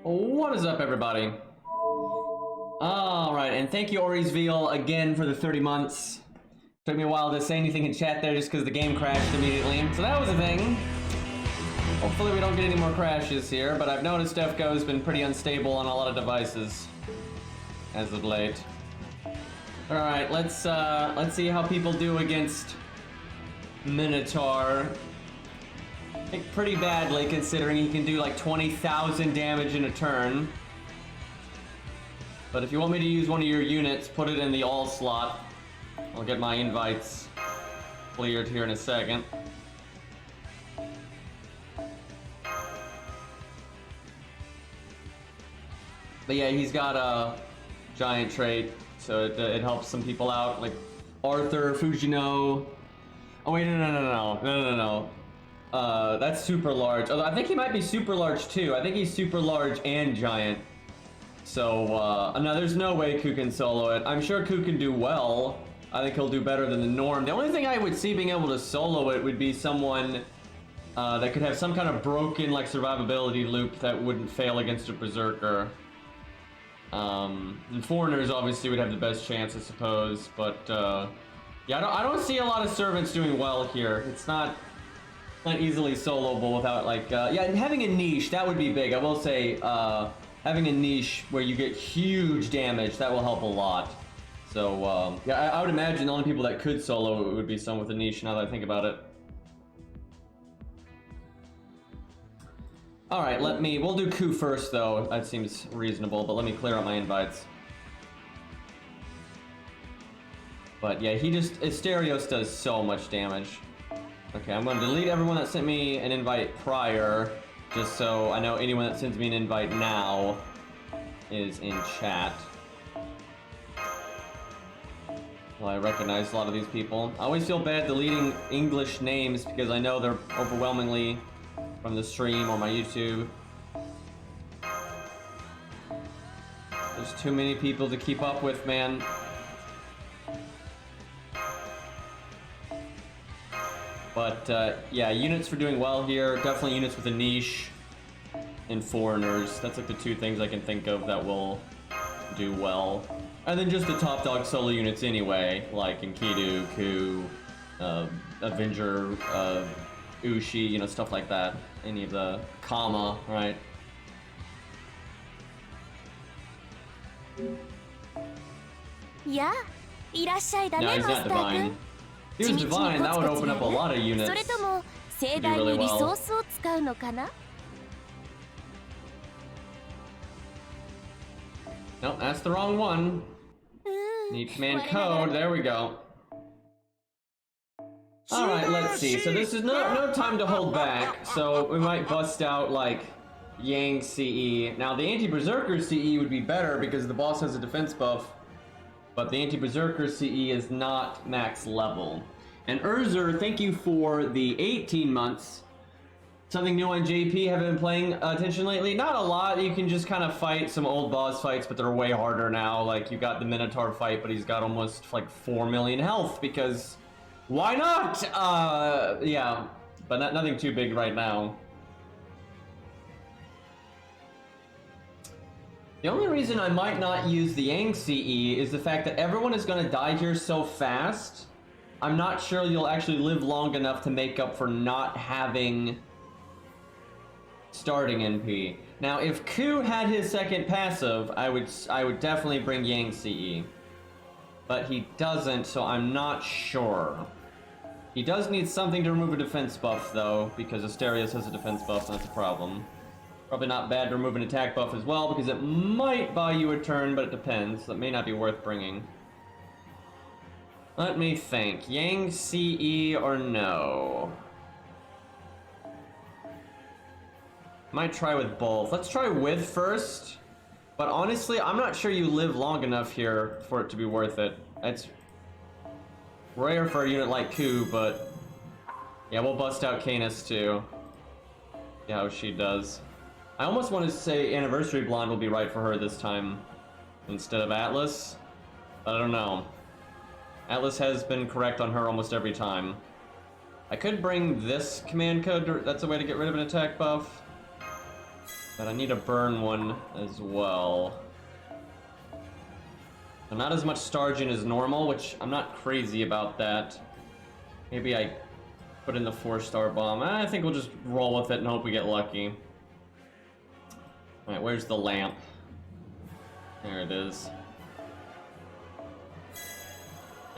What is up, everybody? Alright, and thank you, Ori's Veal, again for the 30 months. Took me a while to say anything in chat there just because the game crashed immediately. So that was a thing. Hopefully we don't get any more crashes here, but I've noticed FGO has been pretty unstable on a lot of devices as of late. Alright, let's see how people do against Minotaur. I think pretty badly, considering he can do like 20,000 damage in a turn. But if you want me to use one of your units, put it in the all slot. I'll get my invites cleared here in a second. But yeah, he's got a giant trait, so it helps some people out, like Arthur, Fujino. Oh wait, no. That's super large. Although I think he might be super large too. I think he's super large and giant. So, no, there's no way Ku can solo it. I'm sure Ku can do well. I think he'll do better than the norm. The only thing I would see being able to solo it would be someone that could have some kind of broken, like, survivability loop that wouldn't fail against a Berserker. And foreigners obviously would have the best chance, I suppose. But, yeah, I don't see a lot of servants doing well here. It's not easily soloable without, like, yeah, and having a niche, that would be big. I will say, having a niche where you get huge damage, that will help a lot. So, yeah, I would imagine the only people that could solo it would be someone with a niche, now that I think about it. Alright, we'll do Ku first, though. That seems reasonable, but let me clear out my invites. But, yeah, Asterios does so much damage. Okay, I'm going to delete everyone that sent me an invite prior, just so I know anyone that sends me an invite now is in chat. Well, I recognize a lot of these people. I always feel bad deleting English names because I know they're overwhelmingly from the stream or my YouTube. There's too many people to keep up with, man. But, yeah, units for doing well here. Definitely units with a niche. And foreigners. That's like the two things I can think of that will do well. And then just the top dog solo units anyway. Like Enkidu, Ku, Avenger, Ushi, you know, stuff like that. Any of the Kama, right? Yeah, no, he's not divine. If he was divine, that would open up a lot of units to do really well. Nope, that's the wrong one. Need command code, there we go. Alright, let's see. So this is no time to hold back, so we might bust out, like, Yang CE. Now, the anti-Berserker CE would be better because the boss has a defense buff, but the anti-Berserker CE is not max level. And Urzer, thank you for the 18 months. Something new on JP, have been playing attention lately? Not a lot, you can just kind of fight some old boss fights, but they're way harder now. Like, you got the Minotaur fight, but he's got almost, like, 4 million health, because why not? Yeah, but nothing too big right now. The only reason I might not use the Yang CE is the fact that everyone is going to die here so fast. I'm not sure you'll actually live long enough to make up for not having starting NP. Now, if Ku had his second passive, I would definitely bring Yang CE. But he doesn't, so I'm not sure. He does need something to remove a defense buff, though, because Asterios has a defense buff, and that's a problem. Probably not bad to remove an attack buff as well, because it might buy you a turn, but it depends. That may not be worth bringing. Let me think. Yang CE or no? Might try with both. Let's try with first. But honestly, I'm not sure you live long enough here for it to be worth it. It's rare for a unit like Ku, but yeah, we'll bust out Canis too. See how she does. I almost want to say Anniversary Blonde will be right for her this time instead of Atlas. I don't know. Atlas has been correct on her almost every time. I could bring this command code. That's a way to get rid of an attack buff. But I need to burn one as well. So not as much Stargin as normal, which I'm not crazy about that. Maybe I put in the 4-star bomb. I think we'll just roll with it and hope we get lucky. Alright, where's the lamp? There it is.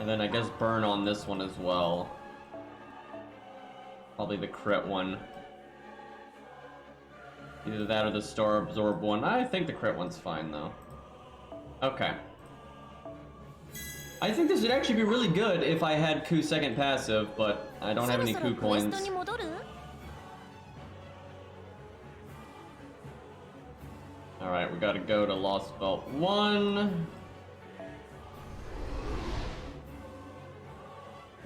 And then I guess burn on this one as well. Probably the crit one. Either that or the star absorb one. I think the crit one's fine though. Okay. I think this would actually be really good if I had coup second passive, but I don't have any coup coins. Alright, we gotta go to Lost Belt 1.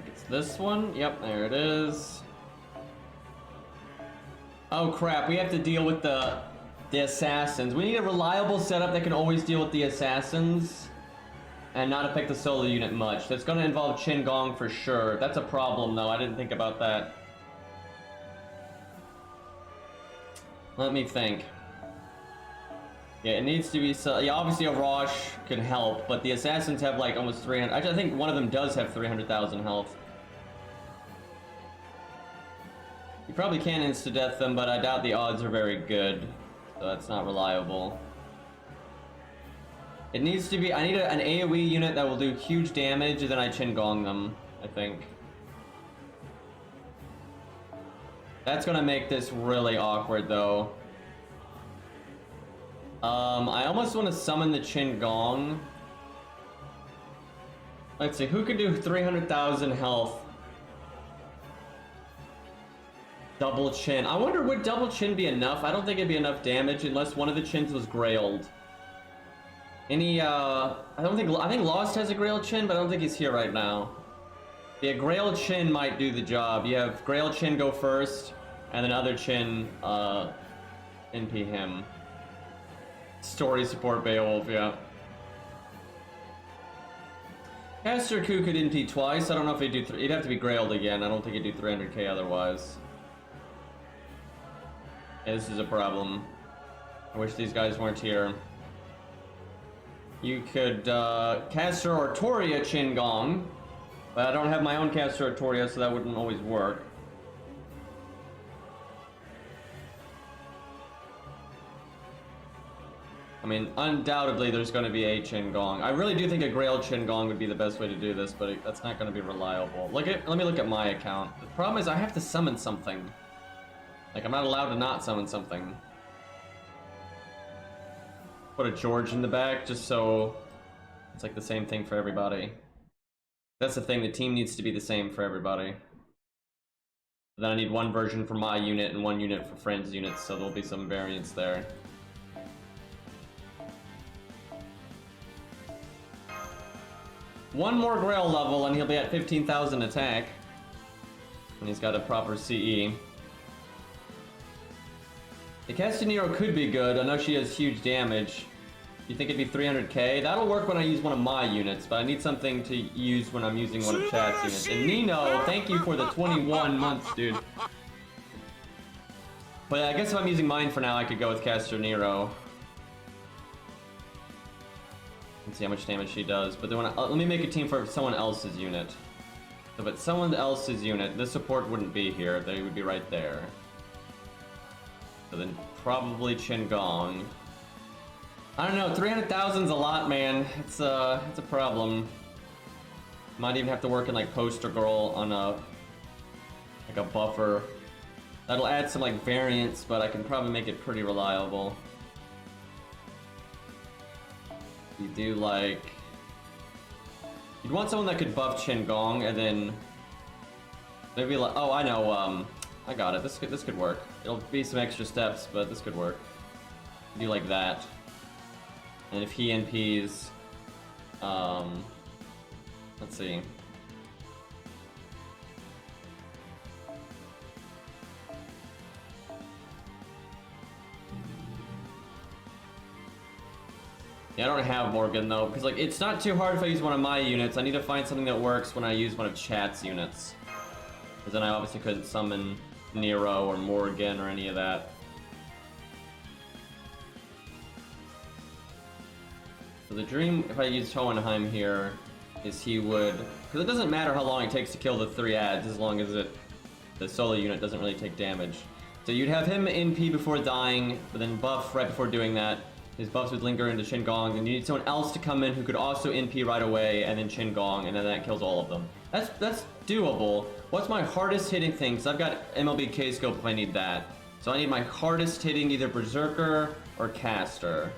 It's this one. Yep, there it is. Oh crap, we have to deal with the assassins. We need a reliable setup that can always deal with the assassins and not affect the solo unit much. That's gonna involve Qin Gong for sure. That's a problem though, I didn't think about that. Let me think. Yeah, it needs to be so. Yeah, obviously a Rosh could help, but the assassins have like almost 300. Actually, I think one of them does have 300,000 health. You probably can insta-death them, but I doubt the odds are very good, so that's not reliable. It needs to be. I need an AoE unit that will do huge damage, and then I Qin Gong them, I think. That's gonna make this really awkward, though. I almost want to summon the Qin Gong. Let's see, who could do 300,000 health? Double Qin. I wonder, would double Qin be enough? I don't think it'd be enough damage unless one of the Qins was grailed. Any, I think Lost has a grailed Qin, but I don't think he's here right now. Yeah, grailed Qin might do the job. You have grailed Qin go first, and then other Qin, NP him. Story support Beowulf, yeah. Caster Coup could NP twice. I don't know if he'd do. He'd have to be grailed again. I don't think he'd do 300k otherwise. Yeah, this is a problem. I wish these guys weren't here. You could Caster Artoria Qin Gong, but I don't have my own Caster Artoria, so that wouldn't always work. I mean, undoubtedly there's going to be a Qin Gong. I really do think a grailed Qin Gong would be the best way to do this, but that's not going to be reliable. Let me look at my account. The problem is I have to summon something. Like, I'm not allowed to not summon something. Put a George in the back, just so it's like the same thing for everybody. That's the thing, the team needs to be the same for everybody. Then I need one version for my unit and one unit for friends' units, so there'll be some variance there. One more Grail level and he'll be at 15,000 attack. And he's got a proper CE. The Castanero could be good. I know she has huge damage. You think it'd be 300k? That'll work when I use one of my units, but I need something to use when I'm using one of Chat's units. And Nino, thank you for the 21 months, dude. But I guess if I'm using mine for now, I could go with Castanero. Let's see how much damage she does. But then let me make a team for someone else's unit. So if it's someone else's unit, this support wouldn't be here. They would be right there. So then probably Qin Gong. I don't know, 300,000's a lot, man. It's a problem. Might even have to work in like Poster Girl on a buffer. That'll add some like variance, but I can probably make it pretty reliable. You do like, you'd want someone that could buff Qin Gong and then maybe like, oh I know, I got it. This could work. It'll be some extra steps, but this could work. Do like that. And if he NPs, let's see. Yeah, I don't have Morgan though, because like it's not too hard if I use one of my units. I need to find something that works when I use one of Chat's units. Because then I obviously couldn't summon Nero or Morgan or any of that. So the dream, if I use Hohenheim here, is he would... Because it doesn't matter how long it takes to kill the 3 ads, as long as the solo unit doesn't really take damage. So you'd have him NP before dying, but then buff right before doing that. His buffs would linger into Qingong, and you need someone else to come in who could also NP right away, and then Qingong, and then that kills all of them. That's doable. What's my hardest hitting thing? Because I've got MLB K-Scope if I need that. So I need my hardest hitting either Berserker or Caster.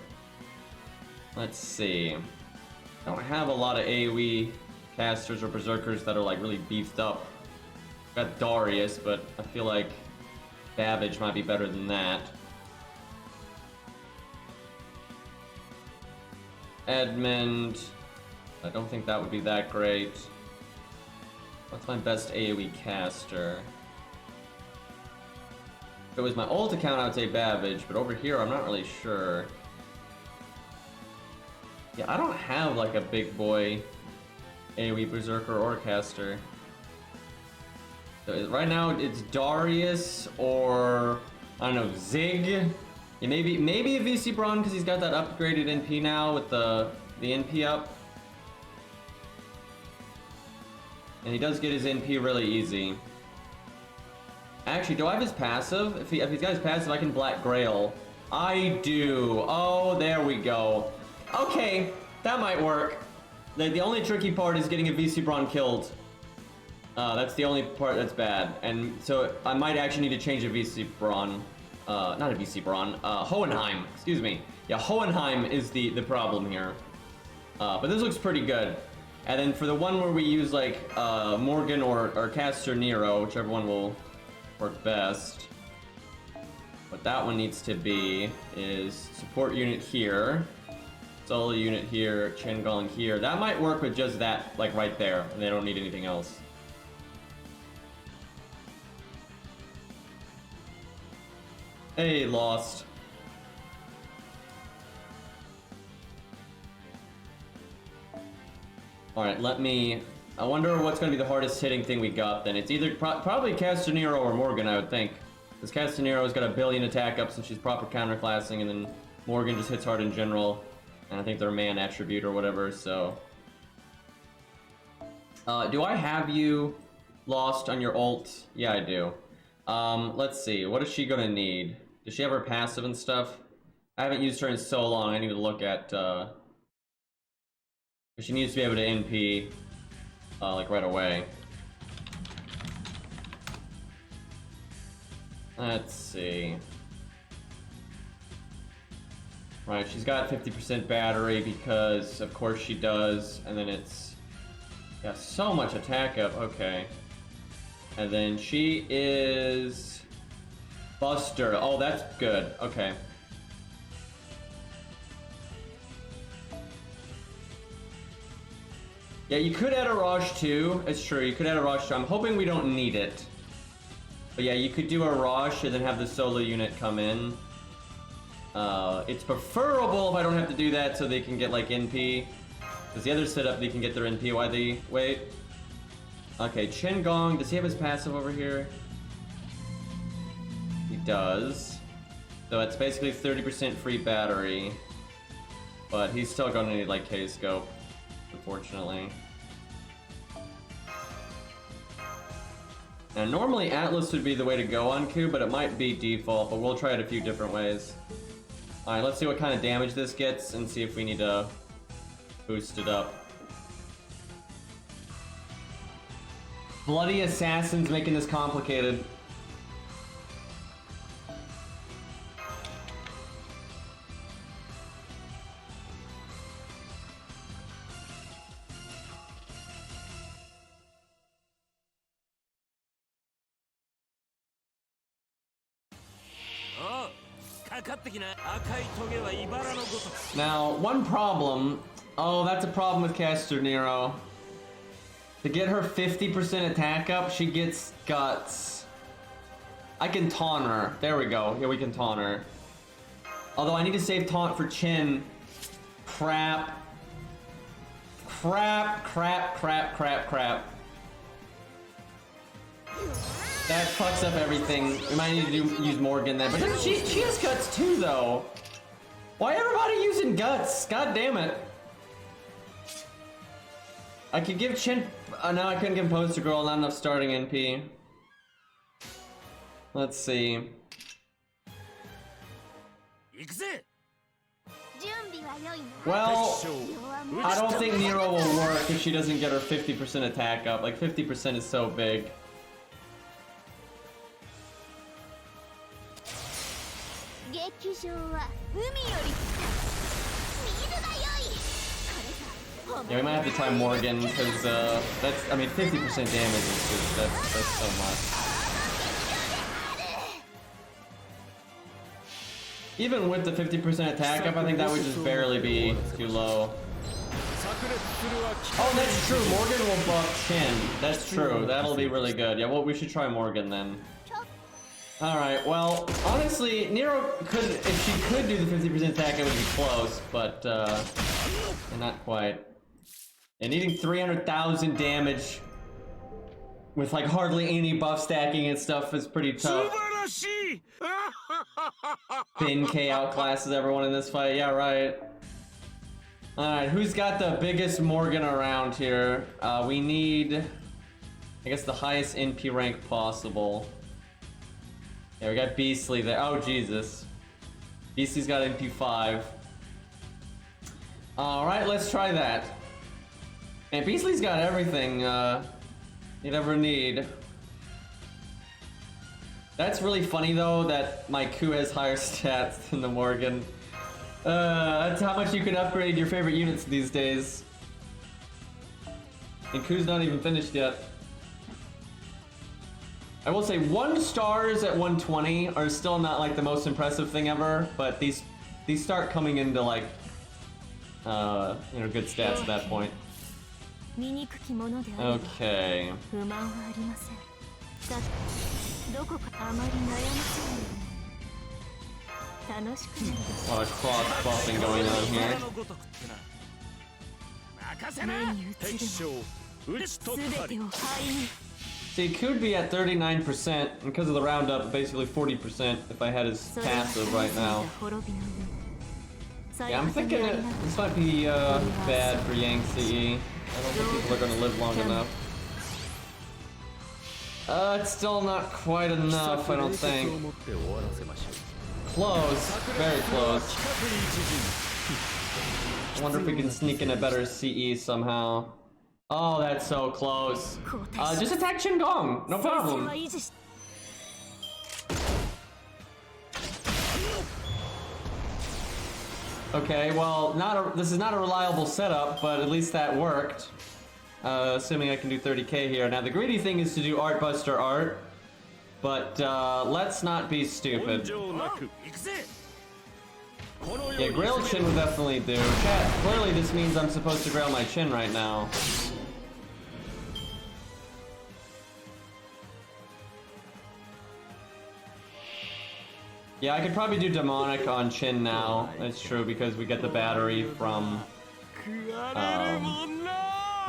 Let's see. I don't have a lot of AoE Casters or Berserkers that are like really beefed up. I've got Darius, but I feel like Babbage might be better than that. Edmund, I don't think that would be that great. What's my best AoE caster? If it was my ult account, I would say Babbage, but over here, I'm not really sure. Yeah, I don't have like a big boy AoE Berserker or caster. So right now, it's Darius or, I don't know, Zig. Yeah, maybe a VC Braun because he's got that upgraded NP now with the NP up. And he does get his NP really easy. Actually, do I have his passive? If he's got his passive, I can Black Grail. I do. Oh, there we go. Okay, that might work. The only tricky part is getting a VC Braun killed. That's the only part that's bad. And so I might actually need to change a VC Braun. Not a VC Braun, Hohenheim, excuse me. Yeah, Hohenheim is the problem here. But this looks pretty good. And then for the one where we use like Morgan or Caster Nero, whichever one will work best. What that one needs to be is support unit here, solo unit here, Qingong here. That might work with just that, like right there, and they don't need anything else. Hey, lost. Alright, I wonder what's going to be the hardest hitting thing we got then. It's either probably Castanero or Morgan, I would think. Because Castanero's got a billion attack up since she's proper counterclassing, and then Morgan just hits hard in general. And I think they're man attribute or whatever, so... do I have you lost on your ult? Yeah, I do. Let's see, what is she gonna need? Does she have her passive and stuff? I haven't used her in so long, I need to look at, she needs to be able to NP, like right away. Let's see. Right, she's got 50% battery because, of course, she does, and then it's... Yeah, so much attack up, okay. And then she is... Buster. Oh, that's good. Okay. Yeah, you could add a Raj too. It's true. You could add a Raj too. I'm hoping we don't need it. But yeah, you could do a Raj and then have the solo unit come in. It's preferable if I don't have to do that so they can get like NP. Because the other setup, they can get their NP while they wait. Okay, Qingong. Does he have his passive over here? He does. So it's basically 30% free battery. But he's still going to need like K-Scope, unfortunately. Now normally Atlas would be the way to go on Q, but it might be default, but we'll try it a few different ways. Alright, let's see what kind of damage this gets and see if we need to boost it up. Bloody Assassin's making this complicated. Now, one problem... Oh, that's a problem with Caster Nero. To get her 50% attack up, she gets guts. I can taunt her. There we go. Yeah, we can taunt her. Although I need to save taunt for Chin. Crap. Crap, crap, crap, crap, crap. That fucks up everything. We might need to use Morgan then. But she has guts too, though. Why everybody using guts? God damn it. I could give Chin. No, I couldn't give Poster Girl. Not enough starting NP. Let's see. Well, I don't think Nero will work if she doesn't get her 50% attack up. Like 50% is so big. Yeah, we might have to try Morgan because that's, I mean, 50% damage is just, that's so much. Even with the 50% attack up, I think that would just barely be too low. Oh, that's true. Morgan will buff Chin. That's true. That'll be really good. Yeah, well, we should try Morgan then. Alright, well, honestly, Nero could, if she could do the 50% attack, it would be close, but, not quite. And needing 300,000 damage with, like, hardly any buff stacking and stuff is pretty tough. Bin K outclasses everyone in this fight, yeah, right. Alright, who's got the biggest Morgan around here? We need, I guess, the highest NP rank possible. Yeah, we got Beastly there. Oh, Jesus. Beastly's got NP 5. Alright, let's try that. And Beastly's got everything you'd ever need. That's really funny though that my Ku has higher stats than the Morgan. That's how much you can upgrade your favorite units these days. And Ku's not even finished yet. I will say 1 stars at 120 are still not like the most impressive thing ever, but these start coming into like you know, good stats at that point. Okay. A lot of cross buffing going on here. See, he could be at 39%, and because of the roundup, basically 40% if I had his passive right now. Yeah, I'm thinking this might be bad for Yang CE. I don't think people are going to live long enough. It's still not quite enough, I don't think. Close, very close. I wonder if we can sneak in a better CE somehow. Oh, that's so close. Just attack Qingong, no problem. Okay, well, this is not a reliable setup, but at least that worked. Assuming I can do 30k here. Now, the greedy thing is to do Art Buster Art, but let's not be stupid. Yeah, Grail Chin would definitely do. Chat, clearly this means I'm supposed to Grail my Chin right now. Yeah, I could probably do Demonic on Chin now. That's true, because we get the battery from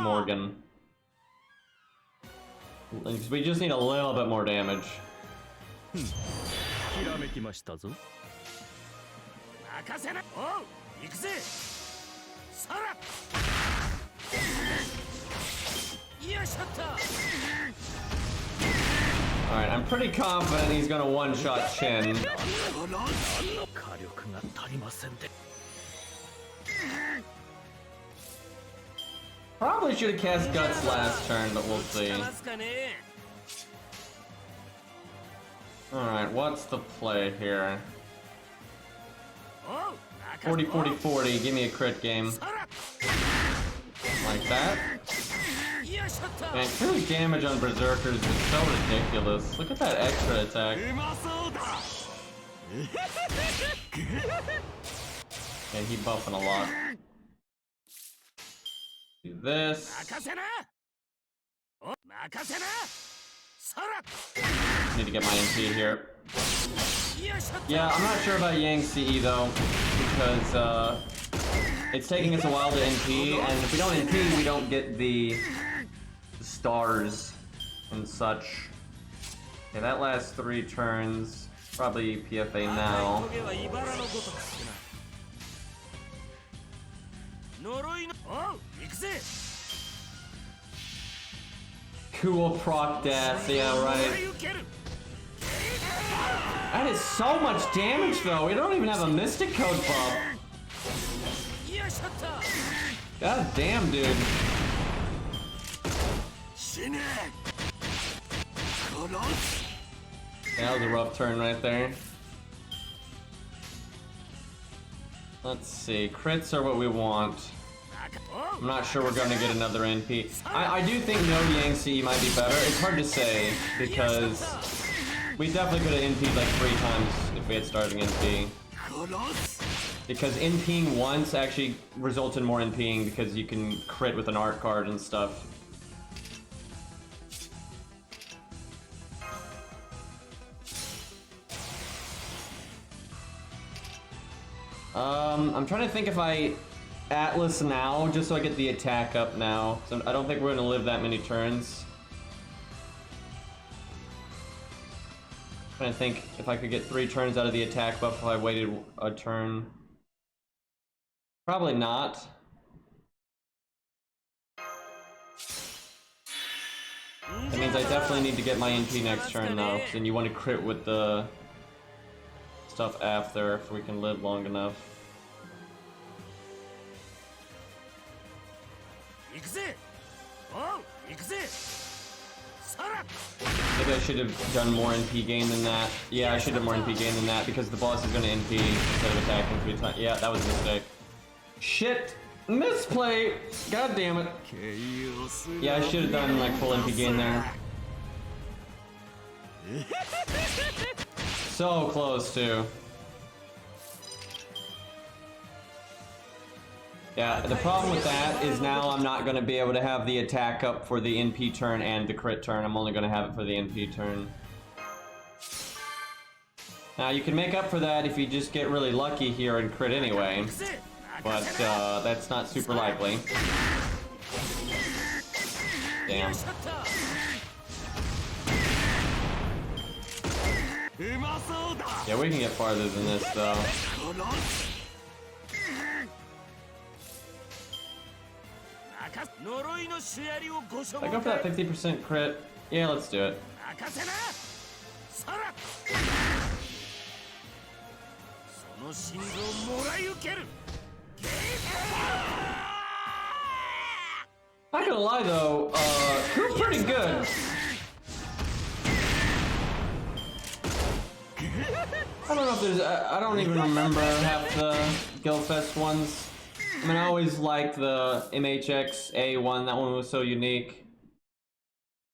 Morgan. We just need a little bit more damage. Alright, I'm pretty confident he's gonna one-shot Chin. Probably should have cast Guts last turn, but we'll see. Alright, what's the play here? 40-40-40, give me a crit game. Like that. Man, Ku's damage on Berserkers is so ridiculous. Look at that extra attack. Yeah, he's buffing a lot. Do this. Need to get my NP here. Yeah, I'm not sure about Yang CE though, because it's taking us a while to NP, and if we don't NP, we don't get the stars and such. Okay, that lasts 3 turns. Probably PFA now. Cool proc death, yeah, right. That is so much damage though. We don't even have a Mystic Code buff. God damn, dude. That was a rough turn right there. Let's see, crits are what we want. I'm not sure we're going to get another NP. I do think no Yang CE might be better. It's hard to say because we definitely could have NP'd like 3 times if we had starting NP. Because NPing once actually results in more NPing because you can crit with an art card and stuff. I'm trying to think if I Atlas now, just so I get the attack up now. So I don't think we're gonna live that many turns. I'm trying to think if I could get 3 turns out of the attack buff if I waited a turn. Probably not. That means I definitely need to get my NP next turn though, because then you want to crit with the stuff after if we can live long enough. Maybe I should have done more NP gain than that. Yeah, I should have more NP gain than that because the boss is going to NP instead of attacking 3 times. Yeah, that was a mistake. Shit! Misplay! God damn it. Yeah, I should have done like full NP gain there. So close too. Yeah, the problem with that is now I'm not going to be able to have the attack up for the NP turn and the crit turn. I'm only going to have it for the NP turn. Now you can make up for that if you just get really lucky here and crit anyway. But that's not super likely. Damn. Yeah, we can get farther than this though. I go for that 50% crit. Yeah, let's do it. Not gonna lie though, you're pretty good. I don't know if there's, I don't even remember half the Guildfest ones. I mean, I always liked the MHX-A one, that one was so unique.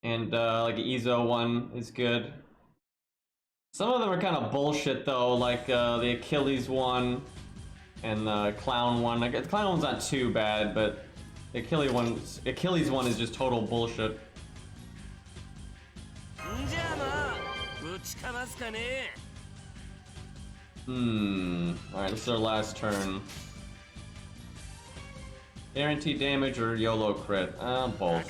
And like the Ezo one is good. Some of them are kind of bullshit though, like the Achilles one and the Clown one. Like, the Clown one's not too bad, but the Achilles one is just total bullshit. Alright, this is our last turn. Guaranteed damage or YOLO crit? Both.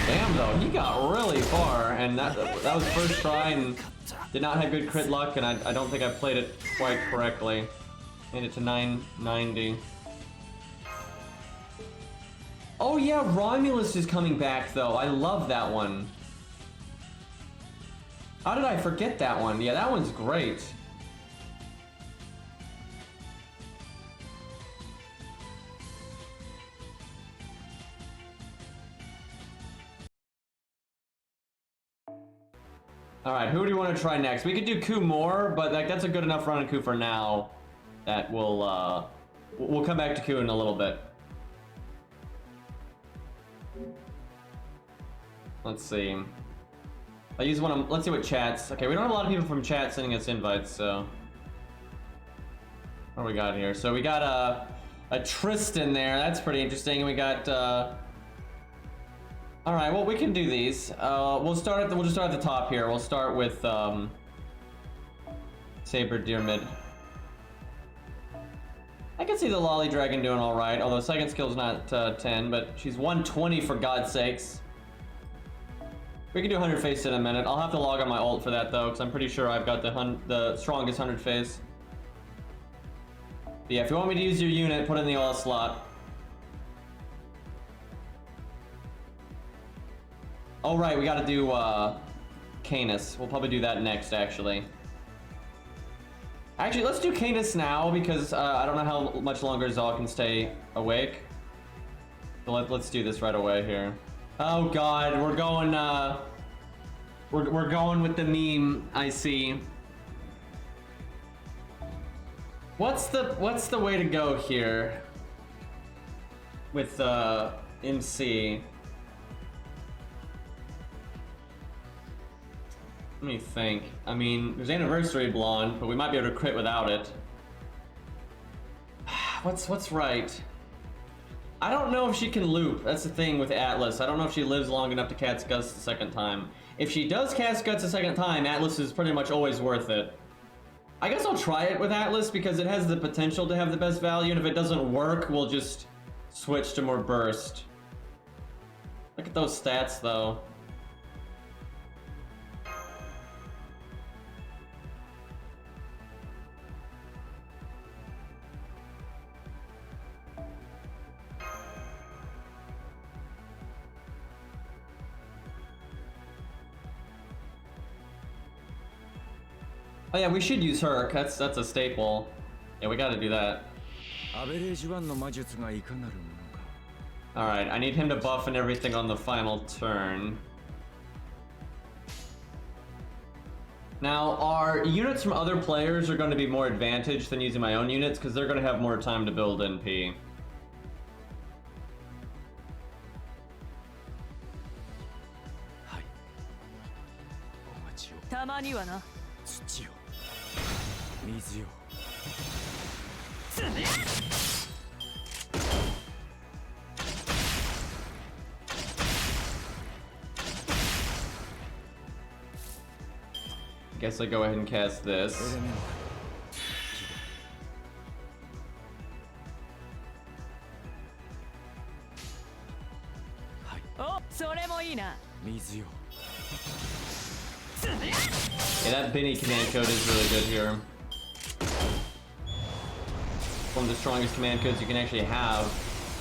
Damn though, he got really far, and that was first try and did not have good crit luck, and I don't think I played it quite correctly. Made it to 990. Oh yeah, Romulus is coming back though. I love that one. How did I forget that one? Yeah, that one's great. Alright, who do you want to try next? We could do Ku more, but like that's a good enough run of Ku for now. That we'll come back to Ku in a little bit. Let's see. I use one of, let's see what chats. Okay, we don't have a lot of people from chat sending us invites, so. What do we got here? So we got a Tristan there, that's pretty interesting. And we got, all right, well, we can do these. We'll just start at the top here. We'll start with, Saber Deer mid. I can see the Lolly Dragon doing all right, although second skill's not 10, but she's 120 for God's sakes. We can do 100 phase in a minute. I'll have to log on my ult for that though, because I'm pretty sure I've got the strongest 100 phase. But yeah, if you want me to use your unit, put in the all slot. Oh right, we gotta do Canis. We'll probably do that next, actually. Actually, let's do Canis now, because I don't know how much longer Zal can stay awake. So let's do this right away here. Oh god, we're going we're going with the meme, I see. What's the way to go here with MC? Let me think. I mean, there's Anniversary Blonde, but we might be able to crit without it. What's right? I don't know if she can loop. That's the thing with Atlas. I don't know if she lives long enough to cast Guts the second time. If she does cast Guts a second time, Atlas is pretty much always worth it. I guess I'll try it with Atlas because it has the potential to have the best value, and if it doesn't work, we'll just switch to more burst. Look at those stats, though. Oh yeah, we should use Herc. That's a staple. Yeah, we gotta do that. Alright, I need him to buff and everything on the final turn. Now, our units from other players are going to be more advantaged than using my own units, because they're going to have more time to build NP. Guess I go ahead and cast this. Yeah, that Benny command code is really good here. One of the strongest command codes you can actually have,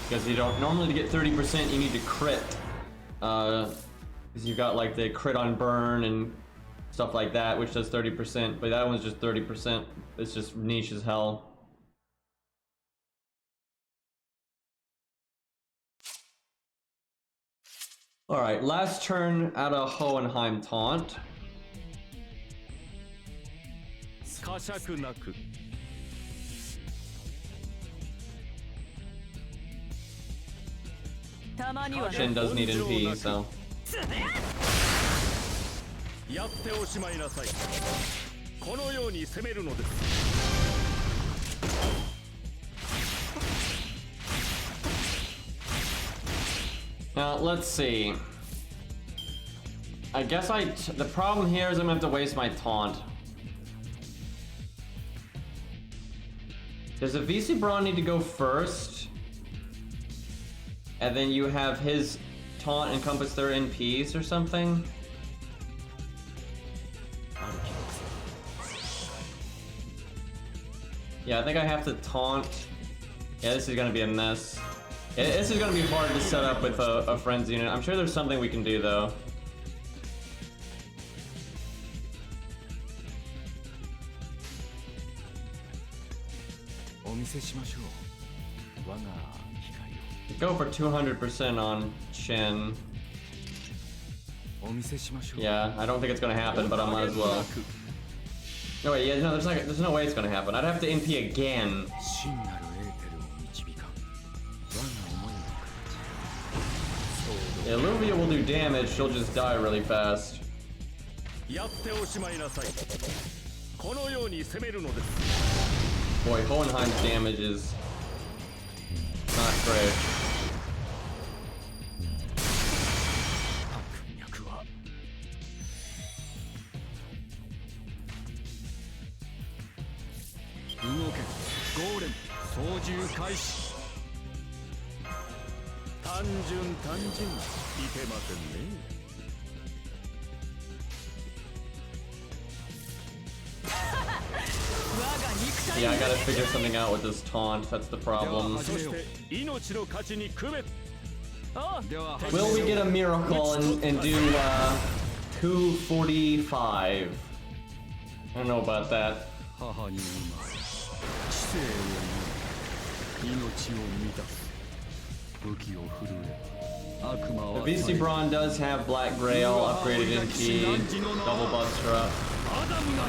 because you don't normally to get 30% you need to crit, because you've got like the crit on burn and stuff like that, which does 30%, but that one's just 30%. It's just niche as hell. Alright, last turn out of Hohenheim Taunt. Shin does need NP, so. Now, let's see. I guess the problem here is I'm gonna have to waste my taunt. Does a VC Brawn need to go first? And then you have his taunt encompass their NPs or something? Yeah, I think I have to taunt. Yeah, this is gonna be a mess. Yeah, this is gonna be hard to set up with a friend's unit. I'm sure there's something we can do though. Go for 200% on Shin. Yeah, I don't think it's gonna happen, but I might as well. No wait, yeah, no, there's no way it's gonna happen. I'd have to NP again. Yeah, Luvia will do damage, she'll just die really fast. Boy, Hohenheim's damage is not great. Yeah, I gotta figure something out with this taunt. That's the problem. Will we get a miracle and do 245? I don't know about that. The VC Brawn does have Black Grail, upgraded NP, double Buster up,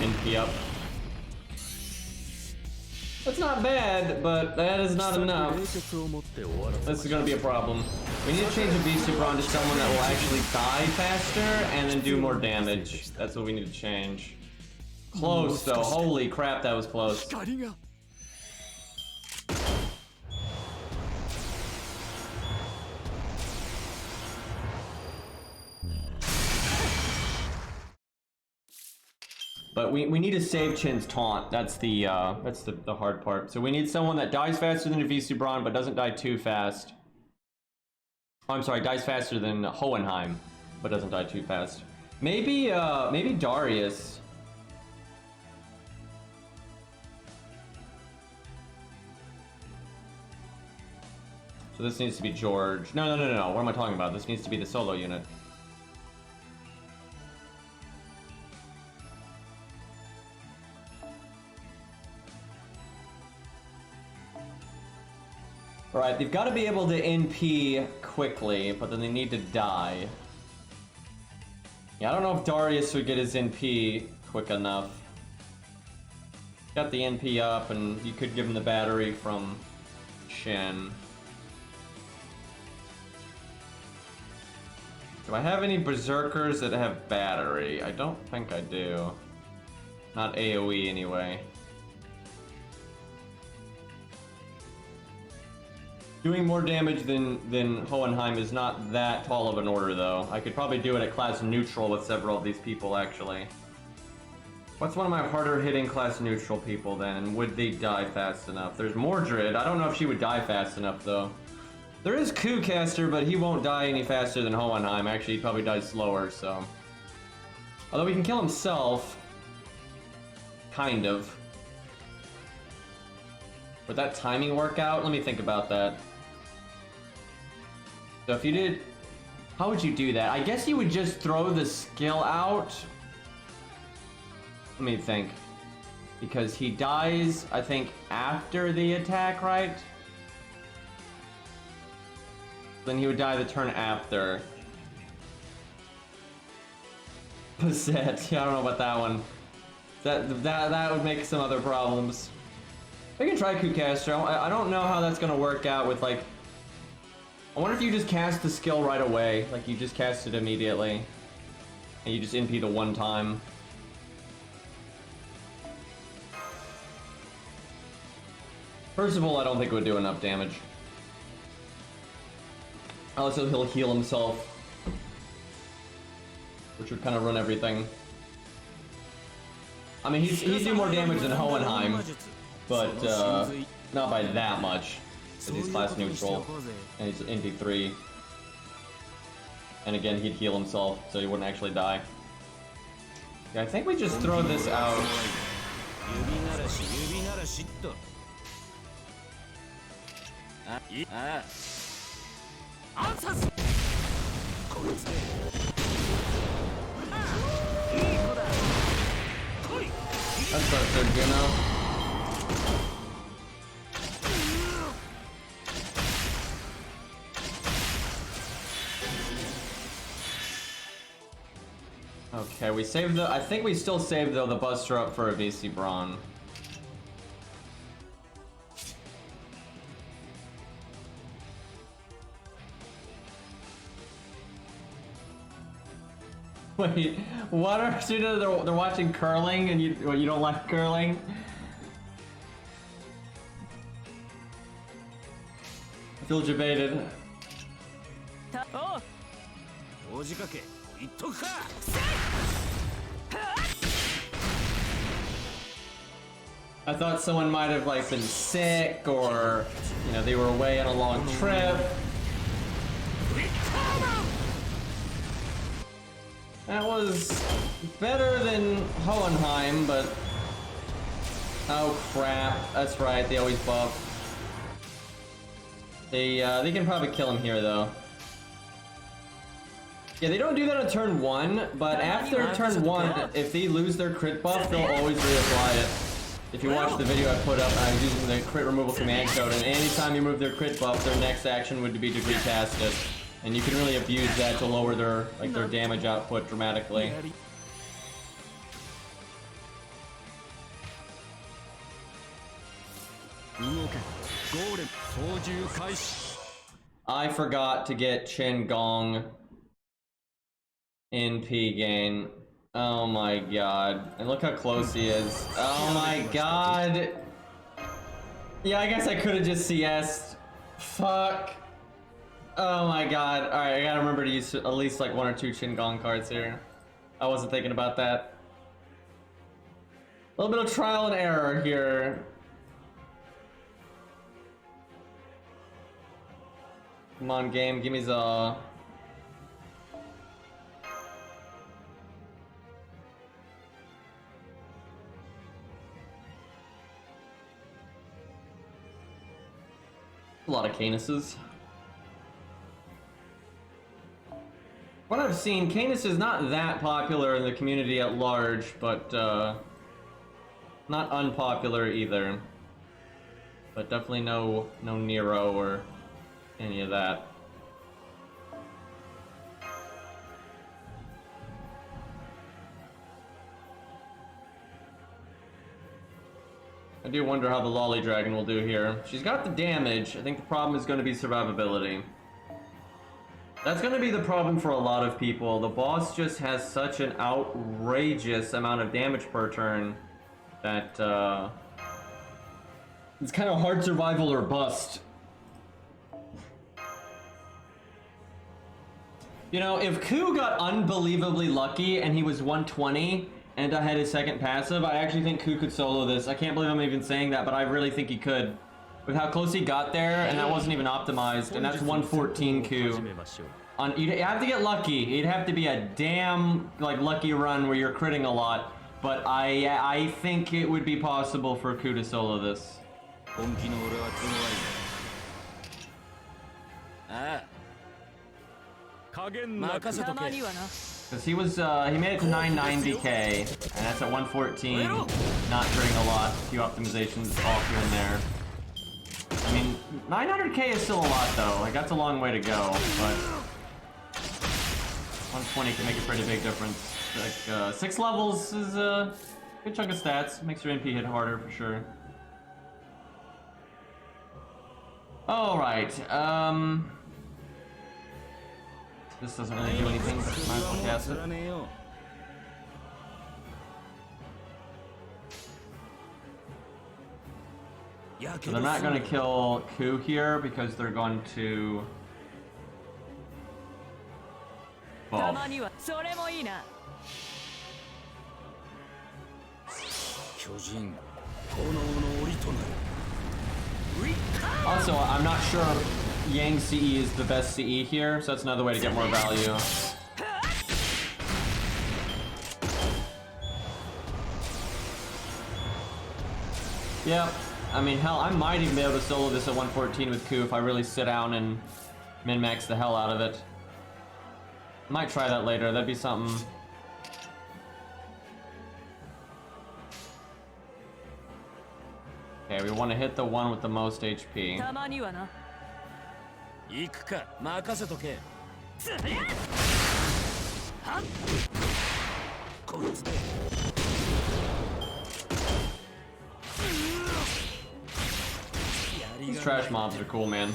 NP up. That's not bad, but that is not enough. This is gonna be a problem. We need to change the VC Brawn to someone that will actually die faster and then do more damage. That's what we need to change. Close though, holy crap, that was close. But we need to save Chin's taunt. That's the hard part. So we need someone that dies faster than a VC Brawn but doesn't die too fast. Oh, I'm sorry, dies faster than Hohenheim but doesn't die too fast. Maybe maybe Darius. So this needs to be George. No. What am I talking about? This needs to be the solo unit. Alright, they've got to be able to NP quickly, but then they need to die. Yeah, I don't know if Darius would get his NP quick enough. Got the NP up, and you could give him the battery from Shin. Do I have any Berserkers that have battery? I don't think I do. Not AoE anyway. Doing more damage than Hohenheim is not that tall of an order, though. I could probably do it at class neutral with several of these people, actually. What's one of my harder hitting class neutral people, then? Would they die fast enough? There's Mordred. I don't know if she would die fast enough, though. There is Kuhcaster, but he won't die any faster than Hohenheim. Actually, he probably dies slower, so... Although he can kill himself. Kind of. Would that timing work out? Let me think about that. So if you did... How would you do that? I guess you would just throw the skill out. Let me think. Because he dies, I think, after the attack, right? Then he would die the turn after. Posset. Yeah, I don't know about that one. That would make some other problems. We can try Kuhcaster. I don't know how that's gonna work out with, like... I wonder if you just cast the skill right away. Like, you just cast it immediately. And you just NP the one time. First of all, I don't think it would do enough damage. Also, he'll heal himself. Which would kind of run everything. I mean, he's do more damage than Hohenheim. But, not by that much. Because he's class neutral. And he's NP3. And again, he'd heal himself, so he wouldn't actually die. Yeah, I think we just throw this out. That's our third Juno. Okay, we saved the... I think we still saved, though, the Buster up for a VC Brawn. Wait, what are students? They're watching curling, and you don't like curling? I feel debated. I thought someone might have like been sick, or you know, they were away on a long trip. That was better than Hohenheim, but Oh crap, that's right, they always buff. They can probably kill him here though. Yeah, they don't do that on turn 1, but after turn 1, if they lose their crit buff, they'll always reapply it. If you watch the video I put up, I was using the crit removal command code, and anytime you remove their crit buff, their next action would be to recast it. And you can really abuse that to lower their damage output dramatically. I forgot to get Chen Gong NP gain. Oh my god. And look how close he is. Oh my god. Yeah, I guess I could have just CS'd. Fuck. Oh my god. Alright, I gotta remember to use at least like 1 or 2 Chen Gong cards here. I wasn't thinking about that. A little bit of trial and error here. Come on, game, give me the... A lot of Canuses. What I've seen, Canis is not that popular in the community at large, but not unpopular either. But definitely no Nero or any of that. I do wonder how the Lolly Dragon will do here. She's got the damage. I think the problem is going to be survivability. That's going to be the problem for a lot of people. The boss just has such an outrageous amount of damage per turn that it's kind of hard survival or bust. You know, if Ku got unbelievably lucky and he was 120 and I had his second passive, I actually think Ku could solo this. I can't believe I'm even saying that, but I really think he could. With how close he got there, and that wasn't even optimized, and that's 114 Ku. You'd have to get lucky. It'd have to be a damn lucky run where you're critting a lot. But I think it would be possible for Ku to solo this. Because he made it to 990k, and that's at 114, not critting a lot, a few optimizations off here and there. I mean, 900k is still a lot though, like that's a long way to go, but 120 can make a pretty big difference. Like, 6 levels is a good chunk of stats, makes your NP hit harder for sure. Alright, this doesn't really do anything, but might as well cast it. So they're not going to kill Ku here because they're going to buff. Also, I'm not sure Yang CE is the best CE here, so that's another way to get more value. Yeah, I mean, hell, I might even be able to solo this at 114 with Ku if I really sit down and min-max the hell out of it. Might try that later, that'd be something. Okay, we want to hit the one with the most HP. These trash mobs are cool, man.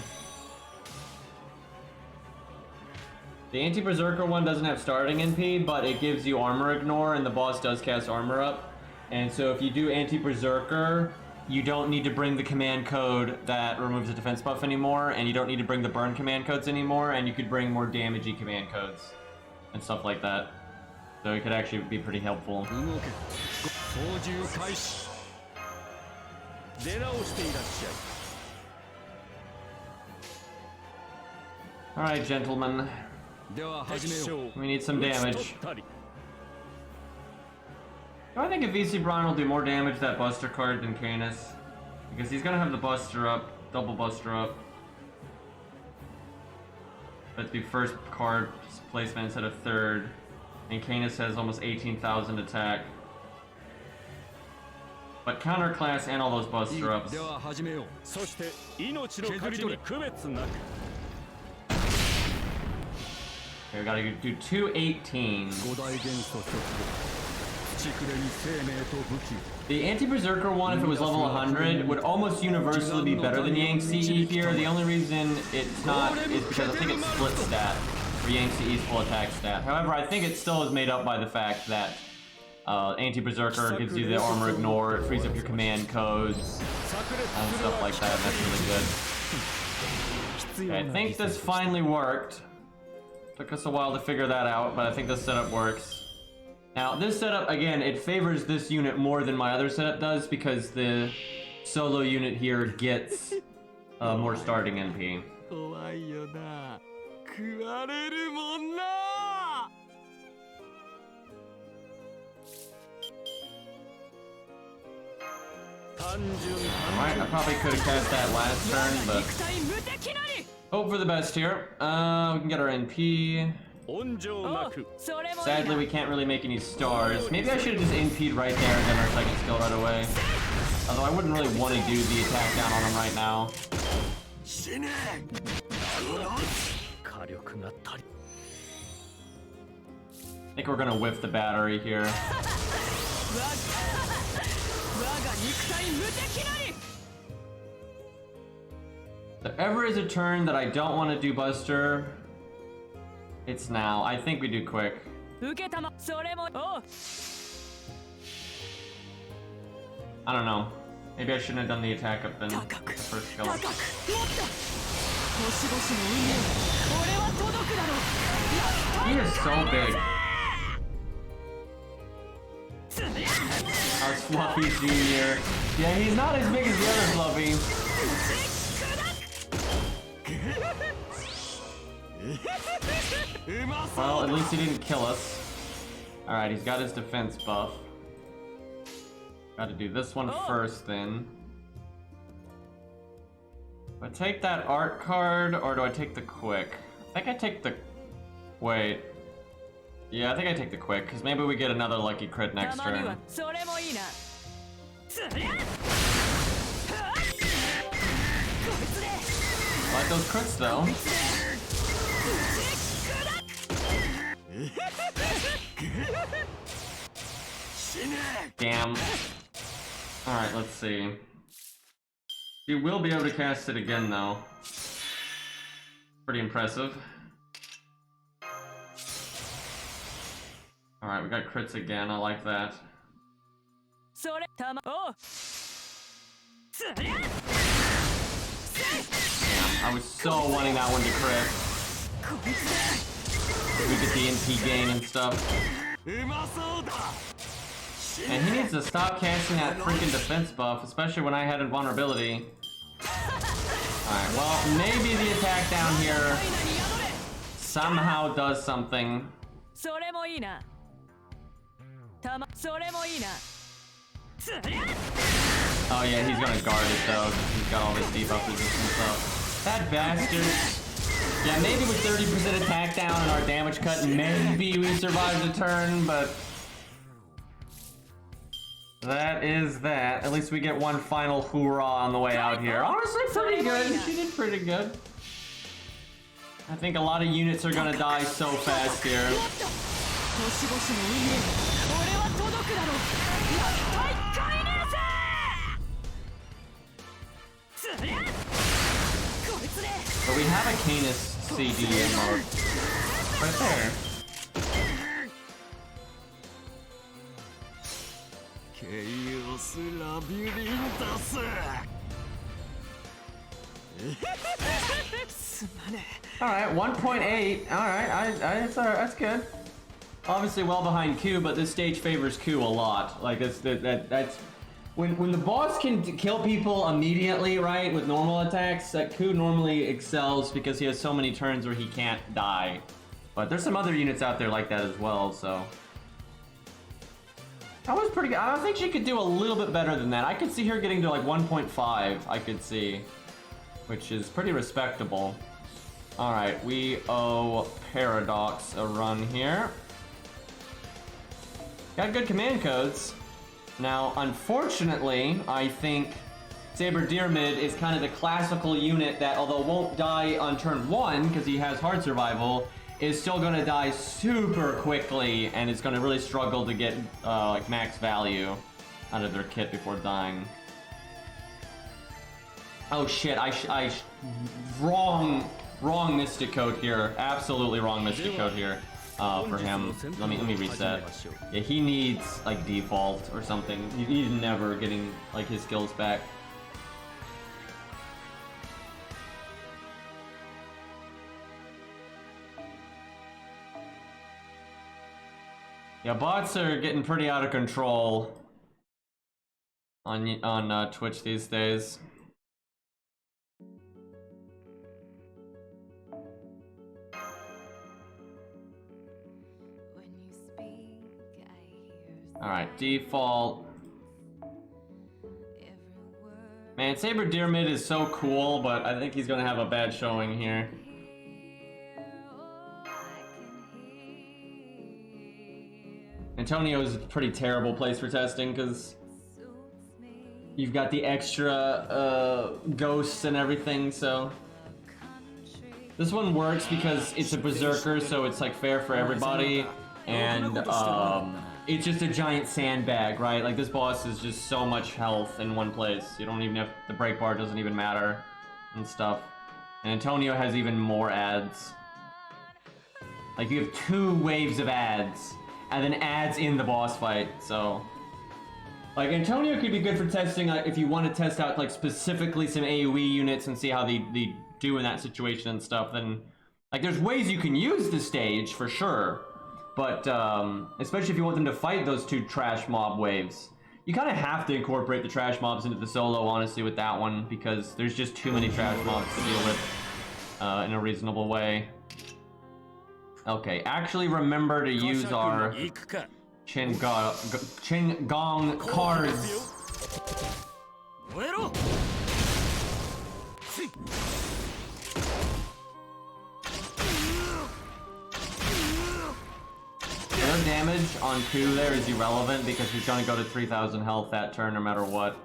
The anti-berserker one doesn't have starting NP, but it gives you armor ignore, and the boss does cast armor up. And so if you do anti-berserker, you don't need to bring the command code that removes the defense buff anymore, and you don't need to bring the burn command codes anymore, and you could bring more damagey command codes and stuff like that. So it could actually be pretty helpful. Alright, gentlemen. We need some damage. I think if VC Brian will do more damage to that Buster card than Canis. Because he's gonna have the Buster up, double Buster up. But the first card placement instead of third. And Canis has almost 18,000 attack. But counter class and all those Buster ups. Okay, we gotta do 218. The anti-berserker one, if it was level 100, would almost universally be better than Yang CE here. The only reason it's not is because I think it's split stat, or Yang CE's full attack stat. However, I think it still is made up by the fact that anti-berserker gives you the armor ignore, it frees up your command codes, and stuff like that, and that's really good. Okay, I think this finally worked. Took us a while to figure that out, but I think this setup works. Now, this setup, again, it favors this unit more than my other setup does because the solo unit here gets more starting NP. Alright, I probably could have cast that last turn, but hope for the best here. We can get our NP. Sadly, we can't really make any stars. Maybe I should have just NP'd right there and done our second skill right away. Although I wouldn't really want to do the attack down on him right now. I think we're gonna whiff the battery here. If there ever is a turn that I don't want to do Buster, it's now. I think we do quick. I don't know. Maybe I shouldn't have done the attack up in the first skill. He is so big. Our Fluffy Jr. Yeah, he's not as big as the other Fluffy. Well, at least he didn't kill us. Alright, he's got his defense buff. Gotta do this one first then. Do I take that art card or do I take the quick? I think I take the... Wait. Yeah, I think I take the quick, because maybe we get another lucky crit next turn. I like those crits though. Damn. Alright, let's see. You will be able to cast it again though. Pretty impressive. Alright, we got crits again, I like that. Damn, I was so wanting that one to crit. We get the NP gain and stuff. And he needs to stop casting that freaking defense buff, especially when I had invulnerability. Alright, well, maybe the attack down here somehow does something. Oh yeah, he's gonna guard it though, because he's got all this debuff resistance up. That bastard. Yeah, maybe with 30% attack down and our damage cut, maybe we survived the turn, but... that is that. At least we get one final hoorah on the way out here. Honestly, pretty good. She did pretty good. I think a lot of units are gonna die so fast here. But we have a Canis CD mode. Right there. Alright, 1.8. Alright, that's good. Obviously well behind Q, but this stage favors Q a lot. Like that's when the boss can kill people immediately, right, with normal attacks, that Q normally excels because he has so many turns where he can't die. But there's some other units out there like that as well, so. That was pretty good. I think she could do a little bit better than that. I could see her getting to like 1.5, I could see. Which is pretty respectable. Alright, we owe Paradox a run here. Got good command codes. Now, unfortunately, I think Saber Dyrmid is kind of the classical unit that, although won't die on turn 1 because he has hard survival, is still going to die super quickly and is going to really struggle to get like max value out of their kit before dying. Oh shit! Wrong Mystic Code here. Absolutely wrong Mystic Code here for him. Let me reset. Yeah, he needs like default or something. He's never getting like his skills back. Yeah, bots are getting pretty out of control on Twitch these days. Alright, default. Man, Saber Dyrmid is so cool, but I think he's gonna have a bad showing here. Antonio's a pretty terrible place for testing because you've got the extra ghosts and everything, so this one works because it's a berserker, so it's like fair for everybody, and it's just a giant sandbag, right? Like this boss is just so much health in one place. You don't even have the break bar, doesn't even matter and stuff. And Antonio has even more ads. Like you have 2 waves of ads and then ads in the boss fight, so like Antonio could be good for testing if you want to test out like specifically some AoE units and see how they do in that situation and stuff. Then like there's ways you can use the stage for sure, but especially if you want them to fight those 2 trash mob waves, you kind of have to incorporate the trash mobs into the solo, honestly, with that one, because there's just too many trash mobs to deal with in a reasonable way. Okay, actually remember to use our Gong cards. Their damage on Ku there is irrelevant because he's gonna go to 3,000 health that turn no matter what.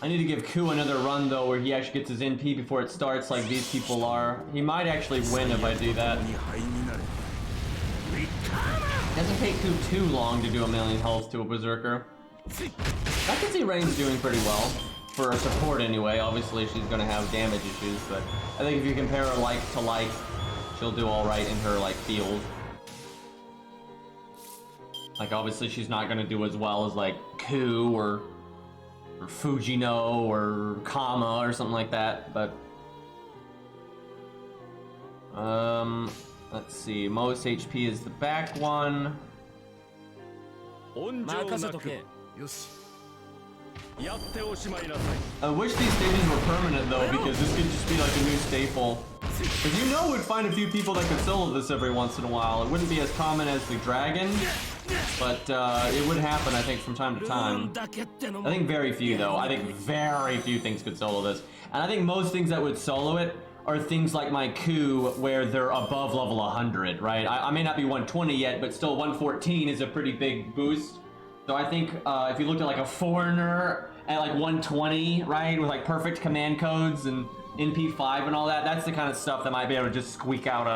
I need to give Ku another run though where he actually gets his NP before it starts like these people are. He might actually win if I do that. It doesn't take Ku too long to do 1,000,000 health to a berserker. I can see Rain's doing pretty well. For a support anyway. Obviously she's gonna have damage issues, but I think if you compare her like to like, she'll do alright in her like field. Like obviously she's not gonna do as well as like Ku or Fujino or Kama or something like that, but let's see, most HP is the back one. I wish these stages were permanent though, because this could just be like a new staple. Because you know we'd find a few people that could solo this every once in a while. It wouldn't be as common as the dragon, but it would happen, I think, from time to time. I think very few though. I think very few things could solo this. And I think most things that would solo it are things like my Ku, where they're above level 100, right? I may not be 120 yet, but still 114 is a pretty big boost. So I think if you looked at like a foreigner at like 120, right, with like perfect command codes and NP5 and all that, that's the kind of stuff that might be able to just squeak out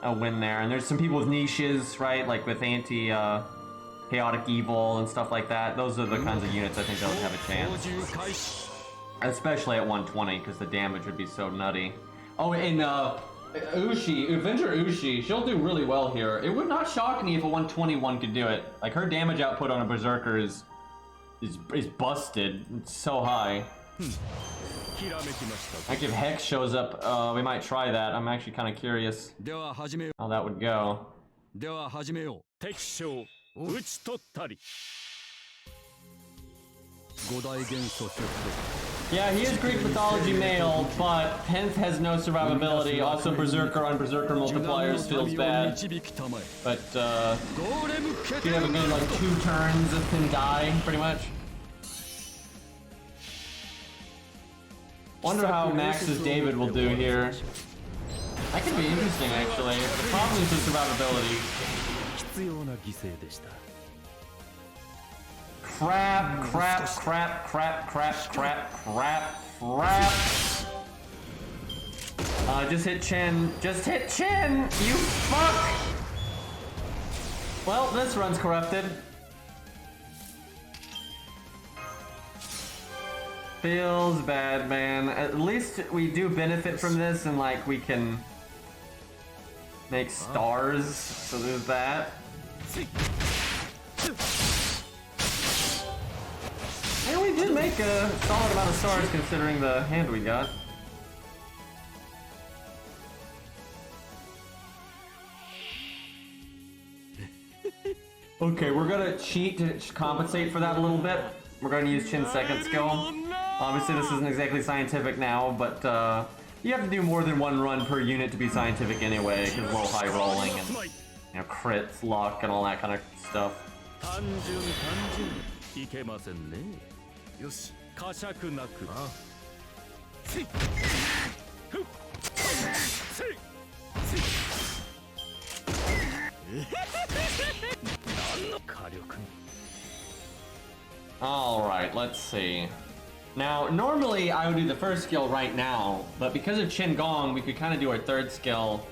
a win there. And there's some people with niches, right, like with chaotic evil and stuff like that. Those are the kinds of units I think that would have a chance. Especially at 120, because the damage would be so nutty. Oh, and Avenger Ushi, she'll do really well here. It would not shock me if a 121 could do it. Like, her damage output on a Berserker is busted. It's so high. Like, if Hex shows up, we might try that. I'm actually kind of curious how that would go. Yeah, he is Greek mythology male, but 10th has no survivability. Also, Berserker on Berserker multipliers feels bad. But, you have a good, like, 2 turns and can die, pretty much. Wonder how Max's David will do here. That could be interesting, actually. The problem is the survivability. Crap, crap, crap, crap, crap, crap, crap, crap. Just hit Chin. Just hit Chin! You fuck! Well, this run's corrupted. Feels bad, man. At least we do benefit from this, and like we can make stars, so there's that. And we did make a solid amount of stars considering the hand we got. Okay, we're gonna cheat to compensate for that a little bit. We're gonna use Chin's second skill. Obviously this isn't exactly scientific now, but you have to do more than 1 run per unit to be scientific anyway, because low high rolling and, you know, crits, luck, and all that kind of stuff. Alright, let's see. Now, normally I would do the first skill right now, but because of Chin Gong, we could kind of do our third skill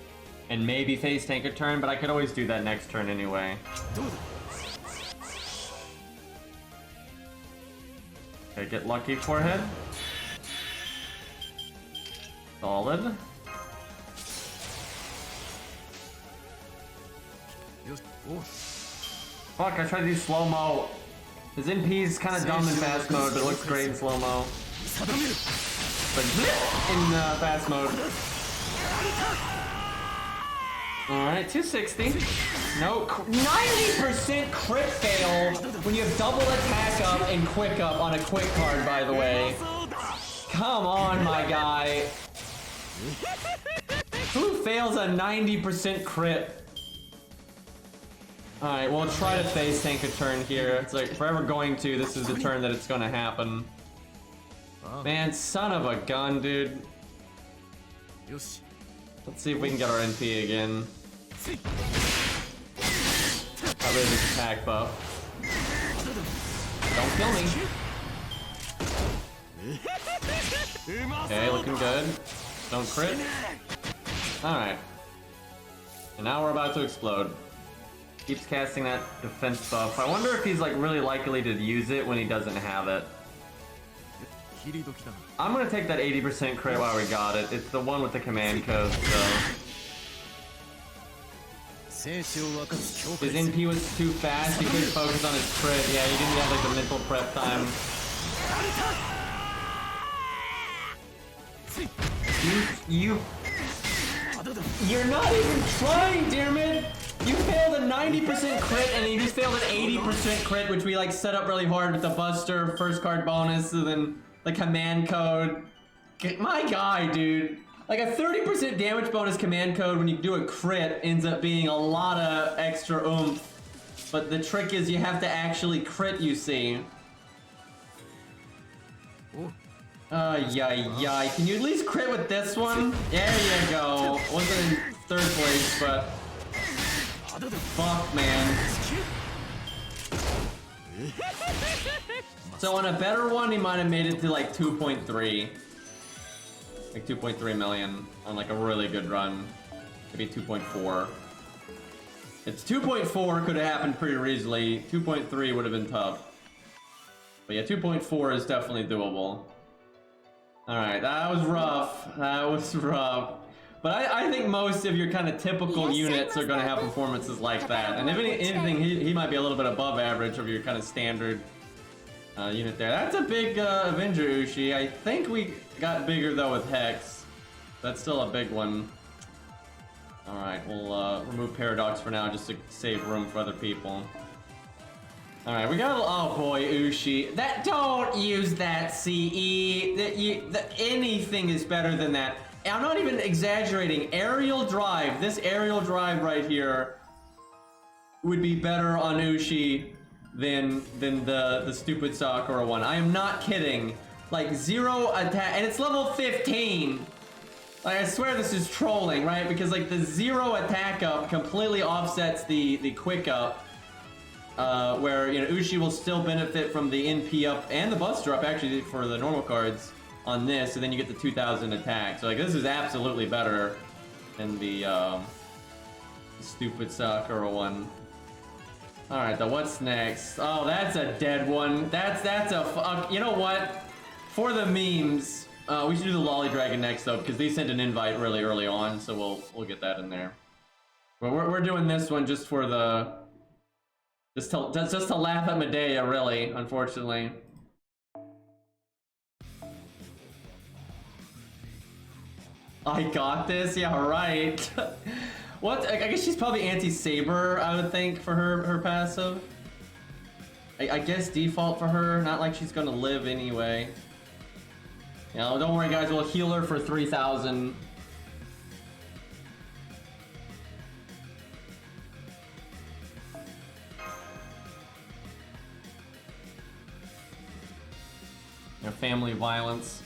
and maybe face tank a turn, but I could always do that next turn anyway. Okay, get lucky forehead. Solid. Fuck, I tried to do slow-mo. His NP's kind of dumb in fast mode, but it looks great in slow-mo. But in fast mode. Alright, 260. No, 90% crit fail when you have double attack up and quick up on a quick card, by the way. Come on, my guy. Who fails a 90% crit? Alright, we'll try to face tank a turn here. It's like, if we're ever going to, this is the turn that it's gonna happen. Man, son of a gun, dude. Let's see if we can get our NP again. Got rid of his attack buff. Don't kill me. Okay, looking good. Don't crit. Alright. And now we're about to explode. Keeps casting that defense buff. I wonder if he's like really likely to use it when he doesn't have it. I'm gonna take that 80% crit while we got it. It's the one with the command code, so. His NP was too fast, he couldn't focus on his crit. Yeah, he didn't have like the mental prep time. You're not even trying, damn it! You failed a 90% crit and you just failed an 80% crit, which we like set up really hard with the Buster first card bonus and then the command code. My guy, dude. Like a 30% damage bonus command code when you do a crit ends up being a lot of extra oomph. But the trick is you have to actually crit, you see. Yay. Can you at least crit with this one? There you go. Wasn't in 3rd place, but... Fuck, man. So on a better one, he might have made it to like 2.3. Like 2.3 million on like a really good run. Maybe 2.4. It's 2.4 could have happened pretty easily. 2.3 would have been tough. But yeah, 2.4 is definitely doable. Alright, that was rough. That was rough. But I think most of your kind of typical units are going to have performances like that. And if anything, he might be a little bit above average of your kind of standard unit there. That's a big Avenger Ushi. I think we got bigger though with Hex. That's still a big one. Alright, we'll remove Paradox for now just to save room for other people. All right, we got. Oh boy, Ushi. That don't use that CE. Anything is better than that. And I'm not even exaggerating. Aerial drive. This aerial drive right here would be better on Ushi than the stupid Sakura one. I am not kidding. Like 0 attack, and it's level 15. Like I swear this is trolling, right? Because like the 0 attack up completely offsets the quick up. Where, you know, Ushi will still benefit from the NP up and the Buster up actually for the normal cards on this, and then you get the 2000 attack. So like this is absolutely better than the stupid Sakura one. All right, though, what's next? Oh, that's a dead one. That's a you know what? For the memes, we should do the Lolly Dragon next though, because they sent an invite really early on, so we'll get that in there. But we're doing this one just for the. Just to laugh at Medea, really, unfortunately. I got this, yeah, right. What? I guess she's probably anti-saber, I would think, for her passive. I guess default for her, not like she's gonna live anyway. You know, don't worry guys, we'll heal her for 3000. Family violence.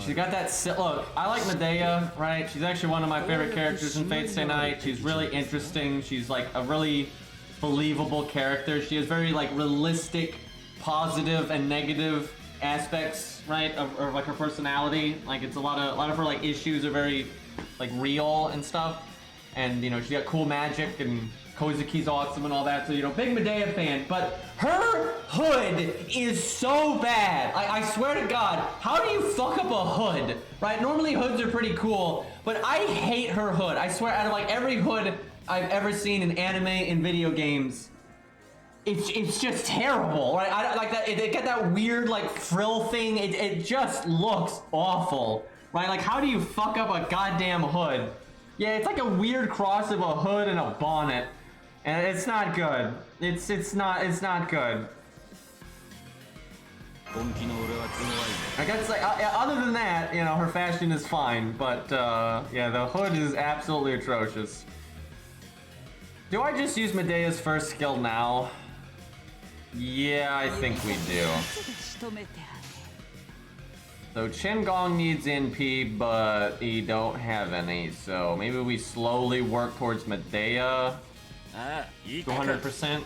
She got that look. I like Medea, right? She's actually one of my favorite characters in Fate Stay Night. She's really interesting. She's like a really believable character. She has very like realistic, positive and negative aspects, right, of like her personality. Like it's a lot of her like issues are very like real and stuff. And, you know, she got cool magic, and Kozuki's awesome and all that, so, you know, big Medea fan. But her hood is so bad. I swear to God, how do you fuck up a hood, right? Normally hoods are pretty cool, but I hate her hood. I swear, out of, like, every hood I've ever seen in anime and video games, it's just terrible, right? I like that, it got that weird, like, frill thing. It just looks awful, right? Like, how do you fuck up a goddamn hood? Yeah, it's like a weird cross of a hood and a bonnet, and it's not good. It's not good. I guess like other than that, you know, her fashion is fine, but yeah, the hood is absolutely atrocious. Do I just use Medea's first skill now? Yeah, I think we do. So Qingong needs NP, but he don't have any, so maybe we slowly work towards Medea. 200%.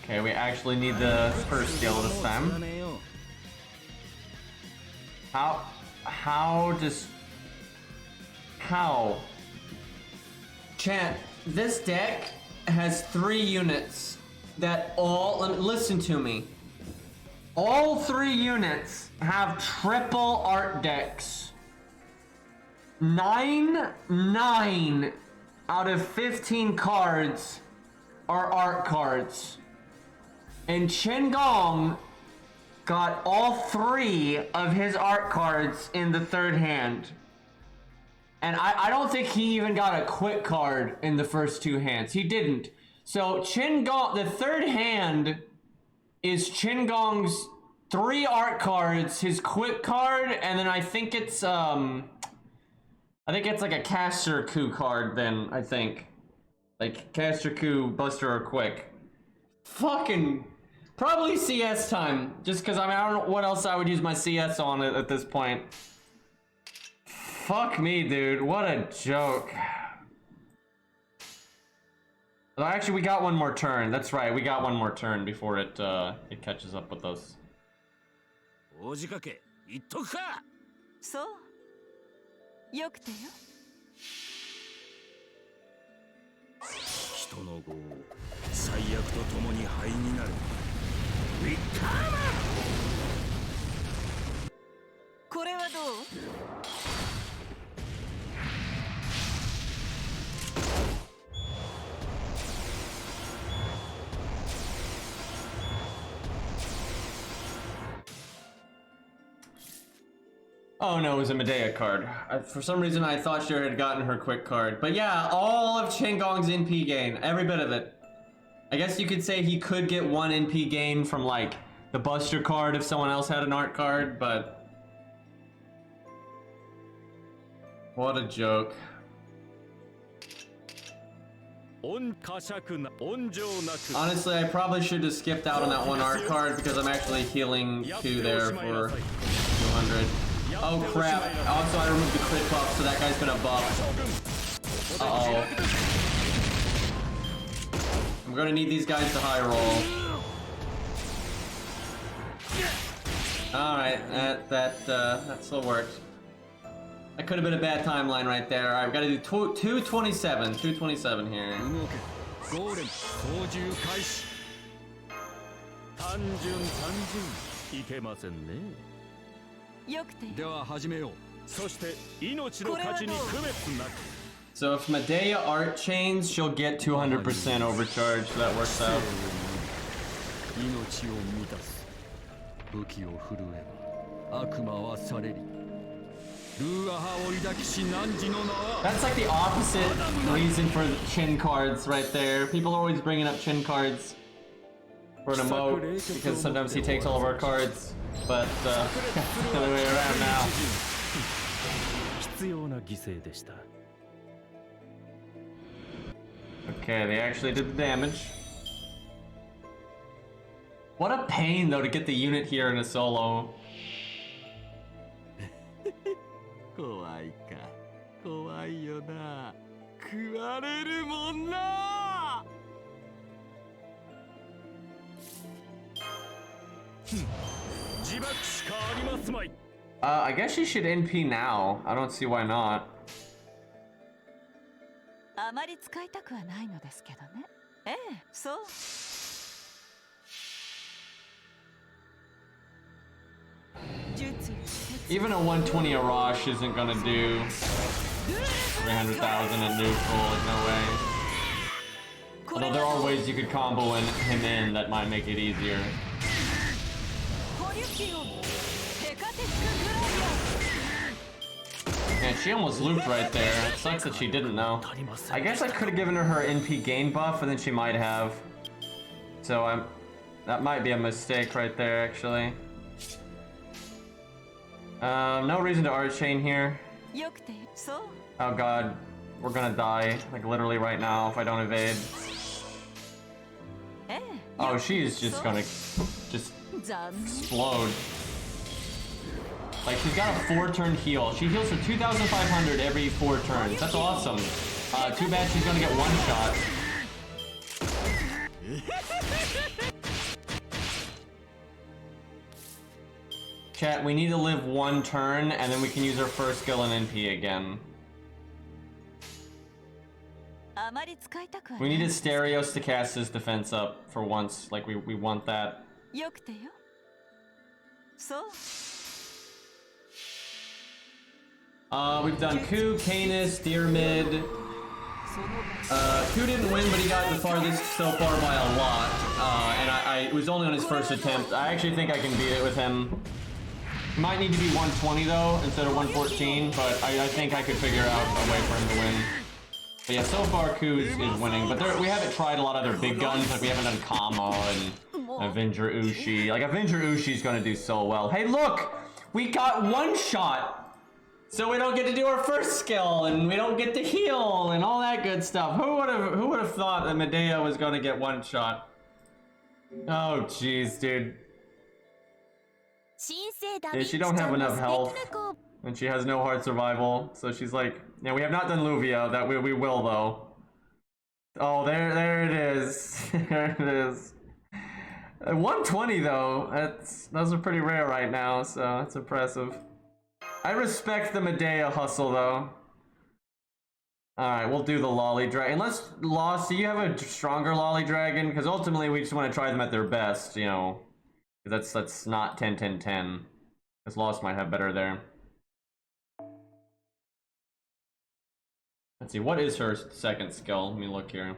Okay, we actually need the first skill this time. How? Chat, this deck has 3 units that all, listen to me. All 3 units have triple art decks. 9 out of 15 cards are art cards. And Qingong got all 3 of his art cards in the 3rd hand. And I don't think he even got a quick card in the first 2 hands. He didn't. So Qingong, the 3rd hand is Qingong's 3 art cards, his quick card, and then I think it's like a Caster Coup card then, I think. Like Caster Coup, Buster, or Quick. Fucking probably CS time, just because I mean I don't know what else I would use my CS on at this point. Fuck me, dude. What a joke. Well, actually, we got one more turn. That's right. We got one more turn before it catches up with us. So, よくてよ。人の業最悪と共に灰になる。ウィッカーマン。これはどう? Oh no, it was a Medea card. For some reason I thought she had gotten her quick card. But yeah, all of Changong's NP gain. Every bit of it. I guess you could say he could get one NP gain from like the Buster card if someone else had an art card, but... What a joke. Honestly, I probably should have skipped out on that one art card because I'm actually healing 2 there for 200. Oh crap. Also, I removed the crit buff, so that guy's gonna buff. Uh-oh. I'm gonna need these guys to high roll. Alright, that still worked. That could have been a bad timeline right there. I've got to do 227. 227 here. So if Medea art chains, she'll get 200% overcharge, so that works out. That's like the opposite reason for chin cards right there. People are always bringing up chin cards for an emote because sometimes he takes all of our cards, but it's the other way around now. Okay, they actually did the damage. What a pain though to get the unit here in a solo. I guess she should NP now. I don't see why not. あまり使いたくはないのですけどね。ええ、そう。Even a 120 Arash isn't gonna do 300,000 at neutral, there's no way. Although there are ways you could combo him in that might make it easier. Man, she almost looped right there. It sucks that she didn't though. I guess I could have given her NP gain buff and then she might have. So that might be a mistake right there actually. No reason to art chain here. Oh god, we're gonna die, like literally right now if I don't evade. Oh, she's just gonna explode. Like, she's got a 4-turn heal. She heals for 2,500 every 4 turns. That's awesome. Too bad she's gonna get one shot. Chat, we need to live 1 turn, and then we can use our first skill in NP again. We need a Stereos to cast his defense up for once. Like, we want that. We've done Ku, Canis, Diarmid. Ku didn't win, but he got the farthest so far by a lot. And it was only on his first attempt. I actually think I can beat it with him. Might need to be 120 though, instead of 114, but I think I could figure out a way for him to win. But yeah, so far Ku is winning, but we haven't tried a lot of their big guns, like we haven't done Kama and Avenger Ushi. Like, Avenger Ushi's gonna do so well. Hey look! We got 1 shot! So we don't get to do our first skill, and we don't get to heal, and all that good stuff. Who would have thought that Medea was gonna get 1 shot? Oh jeez, dude. Yeah, she don't have enough health, and she has no hard survival, so she's like, yeah, we have not done Luvia, that we will though. Oh, there it is. There it is. 120 though, those are pretty rare right now, so that's impressive. I respect the Medea hustle though. Alright, we'll do the Lolly Dragon. Unless, Lost, do you have a stronger Lolly Dragon? Because ultimately we just want to try them at their best, you know. That's not 10-10-10. This Lost might have better there. Let's see, what is her second skill? Let me look here.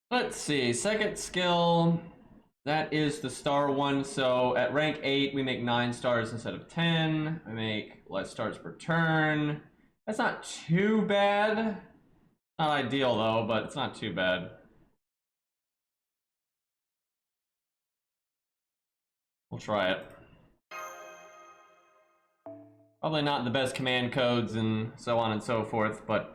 Let's see, second skill, that is the star one. So at rank 8, we make 9 stars instead of 10. I make less stars per turn. That's not too bad. Not ideal though, but it's not too bad. We'll try it. Probably not the best command codes and so on and so forth, but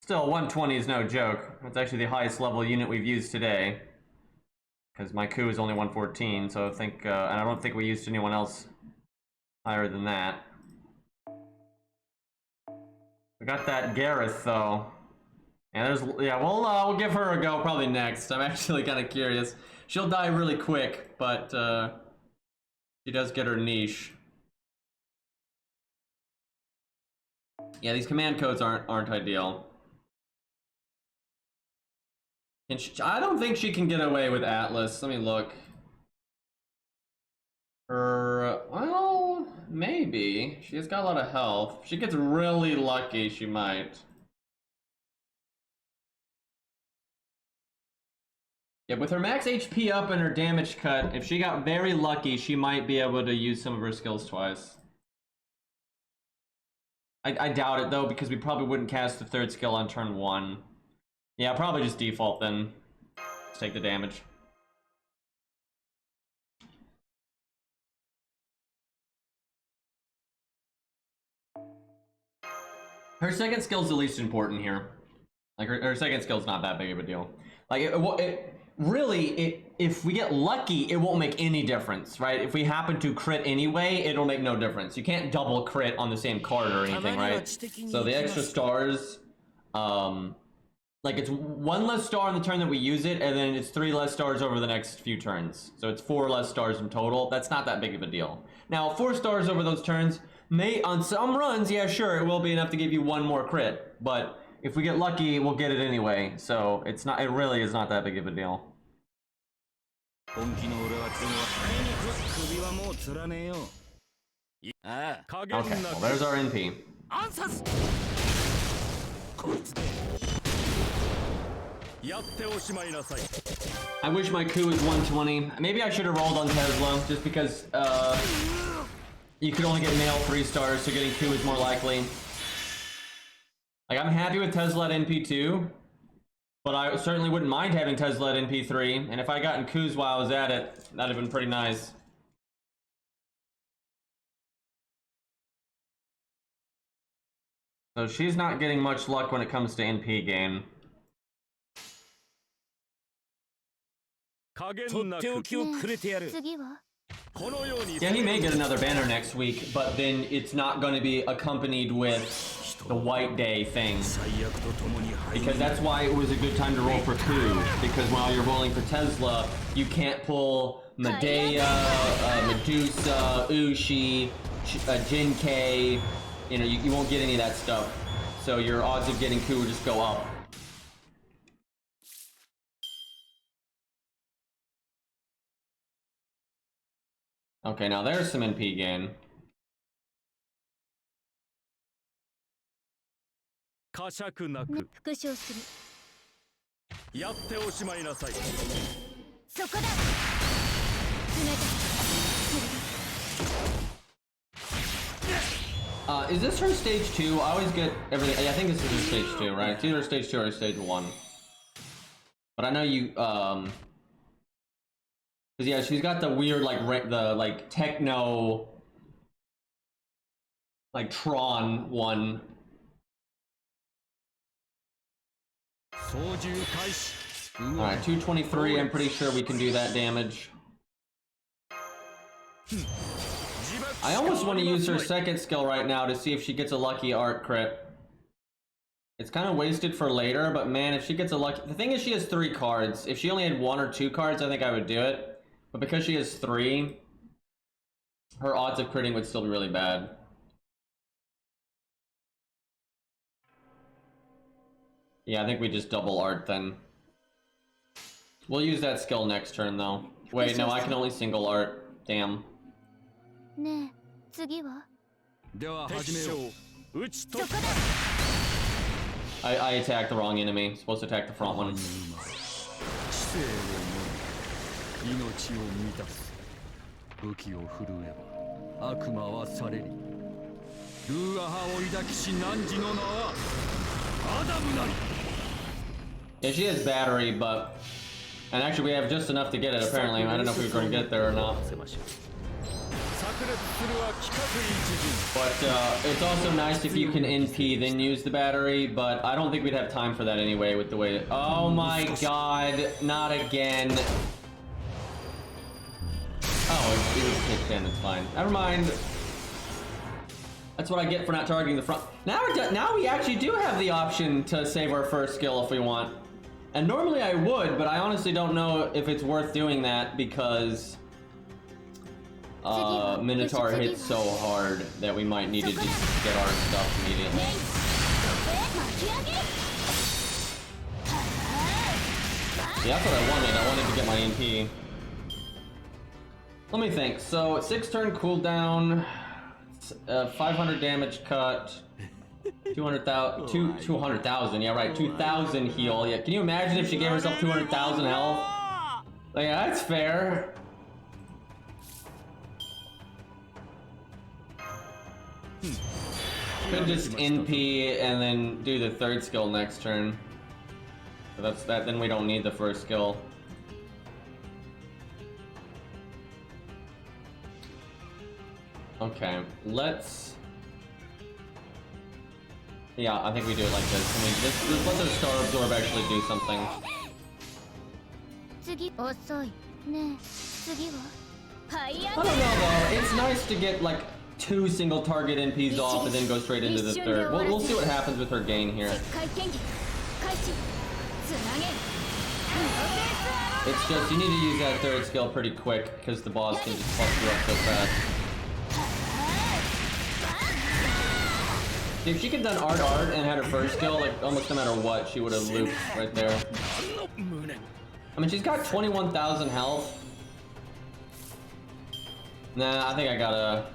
still 120 is no joke. That's actually the highest level unit we've used today. Because my coup is only 114, so I think, and I don't think we used anyone else higher than that. We got that Gareth though. And we'll give her a go probably next. I'm actually kind of curious. She'll die really quick, but she does get her niche. Yeah, these command codes aren't ideal. And I don't think she can get away with Atlas. Let me look. Well, maybe. She's got a lot of health. If she gets really lucky, she might. Yeah, with her max HP up and her damage cut, if she got very lucky, she might be able to use some of her skills twice. I doubt it though, because we probably wouldn't cast the third skill on turn 1. Yeah, probably just default then. Let's take the damage. Her second skill's the least important here. Like, her second skill's not that big of a deal. Like, if we get lucky, it won't make any difference, right? If we happen to crit anyway, it'll make no difference. You can't double crit on the same card or anything, right? So the extra stars, like it's 1 less star on the turn that we use it, and then it's 3 less stars over the next few turns. So it's 4 less stars in total. That's not that big of a deal. Now, 4 stars over those turns may, on some runs, yeah, sure, it will be enough to give you 1 more crit, but if we get lucky, we'll get it anyway. So it really is not that big of a deal. Okay, well, there's our NP. I wish my coup was 120. Maybe I should have rolled on Tesla, just because you could only get male 3 stars, so getting coup is more likely. Like, I'm happy with Tesla at NP2, but I certainly wouldn't mind having Tesla at NP3, and if I gotten coups while I was at it, that'd have been pretty nice. So she's not getting much luck when it comes to NP gain. Yeah, he may get another banner next week, but then it's not going to be accompanied with the White Day thing. Because that's why it was a good time to roll for coup. Because while you're rolling for Tesla, you can't pull Medea, Medusa, Ushi, Jinkei. You know, you won't get any of that stuff. So your odds of getting coup will just go up. Okay, now there's some NP gain. Is this her stage 2? I always get everything. Yeah, I think this is her stage 2, right? It's either stage 2 or stage 1. But I know you, cause yeah, she's got the weird, like, techno, like, Tron one. Alright, 223, I'm pretty sure we can do that damage. I almost want to use her second skill right now to see if she gets a lucky art crit. It's kind of wasted for later, but man, if she gets a lucky... The thing is, she has 3 cards. If she only had 1 or 2 cards, I think I would do it. But because she has 3, her odds of critting would still be really bad. Yeah, I think we just double art then. We'll use that skill next turn though. Wait, no, I can only single art. Damn. ねえ次はでは始めよう。打ち取っ I attacked the wrong enemy. Supposed to attack the front one. 知性を持み命を満たす武器を振るえば悪魔は去れりルーアハを抱きし汝の名はアダムなり Yeah, she has battery, but... And actually we have just enough to get it apparently. I don't know if we're going to get there or not. But it's also nice if you can NP then use the battery, but I don't think we'd have time for that anyway with the way... Oh my god, not again. Oh, it was kicked in, it's fine. Never mind. That's what I get for not targeting the front. Now we actually do have the option to save our first skill if we want. And normally I would, but I honestly don't know if it's worth doing that because Minotaur hits so hard that we might need to just get our stuff immediately. Yeah, that's what I wanted. I wanted to get my NP. Let me think. So 6 turn cooldown, 500 damage cut, 200,000. Yeah, right. 2,000 heal. Yeah. Can you imagine if she gave herself 200,000 health? Like, yeah, that's fair. Could just NP and then do the 3rd skill next turn. So that's that. Then we don't need the 1st skill. Okay, let's... Yeah, I think we do it like this. I mean, just let the Star Absorb actually do something. I don't know though, it's nice to get like 2 single target NPs off and then go straight into the 3rd. We'll see what happens with her gain here. It's just, you need to use that 3rd skill pretty quick because the boss can just fuck you up so fast. If she could have done art and had her 1st skill, like almost no matter what, she would have looped right there. I mean, she's got 21,000 health. Nah, I think I gotta...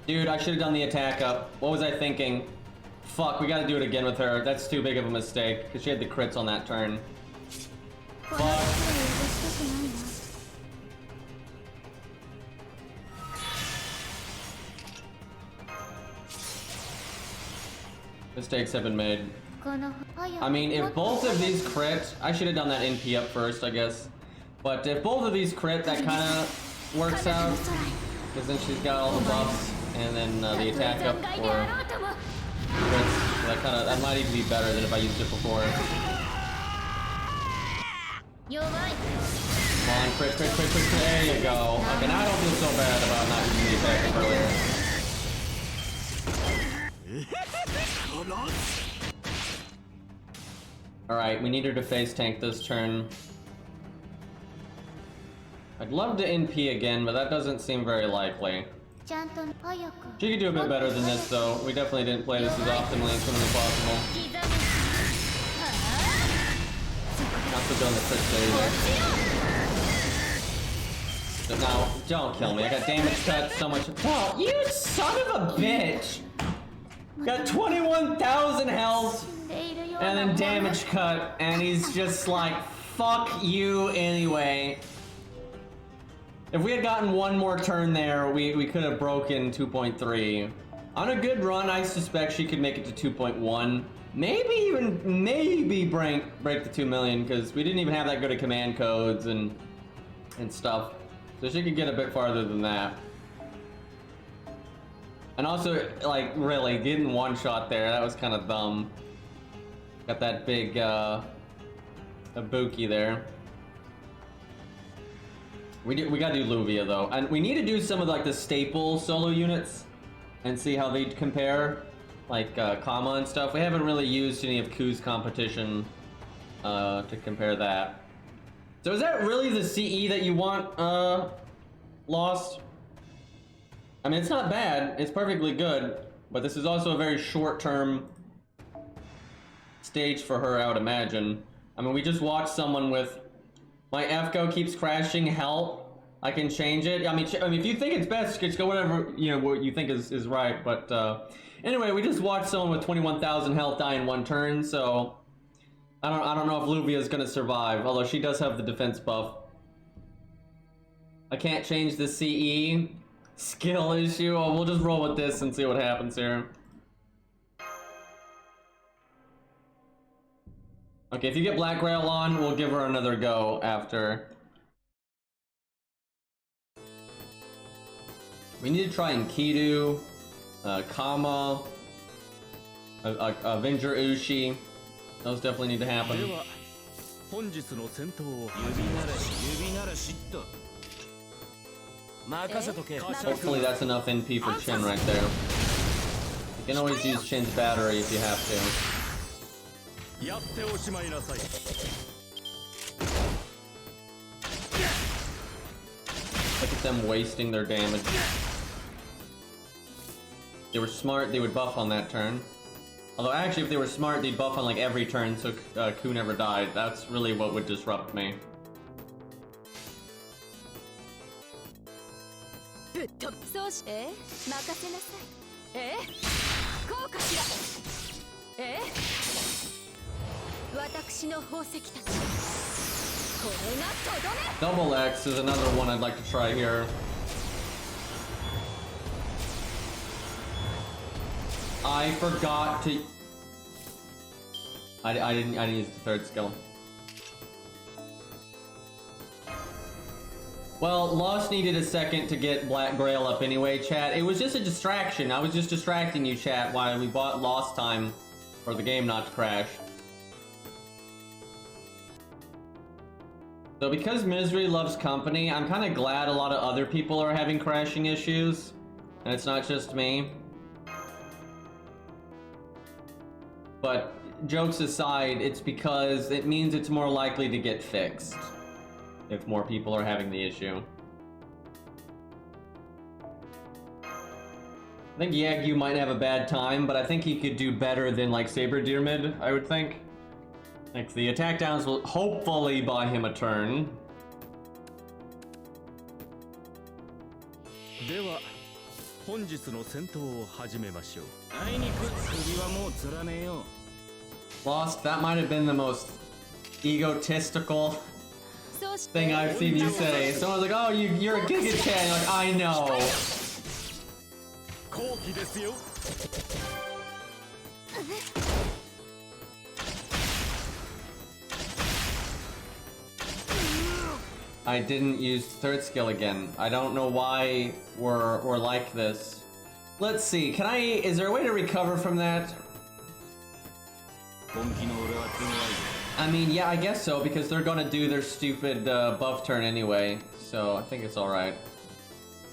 Dude, I should have done the attack up. What was I thinking? Fuck, we gotta do it again with her. That's too big of a mistake, because she had the crits on that turn. Fuck. Mistakes have been made. I mean, if both of these crit, I should have done that NP up first, I guess. But if both of these crit, that kind of works out. Because then she's got all the buffs, and then the attack up for crits. So that might even be better than if I used it before. Come on, crit. There you go. Okay, now I don't feel so bad about not using the attack up earlier. Alright, we need her to face tank this turn. I'd love to NP again, but that doesn't seem very likely. She could do a bit better than this, though. We definitely didn't play this as optimally as humanly possible. Not so good on the crit there either. But now, don't kill me. I got damage cut so much. Oh, you son of a bitch! Got 21,000 health, and then damage cut, and he's just like, fuck you anyway. If we had gotten one more turn there, we could have broken 2.3. On a good run, I suspect she could make it to 2.1. Maybe break the 2 million, because we didn't even have that good of command codes and stuff. So she could get a bit farther than that. And also, like, really, getting one shot there, that was kind of dumb. Got that big, Ibuki there. We gotta do Luvia, though. And we need to do some of, like, the staple solo units and see how they compare. Like, Kama and stuff. We haven't really used any of Ku's competition, to compare that. So is that really the CE that you want, Lost? I mean, it's not bad. It's perfectly good. But this is also a very short-term stage for her, I would imagine. I mean, we just watched someone with... My FGO keeps crashing, help. I can change it. I mean, if you think it's best, just go whatever, you know, what you think is right. But anyway, we just watched someone with 21,000 health die in one turn, so... I don't know if Luvia's gonna survive, although she does have the defense buff. I can't change the CE skill issue. Oh, we'll just roll with this and see what happens here. Okay, if you get Black Grail on, we'll give her another go after. We need to try Enkidu, Kama, Avenger Ushi. Those definitely need to happen. Hopefully that's enough NP for Chin right there. You can always use Chin's battery if you have to. Look at them wasting their damage. If they were smart, they would buff on that turn. Although actually if they were smart, they'd buff on like every turn so Ku never died. That's really what would disrupt me. Double X is another one I'd like to try here. I forgot to... I didn't use the third skill. Well, Lost needed a second to get Black Grail up anyway, chat. It was just a distraction. I was just distracting you, chat, while we bought Lost time for the game not to crash. So because Misery loves company, I'm kind of glad a lot of other people are having crashing issues. And it's not just me. But jokes aside, it's because it means it's more likely to get fixed if more people are having the issue. I think Yagyu might have a bad time, but I think he could do better than like Saber Deer mid, I would think. Like the attack downs will hopefully buy him a turn. Lost, that might have been the most egotistical thing I've seen you say. Someone's like, oh, you're a Giga Chan. You're like, I know. I didn't use third skill again. I don't know why we're like this. Let's see, is there a way to recover from that? I mean, yeah, I guess so, because they're gonna do their stupid buff turn anyway, so I think it's alright.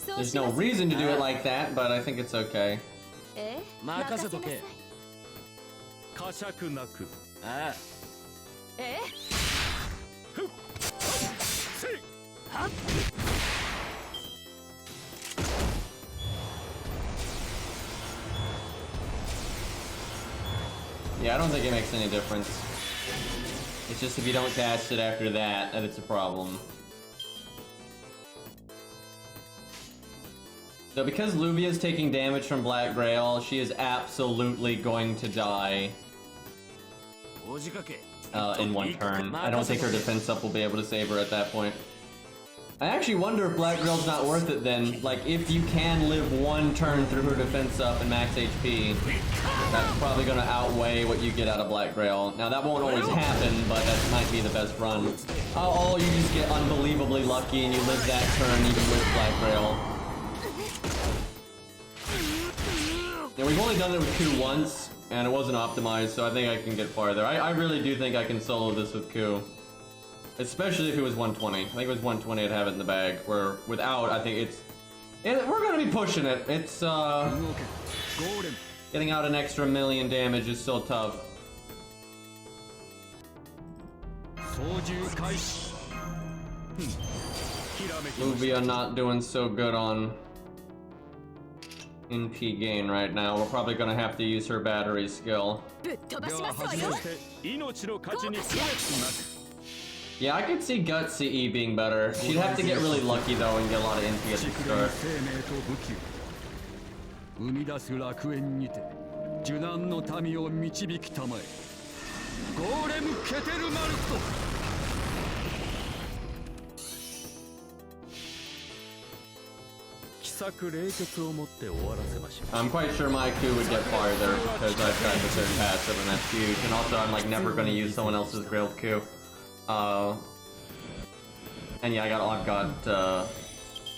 There's no reason to do it like that, but I think it's okay. Yeah, I don't think it makes any difference. It's just if you don't cast it after that it's a problem. So because Luvia's taking damage from Black Grail, she is absolutely going to die in one turn. I don't think her defense up will be able to save her at that point. I actually wonder if Black Grail's not worth it then. Like, if you can live one turn through her defense up and max HP, that's probably gonna outweigh what you get out of Black Grail. Now, that won't always happen, but that might be the best run. Oh, you just get unbelievably lucky and you live that turn even with Black Grail. Yeah, we've only done it with Ku once, and it wasn't optimized, so I think I can get farther. I really do think I can solo this with Ku. Especially if it was 120. I think if it was 120, I'd have it in the bag. Where without, I think we're gonna be pushing it. It's getting out an extra million damage is still tough. Luvia not doing so good on NP gain right now. We're probably gonna have to use her battery skill. ぶっ飛ばではしますわ始めよ。て命の価値に区別なく Yeah, I could see Gut CE being better. She'd have to get really lucky though and get a lot of NP at the 熟練 start. 生命と武器を生み出す楽園にて受難の民を導きたまえゴーレム・ケテルマルト 奇策冷血をもって終わらせましょう I'm quite sure my coup would get farther because I've tried the third passive and that's huge. And also I'm like never gonna use someone else's grilled coup. And yeah, I've got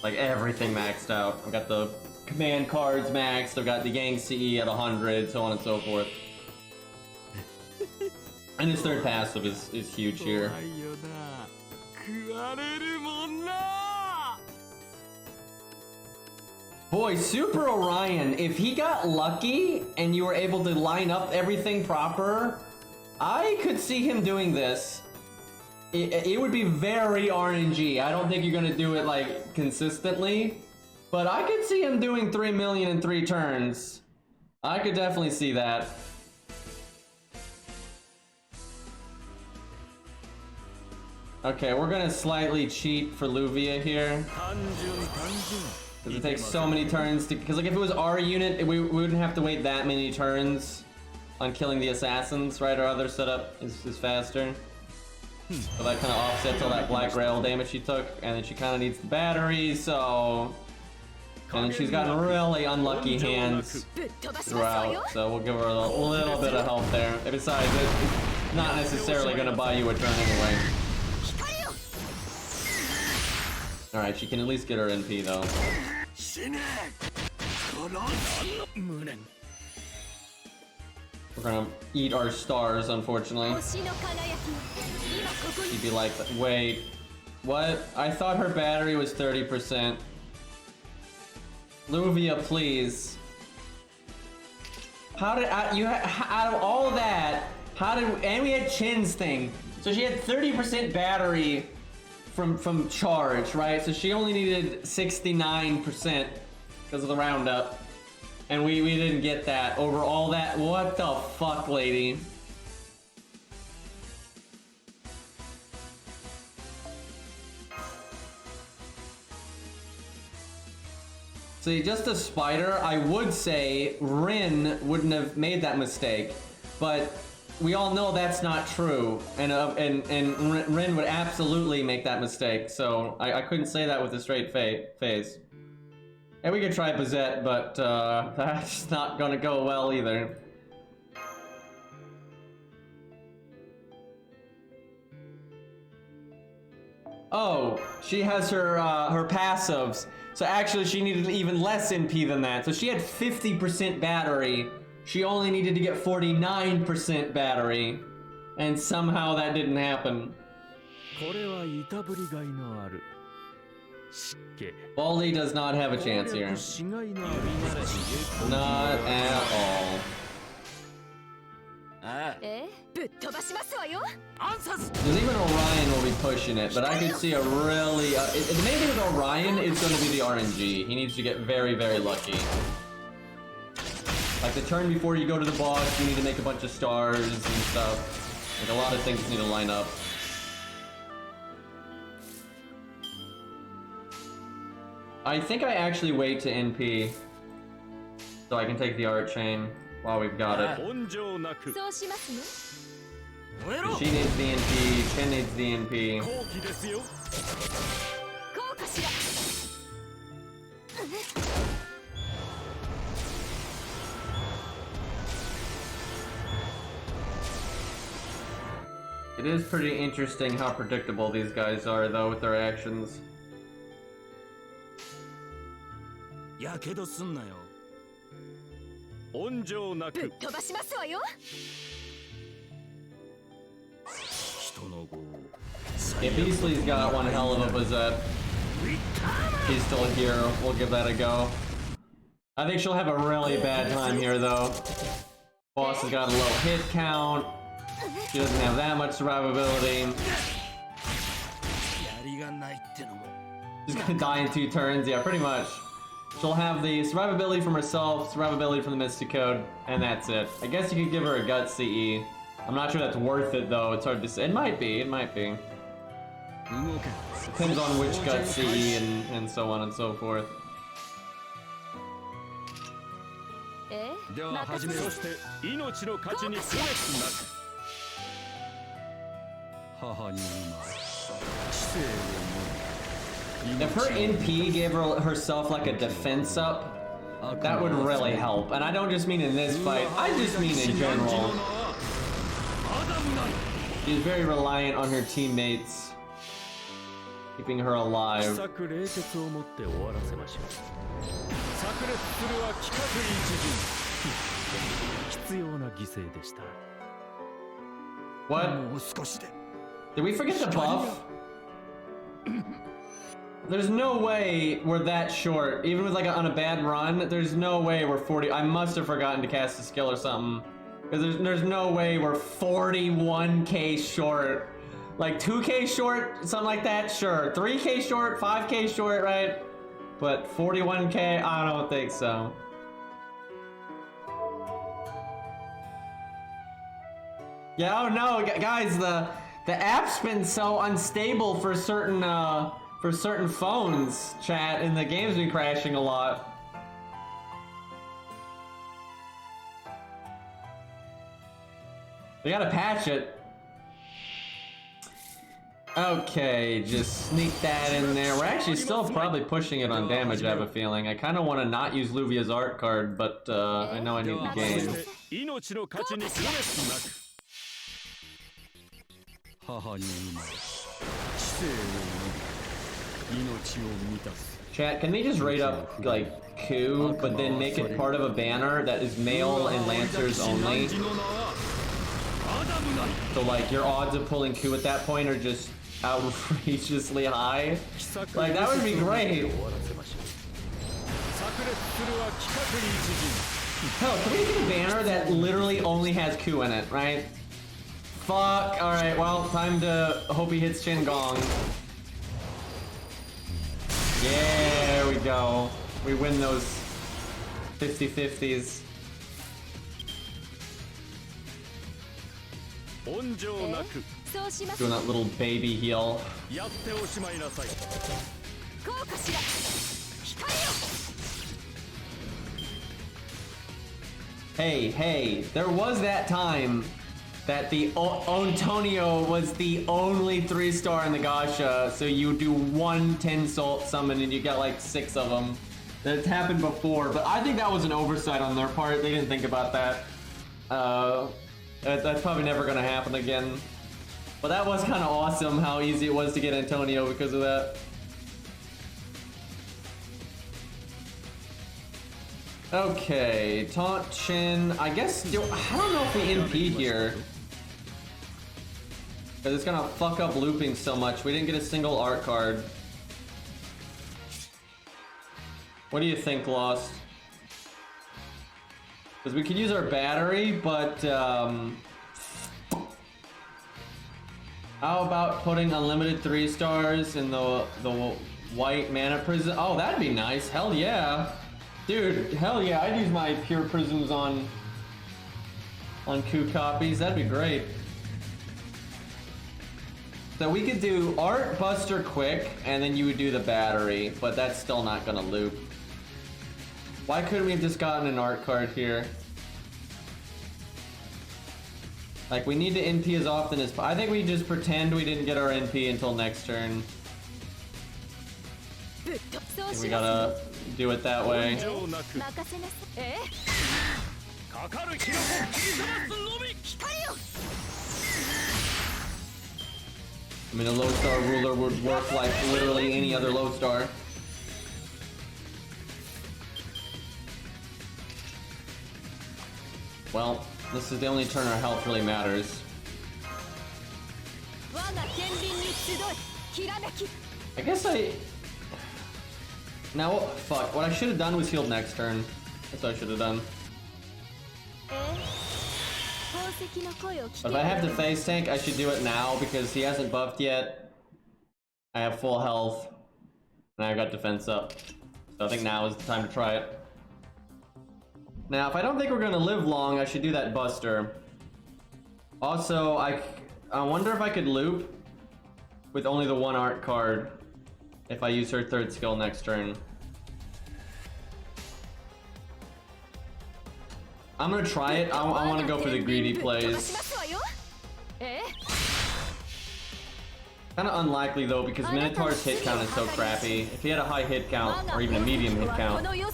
like everything maxed out. I've got the command cards maxed, I've got the Yang CE at 100, so on and so forth. And his third passive is huge here. 怖いよな食われるもんな Boy, Super Orion, if he got lucky and you were able to line up everything proper, I could see him doing this. It would be very RNG. I don't think you're gonna do it like consistently, but I could see him doing 3 million in 3 turns. I could definitely see that. Okay, we're gonna slightly cheat for Luvia here. 単純単純 Because it takes so many turns to. Because like if it was our unit, we wouldn't have to wait that many turns on killing the assassins, right? Our other setup is faster. So that kind of offsets all that black rail damage she took, and then she kind of needs the battery, so. And then she's gotten really unlucky hands ぶっ飛ばしますわ throughout, よ。 so we'll give her a little bit of help there. And besides, it's not necessarily going to buy you a turn anyway. 光よ。 Alright, she can at least get her NP though. 死ねこの無念 We're gonna eat our stars, unfortunately. 星の輝きよ。今ここに。 She'd be like, wait, what? I thought her battery was 30%. Luvia, please. How did out of all that? How did and we had Chin's thing, so she had 30% battery from charge, right? So she only needed 69% because of the roundup, and we didn't get that over all that. What the fuck, lady? See, just a spider, I would say Rin wouldn't have made that mistake, but we all know that's not true, and Rin would absolutely make that mistake, so I couldn't say that with a straight face. And we could try Bazette, but that's not gonna go well either. Oh, she has her her passives. So actually she needed even less NP than that. So she had 50% battery. She only needed to get 49% battery. And somehow that didn't happen. これはいたぶりがいのある湿気 Baldy does not have a chance here. しがいのある Not at all. ぶっ飛ばしますわよ。 Because even Orion will be pushing it, but I could see a really... the main thing with Orion is going to be the RNG. He needs to get very, very lucky. Like the turn before you go to the boss, you need to make a bunch of stars and stuff. Like a lot of things need to line up. I think I actually wait to NP so I can take the art chain while we've got it. 本情なく そうしますね。 She needs the NP, Chen needs the NP. 好機ですよ こうかしら。 It is pretty interesting how predictable these guys are though with their actions. やけどすんなよ本情なぶっく飛ばしますわよ。 人の業 Yeah, Beastly's got one hell of a Bazette. He's still here, we'll give that a go. I think she'll have a really bad time here though. Boss has got a low hit count. She doesn't have that much survivability. やりがないってのも She's gonna die in 2 turns, yeah, pretty much. She'll have the survivability from herself, survivability from the Mystic Code, and that's it. I guess you could give her a gut CE. I'm not sure that's worth it though. It's hard to say. It might be. It might be. Depends on which gut CE and so on and so forth. では始めよう。そして命の価値に区別なく。母に生まれ知性を持り。 If her NP gave herself like a defense up, that would really help. And I don't just mean in this fight, I just mean in general. She's very reliant on her teammates, keeping her alive. What? Did we forget the buff? There's no way we're that short. Even with like on a bad run, there's no way we're 40. I must have forgotten to cast a skill or something. Because there's no way we're 41k short. Like 2k short, something like that, sure. 3k short, 5k short, right? But 41k, I don't think so. Yeah, oh no, guys, the app's been so unstable for certain phones, chat, and the game's been crashing a lot. We gotta patch it. Okay, just sneak that in there. We're actually still probably pushing it on damage, I have a feeling. I kind of want to not use Luvia's art card, but I know I need the game. 母に生まれ知性を持り命を満たす Chat, can they just rate up like Ku, but then make it part of a banner that is male and Lancers only? So like your odds of pulling Ku at that point are just outrageously high. Like that would be great. Hell, can we get a banner that literally only has Ku in it, right? Fuck, alright, well, time to hope he hits Shin-Gong. Yeah, there we go. We win those 50-50s. Doing that little baby heal. Hey, there was that time that the Antonio was the only 3-star in the gacha, so you do one 10-salt summon and you get like 6 of them. That's happened before, but I think that was an oversight on their part. They didn't think about that. That's probably never gonna happen again. But that was kind of awesome how easy it was to get Antonio because of that. Okay, taunt Shin. I guess I don't know if we NP here. Because it's gonna fuck up looping so much. We didn't get a single art card. What do you think, Lost? Because we could use our battery, but how about putting unlimited 3-stars in the white mana prism? Oh, that'd be nice. Hell yeah. Dude, hell yeah, I'd use my pure prisms on Ku copies. That'd be great. So we could do art buster quick, and then you would do the battery, but that's still not gonna loop. Why couldn't we have just gotten an art card here? Like, we need to NP as often as I think we just pretend we didn't get our NP until next turn. I think we gotta do it that way. I mean, a low star ruler would work like literally any other low star. Well, this is the only turn our health really matters. I guess now, fuck, what I should have done was healed next turn. That's what I should have done. But if I have to face tank, I should do it now because he hasn't buffed yet. I have full health, and I've got defense up. So I think now is the time to try it. Now, if I don't think we're gonna live long, I should do that Buster. Also, I wonder if I could loop with only the one art card if I use her third skill next turn. I'm gonna try it. I want to go for the greedy plays. Kind of unlikely though, because Minotaur's hit count is so crappy. If he had a high hit count, or even a medium hit count, it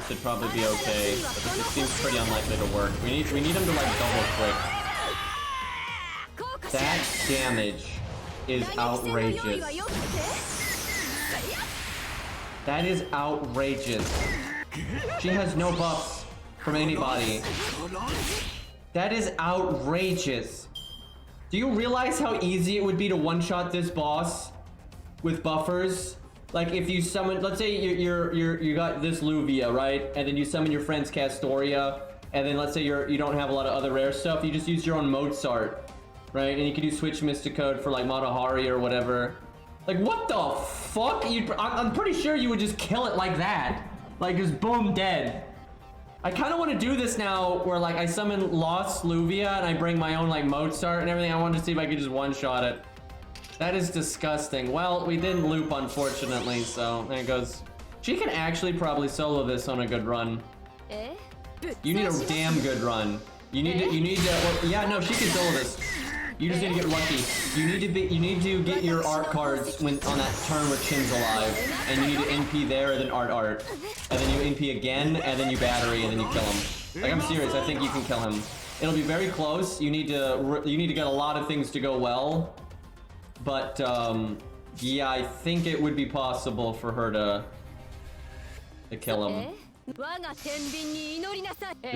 should probably be okay. But this just seems pretty unlikely to work. We need him to like double quick. That damage is outrageous. That is outrageous. She has no buffs from anybody. That is outrageous. Do you realize how easy it would be to one-shot this boss with buffers? Like if you summon, let's say you got this Luvia, right? And then you summon your friend's Castoria, and then let's say you don't have a lot of other rare stuff. You just use your own Mozart, right? And you can do Switch Mystic Code for like Matahari or whatever. Like what the fuck? I'm pretty sure you would just kill it like that. Like just boom, dead. I kind of want to do this now where like I summon Lost Luvia and I bring my own like Mozart and everything. I wanted to see if I could just one-shot it. That is disgusting. Well, we didn't loop unfortunately, so there it goes. She can actually probably solo this on a good run. You need a damn good run. You need to, well, yeah, no, she can solo this. You just need to get lucky. You need to get your art cards when on that turn where Chin's alive, and you need to NP there and then art, and then you NP again, and then you battery, and then you kill him. Like I'm serious, I think you can kill him. It'll be very close. You need to get a lot of things to go well, but yeah, I think it would be possible for her to kill him. Because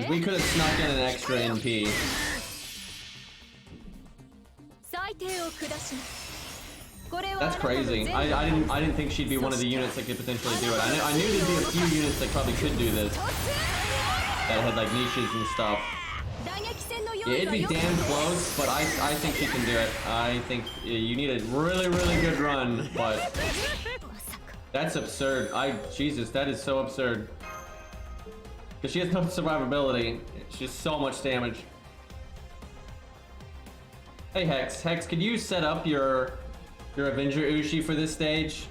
we could have snuck in an extra NP. That's crazy. I didn't think she'd be one of the units that could potentially do it. I knew there'd be a few units that probably could do this. That had like niches and stuff. Yeah, it'd be damn close, but I think she can do it. I think you need a really, really good run, but that's absurd. Jesus, that is so absurd. Because she has no survivability. She has so much damage. Hey Hex, could you set up your Avenger Ushi for this stage?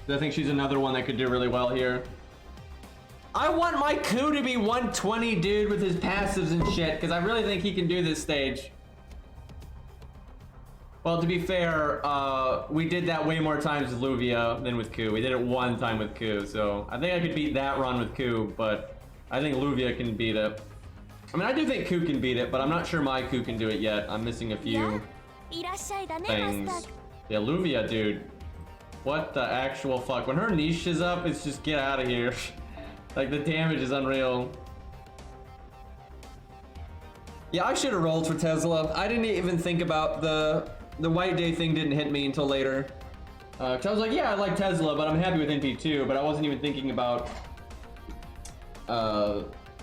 I think she's another one that could do really well here. I want my Ku to be 120, dude, with his passives and shit, because I really think he can do this stage. Well, to be fair, we did that way more times with Luvia than with Ku. We did it one time with Ku, so I think I could beat that run with Ku, but I think Luvia can beat it. I mean, I do think Ku can beat it, but I'm not sure my Ku can do it yet. I'm missing a few things. Yeah, Luvia, dude. What the actual fuck? When her niche is up, it's just get out of here. Like, the damage is unreal. Yeah, I should have rolled for Tesla. I didn't even think about the White Day thing didn't hit me until later. 'Cause I was like, yeah, I like Tesla, but I'm happy with NP2, but I wasn't even thinking about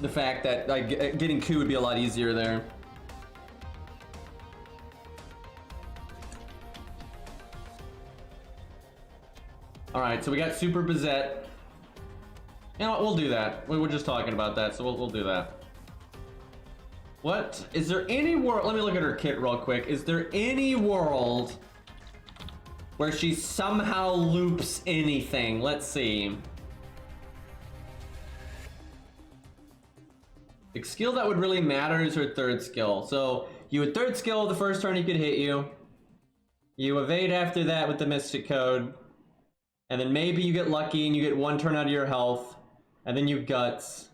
the fact that like getting Ku would be a lot easier there. All right, so we got Super Bizette. You know what? We'll do that. We were just talking about that, so we'll do that. What is there any world? Let me look at her kit real quick. Is there any world where she somehow loops anything? Let's see. The skill that would really matter is her third skill. So you would third skill the first turn he could hit you. You evade after that with the Mystic Code. And then maybe you get lucky and you get one turn out of your health. And then you guts.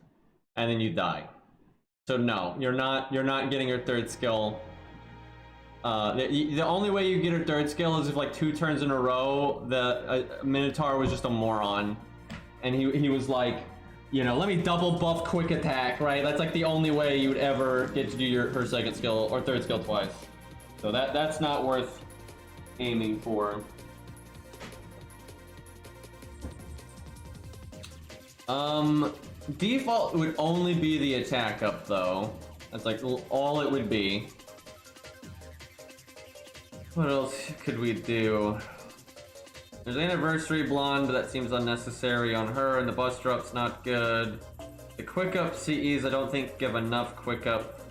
And then you die. So no, you're not getting her third skill. The only way you get her third skill is if like 2 turns in a row, the Minotaur was just a moron. And he was like, you know, let me double buff quick attack, right? That's like the only way you would ever get to do her second skill or third skill twice. So that's not worth aiming for. Default would only be the attack up though. That's like all it would be. What else could we do? There's Anniversary Blonde, but that seems unnecessary on her, and the bus drop's not good. The quick up CEs I don't think give enough quick up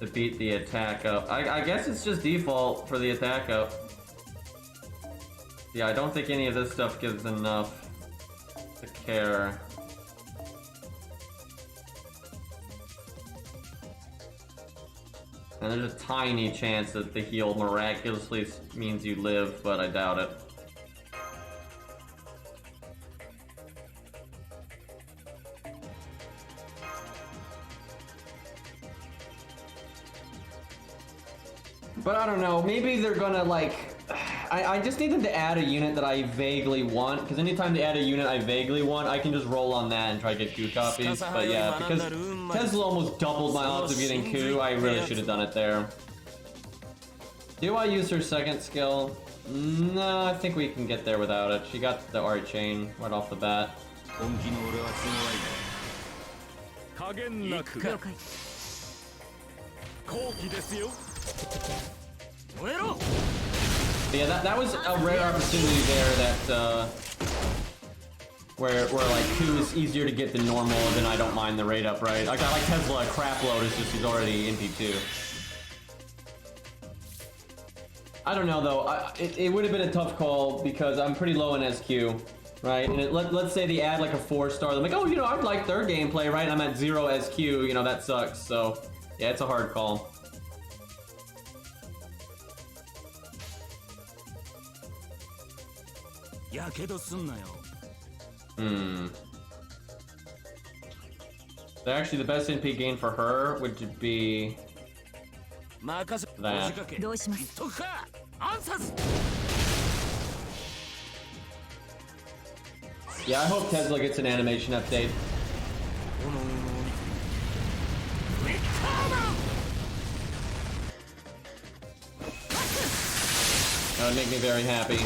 to beat the attack up. I guess it's just default for the attack up. Yeah, I don't think any of this stuff gives enough to care. And there's a tiny chance that the heal miraculously means you live, but I doubt it. But I don't know, maybe they're gonna like... I just need them to add a unit that I vaguely want, because anytime they add a unit I vaguely want, I can just roll on that and try to get coup copies. But yeah, because Tesla almost doubled my odds of getting coup, I really should have done it there. Do I use her second skill? No, I think we can get there without it. She got the art chain right off the bat. Yeah, that was a rare opportunity there that, where like coup is easier to get than normal, and then I don't mind the raid up, right? I got like Tesla a crap load, it's just he's already NP2. I don't know though, it would have been a tough call because I'm pretty low in SQ, right? And let's say they add like a 4-star, they're like, oh, you know, I'd like their gameplay, right? I'm at 0 SQ, you know, that sucks. So yeah, it's a hard call. So actually, the best NP gain for her would be that. Yeah, I hope Tesla gets an animation update. That would make me very happy.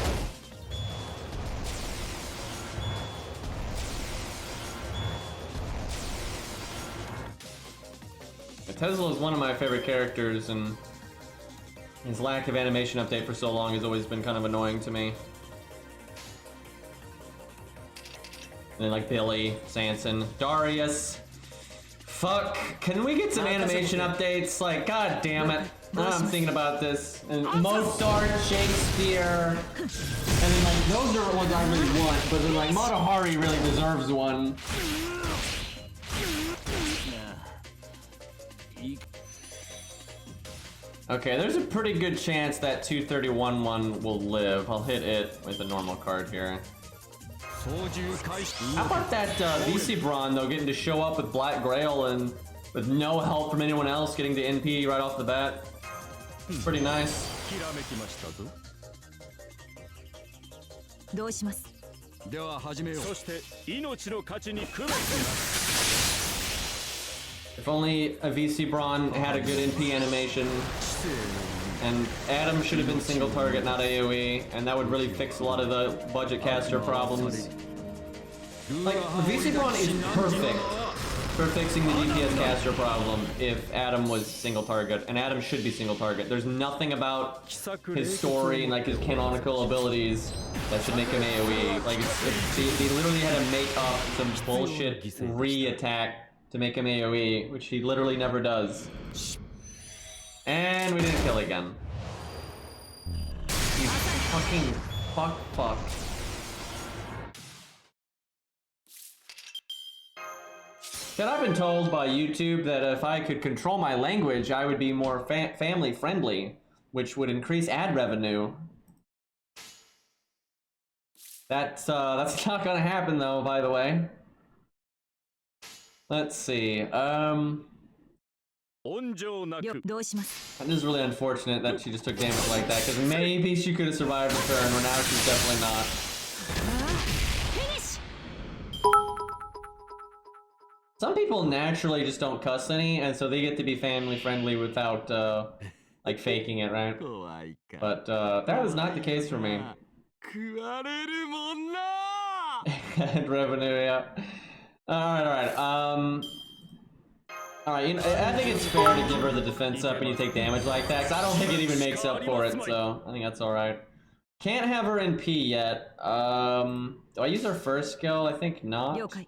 Tesla is one of my favorite characters, and his lack of animation update for so long has always been kind of annoying to me. And then like Billy, Sanson, Darius. Fuck, can we get some animation updates? Like, god damn it. I'm thinking about this. And Mozart, Shakespeare, and then like those are the ones I really want, but then like Minotaur really deserves one. Okay, there's a pretty good chance that 231 one will live. I'll hit it with a normal card here. How about that VC Braun though, getting to show up with Black Grail and with no help from anyone else, getting to NP right off the bat? It's pretty nice. If only a VC Braun had a good NP animation, and Adam should have been single target, not AoE, and that would really fix a lot of the budget caster problems. Like, VC Braun is perfect for fixing the DPS caster problem if Adam was single target, and Adam should be single target. There's nothing about his story and like his canonical abilities that should make him AoE. Like, they literally had to make up some bullshit re-attack to make him AoE, which he literally never does. And we didn't kill again. You fucking fuck. I've been told by YouTube that if I could control my language, I would be more family friendly, which would increase ad revenue. That's not gonna happen though, by the way. Let's see, That is really unfortunate that she just took damage like that, because maybe she could have survived the turn, where now she's definitely not. Some people naturally just don't cuss any, and so they get to be family friendly without, like, faking it, right? But, that was not the case for me. Ad revenue, yeah. Alright, alright, you know, I think it's fair to give her the defense up when you take damage like that, because I don't think it even makes up for it, so I think that's alright. Can't have her in P yet. Do I use her first skill? I think not. 了解。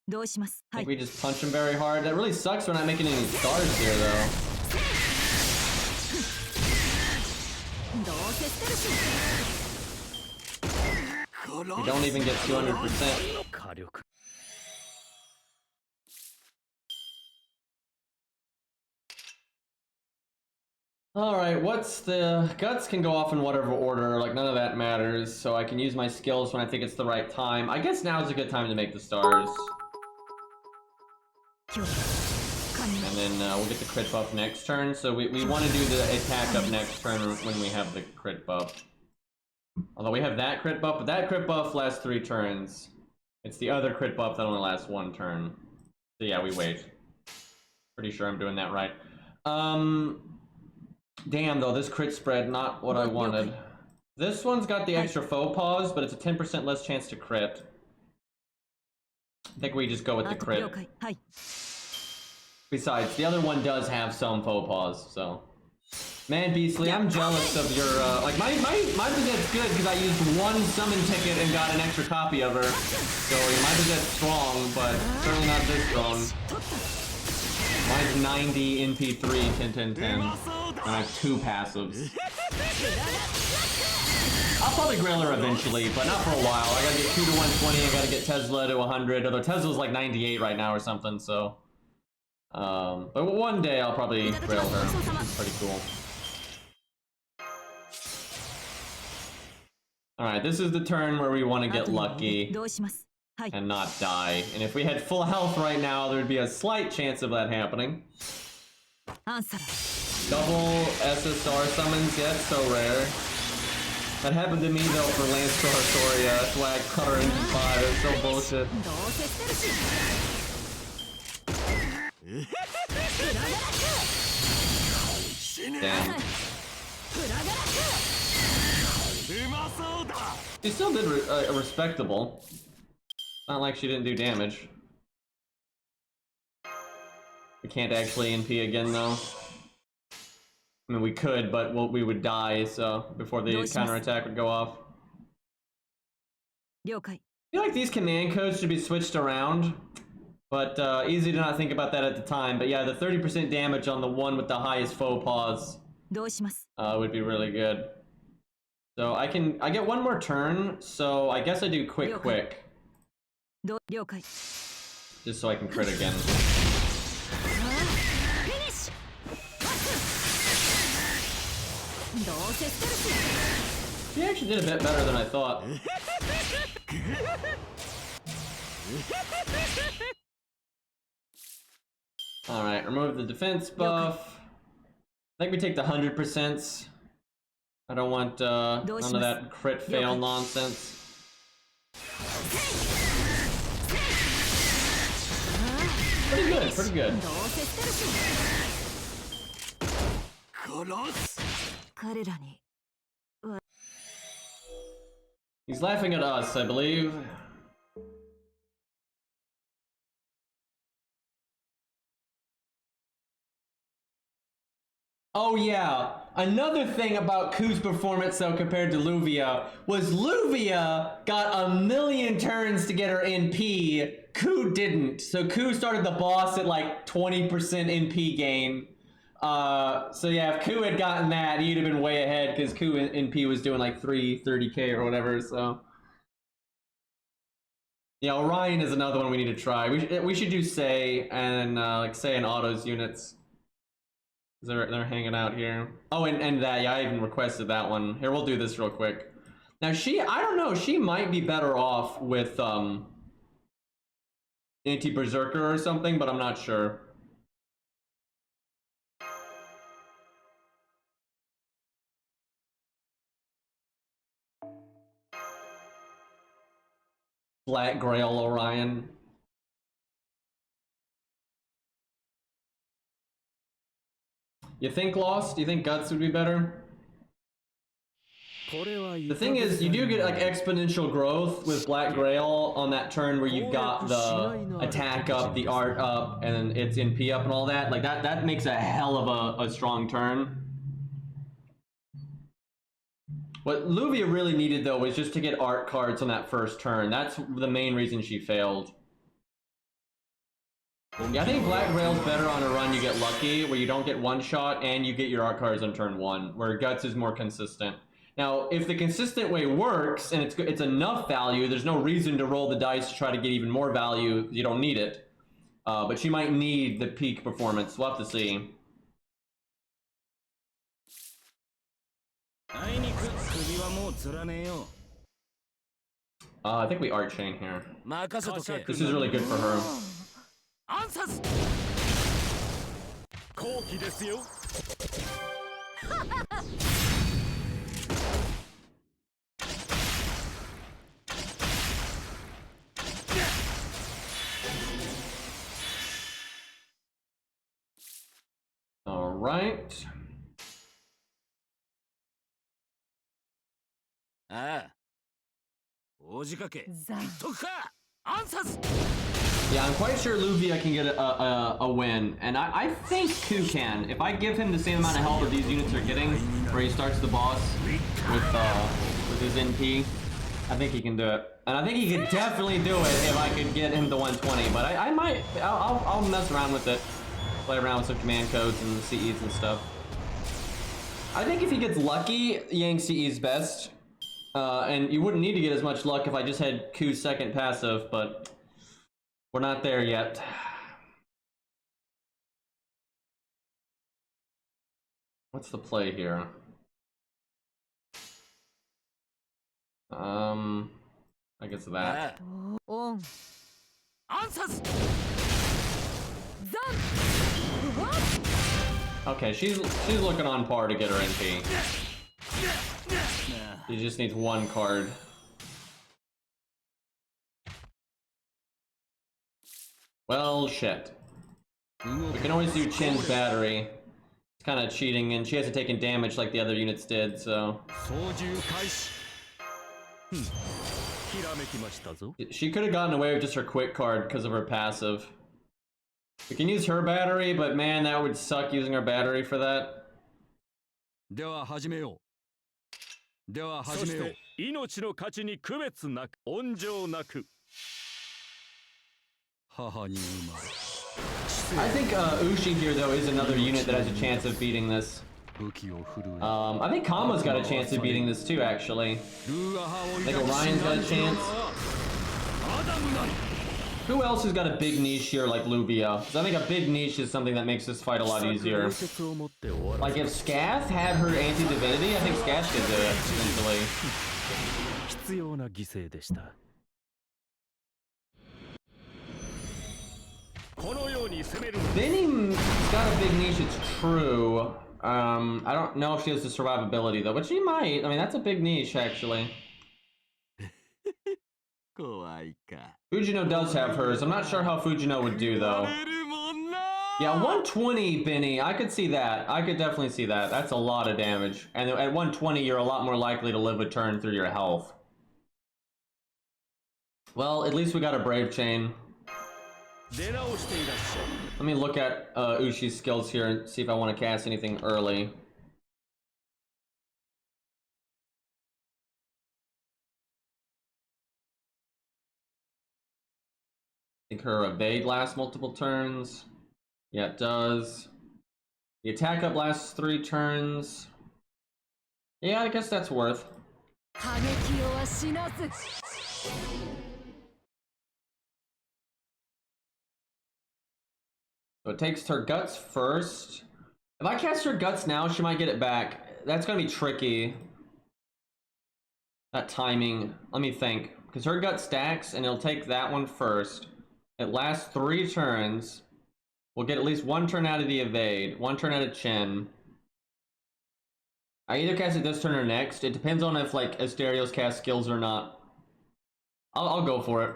どうします。 I は think い。 we just punch him very hard. That really sucks. We're not making any stars here, though. どうせ捨てるし。 We don't even get 200%. 火力 Alright, what's the... Guts can go off in whatever order, like none of that matters, so I can use my skills when I think it's the right time. I guess now is a good time to make the stars. And then we'll get the crit buff next turn, so we want to do the attack up next turn when we have the crit buff. Although we have that crit buff, but that crit buff lasts 3 turns. It's the other crit buff that only lasts 1 turn. So yeah, we wait. Pretty sure I'm doing that right. Damn though, this crit spread, not what I wanted. This one's got the extra faux pas, but it's a 10% less chance to crit. I think we just go with the crit. はい。 Besides, the other one does have some faux pas, so. Man, Beastly, I'm jealous of your, like, my Bazette's good because I used 1 summon ticket and got an extra copy of her. So, my Bazette's strong, but certainly not this strong. Mine's 90, NP3, 10, 10, 10. And I have 2 passives. I'll probably grail her eventually, but not for a while. I gotta get 2 to 120, I gotta get Tesla to 100, although Tesla's like 98 right now or something, so. But one day I'll probably grail her. It's pretty cool. Alright, this is the turn where we want to get lucky どうします。はい。 and not die. And if we had full health right now, there would be a slight chance of that happening. アンサラ。 Double SSR summons, yeah, it's so rare. That happened to me though for Lance Soria. That's why I cut her into 5. It's so bullshit. どうせ捨てるし。 Damn. She still did respectable. Not like she didn't do damage. We can't actually NP again though. I mean, we could, but we would die, so before the counterattack would go off. 了解。 I feel like these command codes should be switched around, but easy to not think about that at the time. But yeah, the 30% damage on the one with the highest faux pas どうします。 would be really good. So I get 1 more turn, so I guess I do quick. 了解。 Just so I can crit again. フィニッシュ。どうせ捨てるし。 She actually did a bit better than I thought. Alright, remove the defense buff. I think we take the 100%. I don't want none of that crit fail nonsense. Pretty good, pretty good. どうせ捨てるし。彼らに。 He's laughing at us, I believe. Oh yeah, another thing about Ku's performance though compared to Luvia was Luvia got 1,000,000 turns to get her NP. Ku didn't. So Ku started the boss at like 20% NP gain. So yeah, if Ku had gotten that, he'd have been way ahead because Ku NP was doing like 330k or whatever, so. Yeah, Orion is another one we need to try. We should do Sei and like Sei and Autos units. They're hanging out here. Oh, and that, yeah, I even requested that one. Here, we'll do this real quick. Now I don't know, she might be better off with Anti-Berserker or something, but I'm not sure. Black Grail Orion. You think Lost? Do you think Guts would be better? The thing is, you do get like exponential growth with Black Grail on that turn where you've got the attack up, the art up, and it's NP up and all that. Like that makes a hell of a strong turn. What Luvia really needed though was just to get art cards on that first turn. That's the main reason she failed. Yeah, I think Black Rail's better on a run you get lucky, where you don't get one shot and you get your art cards on turn 1, where Guts is more consistent. Now, if the consistent way works and it's enough value, there's no reason to roll the dice to try to get even more value. You don't need it. But she might need the peak performance. We'll have to see. I think we art chain here. This is really good for her. All right. Yeah, I'm quite sure Luvia can get a win, and I think Ku can. If I give him the same amount of health that these units are getting, where he starts the boss with his NP, I think he can do it. And I think he could definitely do it if I could get him to 120. But I'll mess around with it, play around with some command codes and CEs and stuff. I think if he gets lucky, Yang CE's best. And you wouldn't need to get as much luck if I just had Ku's second passive, but we're not there yet. What's the play here? I guess that. Okay, she's looking on par to get her NP. He just needs one card. Well, shit. We can always do Chin's battery. It's kind of cheating, and she hasn't taken damage like the other units did, so... She could have gotten away with just her quick card because of her passive. We can use her battery, but man, that would suck using her battery for that. I think Ushi here though is another unit that has a chance of beating this. I think Kama's got a chance of beating this too, actually. I think Orion's got a chance. Who else has got a big niche here like Luvia? Because I think a big niche is something that makes this fight a lot easier. Like if Scath had her anti-divinity, I think Scath could do it, essentially. Vinny's got a big niche, it's true. I don't know if she has the survivability though, but she might. I mean, that's a big niche, actually. Fujino does have hers. I'm not sure how Fujino would do, though. Yeah, 120, Benny. I could see that. I could definitely see that. That's a lot of damage. And at 120, you're a lot more likely to live a turn through your health. Well, at least we got a Brave Chain. Let me look at Ushi's skills here and see if I want to cast anything early. I think her evade lasts multiple turns. Yeah, it does. The attack up lasts 3 turns. Yeah, I guess that's worth. So it takes her guts first. If I cast her guts now, she might get it back. That's gonna be tricky. That timing. Let me think. Because her gut stacks, and it'll take that one first. It lasts 3 turns. We'll get at least 1 turn out of the evade, 1 turn out of Chin. I either cast it this turn or next. It depends on if like Asterios cast skills or not. I'll go for it.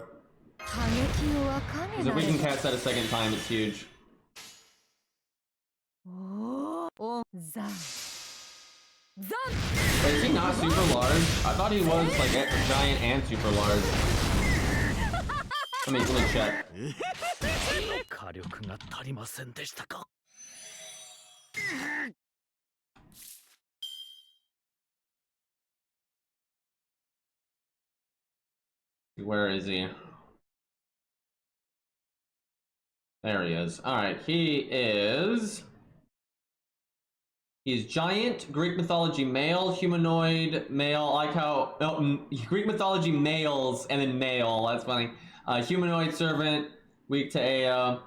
Because if we can cast that a second time, it's huge. Wait, is he not super large? I thought he was like giant and super large. Let me check. Where is he? There he is. Alright, he's giant, Greek mythology male, humanoid, male, I like how, Greek mythology males, and then male, that's funny. Humanoid servant, weak to Ea.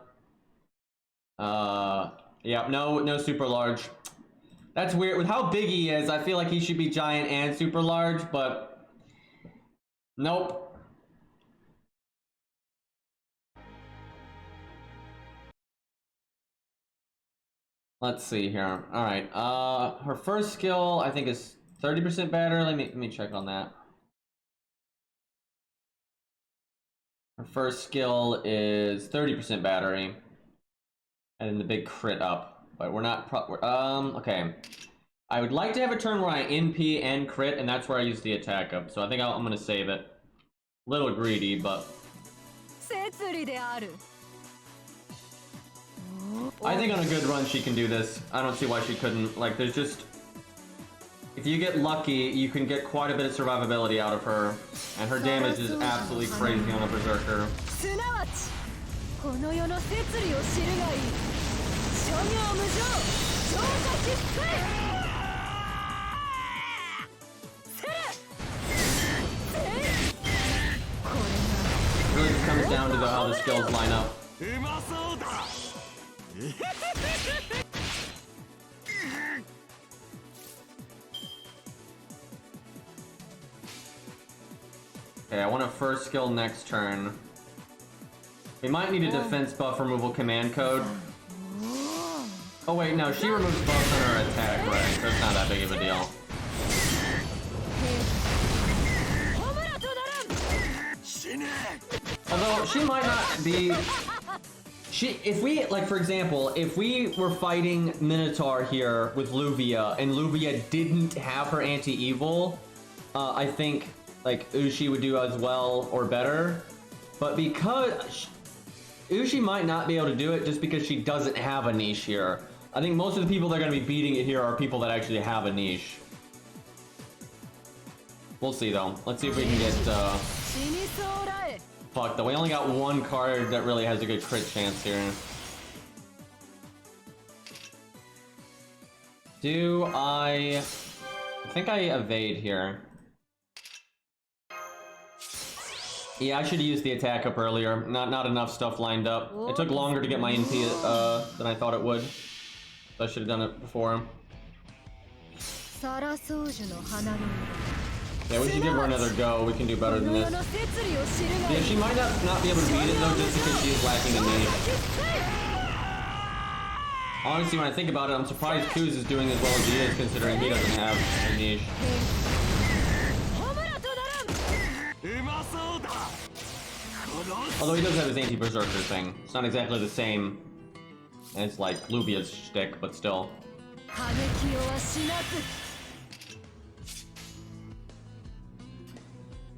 Yeah, no super large. That's weird. With how big he is, I feel like he should be giant and super large, but nope. Let's see here. All right. Her first skill I think is 30% better. Let me check on that. Her first skill is 30% battery, and then the big crit up. But we're not. Okay. I would like to have a turn where I NP and crit, and that's where I use the attack up. So I think I'm gonna save it. A little greedy, but I think on a good run she can do this. I don't see why she couldn't. Like, there's just... If you get lucky, you can get quite a bit of survivability out of her. And her damage is absolutely crazy on a Berserker. It really just comes down to how the skills line up. Okay, I want a first skill next turn. We might need a defense buff removal command code. Oh wait, no, she removes buffs on her attack, right? So it's not that big of a deal. Although, she might not be... If we, like, for example, if we were fighting Minotaur here with Luvia, and Luvia didn't have her anti-evil, I think, like, Ushi would do as well or better. But because... Ushi might not be able to do it just because she doesn't have a niche here. I think most of the people that are going to be beating it here are people that actually have a niche. We'll see, though. Let's see if we can get, Fuck, though. We only got one card that really has a good crit chance here. I think I evade here. Yeah, I should have used the attack up earlier. Not enough stuff lined up. It took longer to get my NP than I thought it would. So I should have done it before. Yeah, we should give her another go. We can do better than this. Yeah, she might not be able to beat it though, just because she is lacking a niche. Honestly, when I think about it, I'm surprised Kuz is doing as well as he is, considering he doesn't have a niche. Although he does have his anti-berserker thing. It's not exactly the same as, like, Luvia's shtick, but still.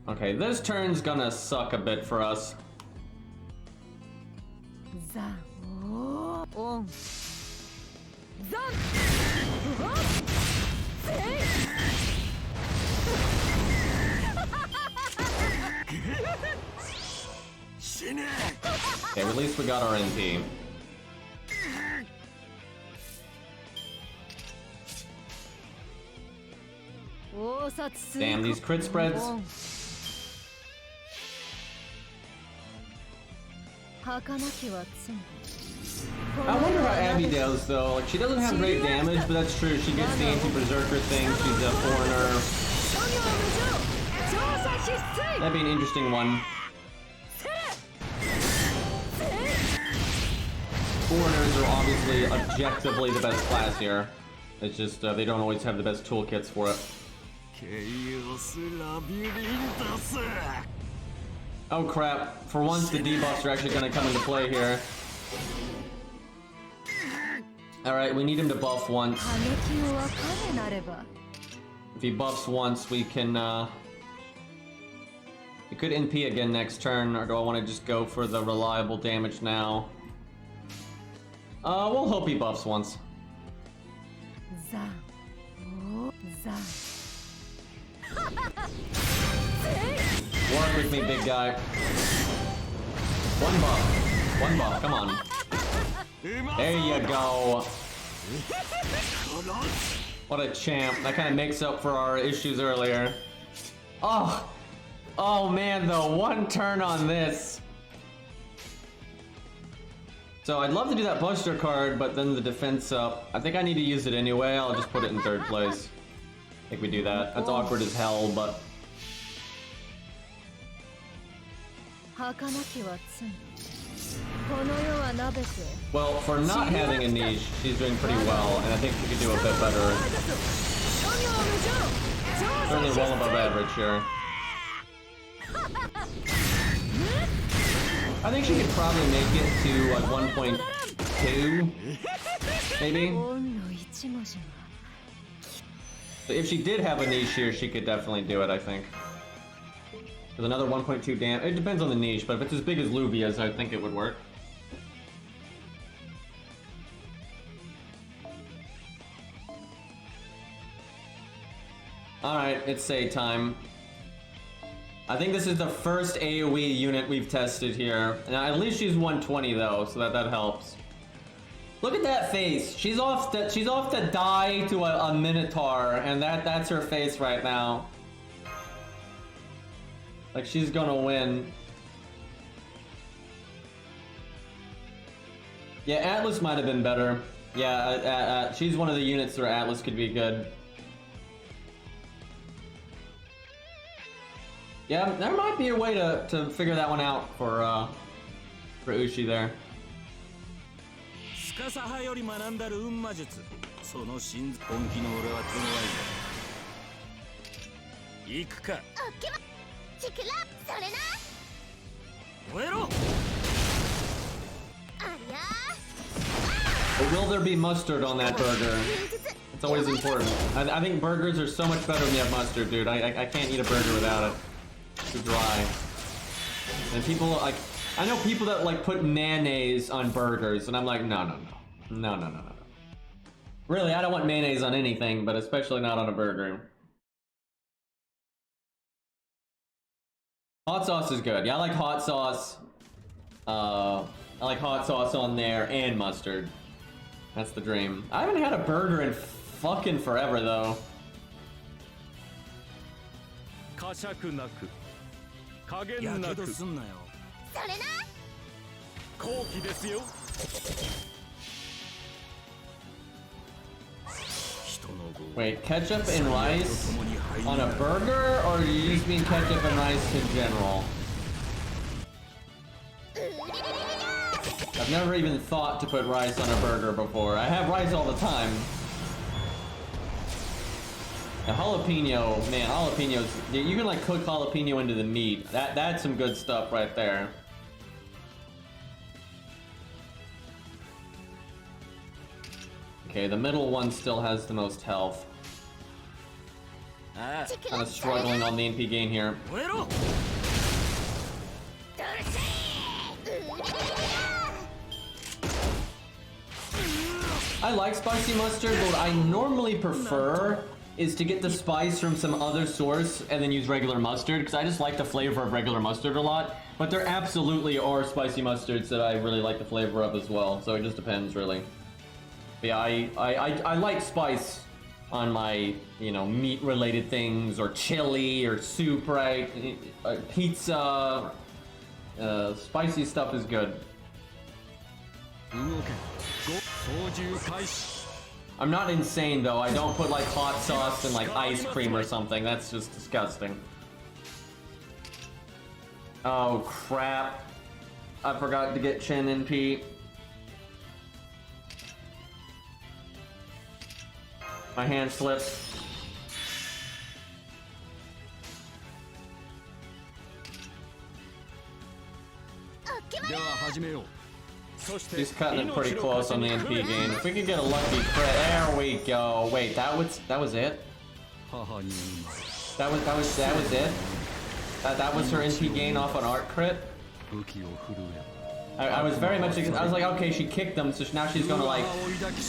Okay, this turn's gonna suck a bit for us. Okay, at least we got our NP. Damn, these crit spreads. I wonder how Abby does though. Like, she doesn't have great damage, but that's true. She gets the anti-berserker thing. She's a foreigner. That'd be an interesting one. Foreigners are obviously objectively the best class here. It's just they don't always have the best toolkits for it. Oh crap, for once the debuffs are actually going to come into play here. Alright, we need him to buff once. If he buffs once, we can, we could NP again next turn, or do I want to just go for the reliable damage now? We'll hope he buffs once. Work. work with me, big guy. One buff. One buff, come on. There you go. What a champ. That kind of makes up for our issues earlier. Oh. Oh man, though. One turn on this. So I'd love to do that Buster card, but then the defense up. I think I need to use it anyway. I'll just put it in third place. I think we do that. That's awkward as hell, but... Well, for not having a niche, she's doing pretty well, and I think she could do a bit better. Certainly well above average here. I think she could probably make it to like 1.2, maybe. But if she did have a niche here, she could definitely do it, I think. With another 1.2 damage. It depends on the niche, but if it's as big as Luvia's, I think it would work. Alright, it's say time. I think this is the first AoE unit we've tested here. Now, at least she's 120 though, so that helps. Look at that face. She's off to die to a Minotaur, and that's her face right now. Like she's gonna win. Yeah, Atlas might have been better. Yeah, she's one of the units where Atlas could be good. Yeah, there might be a way to figure that one out for Ushi there. But will there be mustard on that burger? It's always important. I think burgers are so much better when you have mustard, dude. I can't eat a burger without it. It's too dry. And people like, I know people that like put mayonnaise on burgers, and I'm like, no. Really, I don't want mayonnaise on anything, but especially not on a burger. Hot sauce is good. Yeah, I like hot sauce. I like hot sauce on there and mustard. That's the dream. I haven't had a burger in fucking forever though. Wait, ketchup and rice on a burger, or do you just mean ketchup and rice in general? I've never even thought to put rice on a burger before. I have rice all the time. The jalapeno, man, jalapenos, you can like cook jalapeno into the meat. That's some good stuff right there. Okay, the middle one still has the most health. Kind of struggling on the NP gain here. I like spicy mustard, but what I normally prefer is to get the spice from some other source and then use regular mustard, because I just like the flavor of regular mustard a lot. But there absolutely are spicy mustards that I really like the flavor of as well, so it just depends really. But yeah, I like spice on my, you know, meat related things, or chili, or soup, right? Pizza, spicy stuff is good. I'm not insane though. I don't put like hot sauce and like ice cream or something. That's just disgusting. Oh crap. I forgot to get Chin NP. My hand slipped. He's cutting it pretty close on the NP gain. If we could get a lucky crit, there we go. Wait, that was it? That was it? That was her NP gain off an art crit? I was very much, I was like, okay, she kicked him, so now she's gonna like,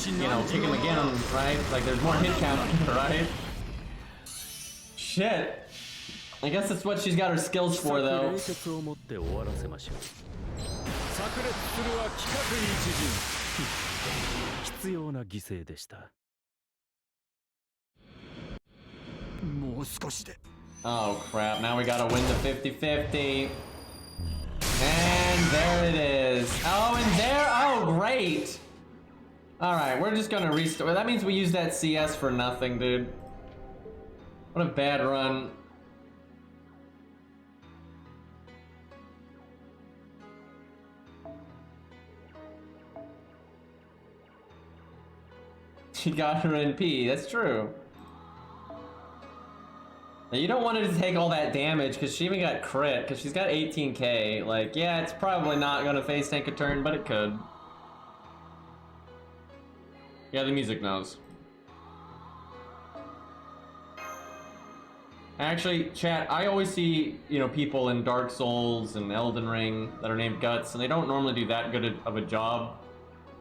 you know, kick him again, right? Like there's more hit count, right? Shit. I guess that's what she's got her skills for, though. 冷血を持って終わらせましょう。炸裂するは規格一陣。必要な犠牲でした。もう少しで。Oh crap, now we gotta win the 50-50. And there it is. Oh, and there, oh great. Alright, we're just gonna restart. Well, that means we use that CS for nothing, dude. What a bad run. She got her NP, that's true. Now, you don't want her to take all that damage because she even got crit because she's got 18k. Like, yeah, it's probably not gonna face tank a turn, but it could. Yeah, the music knows. Actually, chat, I always see, you know, people in Dark Souls and Elden Ring that are named Guts, and they don't normally do that good of a job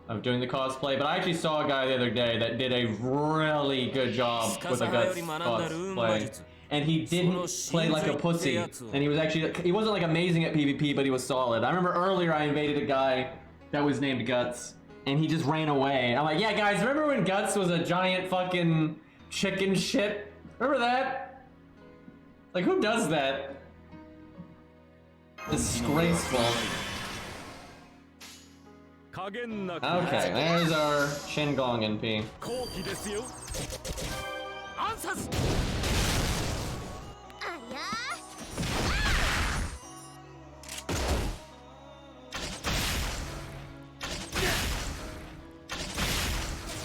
of doing the cosplay, but I actually saw a guy the other day that did a really good job with a Guts cosplay. And he didn't play like a pussy. And he was actually, he wasn't like amazing at PvP, but he was solid. I remember earlier I invaded a guy that was named Guts, and he just ran away. I'm like, yeah guys, remember when Guts was a giant fucking chicken shit? Remember that? Like, who does that? Disgraceful. Okay, there's our Shingong NP.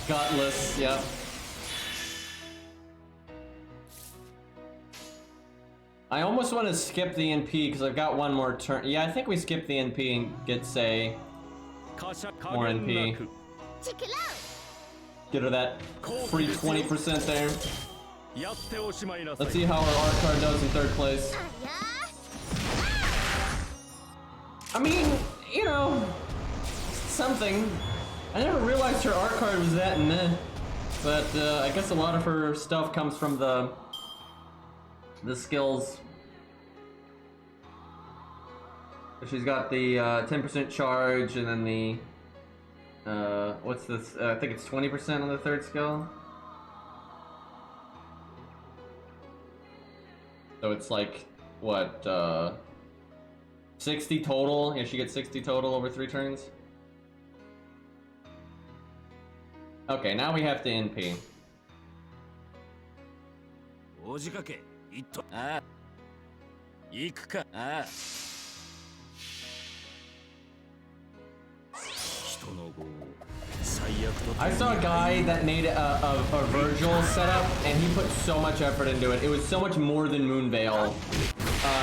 Gutless, yep. I almost want to skip the NP because I've got one more turn. Yeah, I think we skip the NP and get, say, more NP. Get her that free 20% there. Let's see how our art card does in third place. I mean, you know, something. I never realized her art card was that meh. But I guess a lot of her stuff comes from the skills. She's got the 10% charge, and then the what's this? I think it's 20% on the third skill. So it's like what 60 total? Yeah, she gets 60 total over 3 turns. Okay, now we have to NP. I saw a guy that made a Virgil setup, and he put so much effort into it. It was so much more than Moonveil.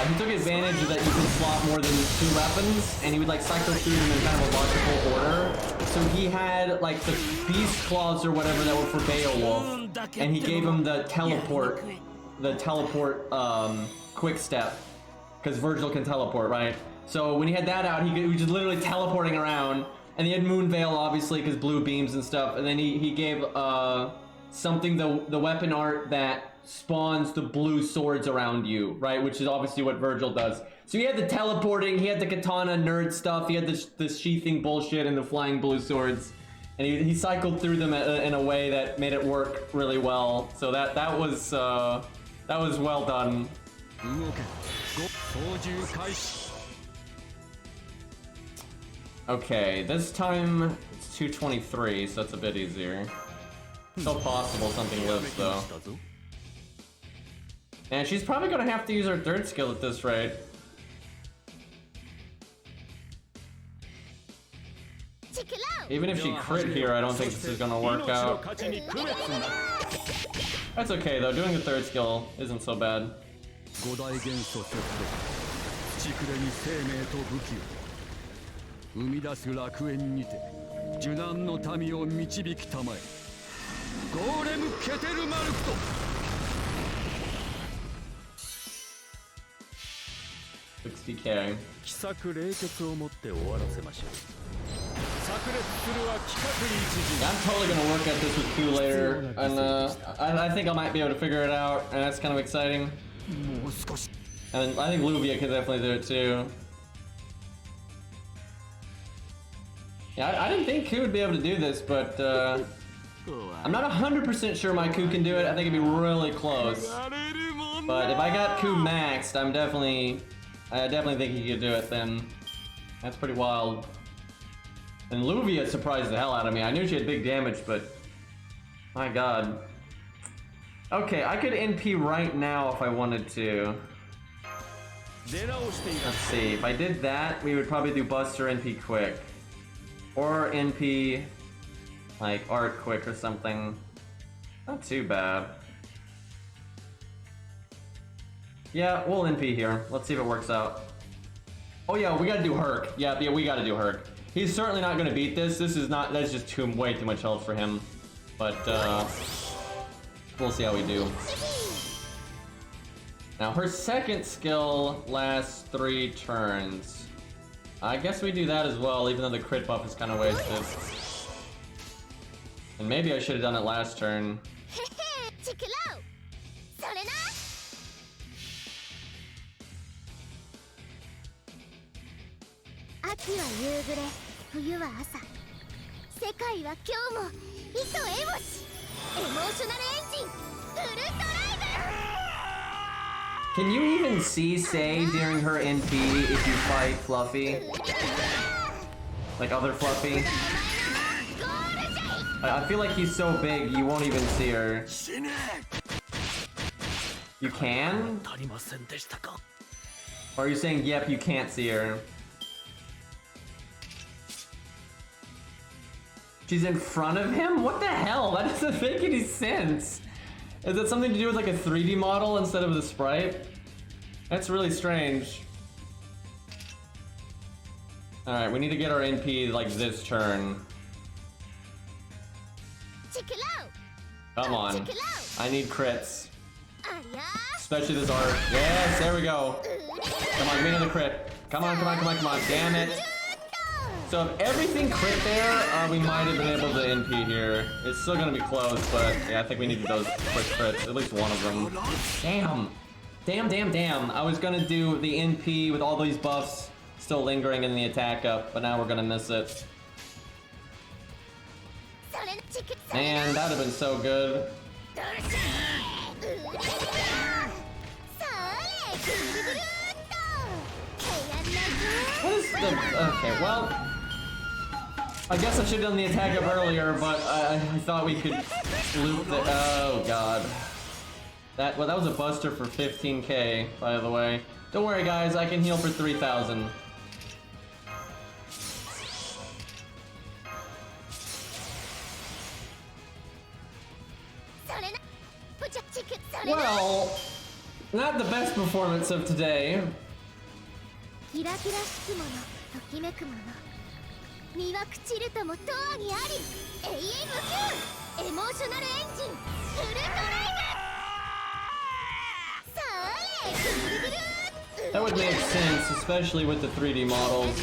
He took advantage that you can slot more than 2 weapons, and he would like cycle through them in kind of a logical order. So he had like the Beast Claws or whatever that were for Beowulf, and he gave him the teleport quick step, because Virgil can teleport, right? So when he had that out, he was just literally teleporting around. And he had Moonveil, obviously, because blue beams and stuff. And then he gave something, the weapon art that spawns the blue swords around you, right? Which is obviously what Virgil does. So he had the teleporting, he had the katana nerd stuff, he had the sheathing bullshit and the flying blue swords. And he cycled through them in a way that made it work really well. So that was well done. Okay, this time it's 223, so that's a bit easier. Still possible something lives, though. And she's probably gonna have to use her third skill at this rate. Even if she crit here, I don't think this is gonna work out. That's okay, though. Doing the third skill isn't so bad. 生み出す楽園にて受難の民を導きたまえゴーレム・ケテルマルクと 60k 奇策冷血をもって終わらせましょう炸裂するは規格に一陣 I'm totally gonna work at this with Q later, and I think I might be able to figure it out, and that's kind of exciting. もう少し And I think Luvia could definitely do it too. Yeah, I didn't think Ku would be able to do this, but I'm not 100% sure my Ku can do it. I think it'd be really close. But if I got Ku maxed, I definitely think he could do it then. That's pretty wild. And Luvia surprised the hell out of me. I knew she had big damage, but my god. Okay, I could NP right now if I wanted to. Let's see, if I did that, we would probably do Buster NP quick. Or NP, like, Art quick or something. Not too bad. Yeah, we'll NP here. Let's see if it works out. Oh yeah, we gotta do Herc. Yeah, we gotta do Herc. He's certainly not gonna beat this. That's just way too much health for him. But, we'll see how we do. Now, her second skill lasts 3 turns. I guess we do that as well, even though the crit buff is kind of wasted. And maybe I should have done it last turn. Can you even see Sei during her NP if you fight Fluffy? Like other Fluffy? I feel like he's so big you won't even see her. You can? Or are you saying, yep, you can't see her? She's in front of him? What the hell? That doesn't make any sense. Is it something to do with like a 3D model instead of the sprite? That's really strange. Alright, we need to get our NP like this turn. Come on. I need crits. Especially this art. Yes, there we go. Come on, give me another crit. Come on, come on, come on, come on. Damn it. So if everything crit there, we might have been able to NP here. It's still gonna be close, but yeah, I think we needed those quick crits. At least one of them. Damn. Damn, damn, damn. I was gonna do the NP with all these buffs still lingering in the attack up, but now we're gonna miss it. Man, that'd have been so good. What is the... Okay, well... I guess I should have done the attack up earlier, but I thought we could loop the... Oh, God. That was a buster for 15k, by the way. Don't worry, guys, I can heal for 3,000. Well, not the best performance of today. That would make sense, especially with the 3D models.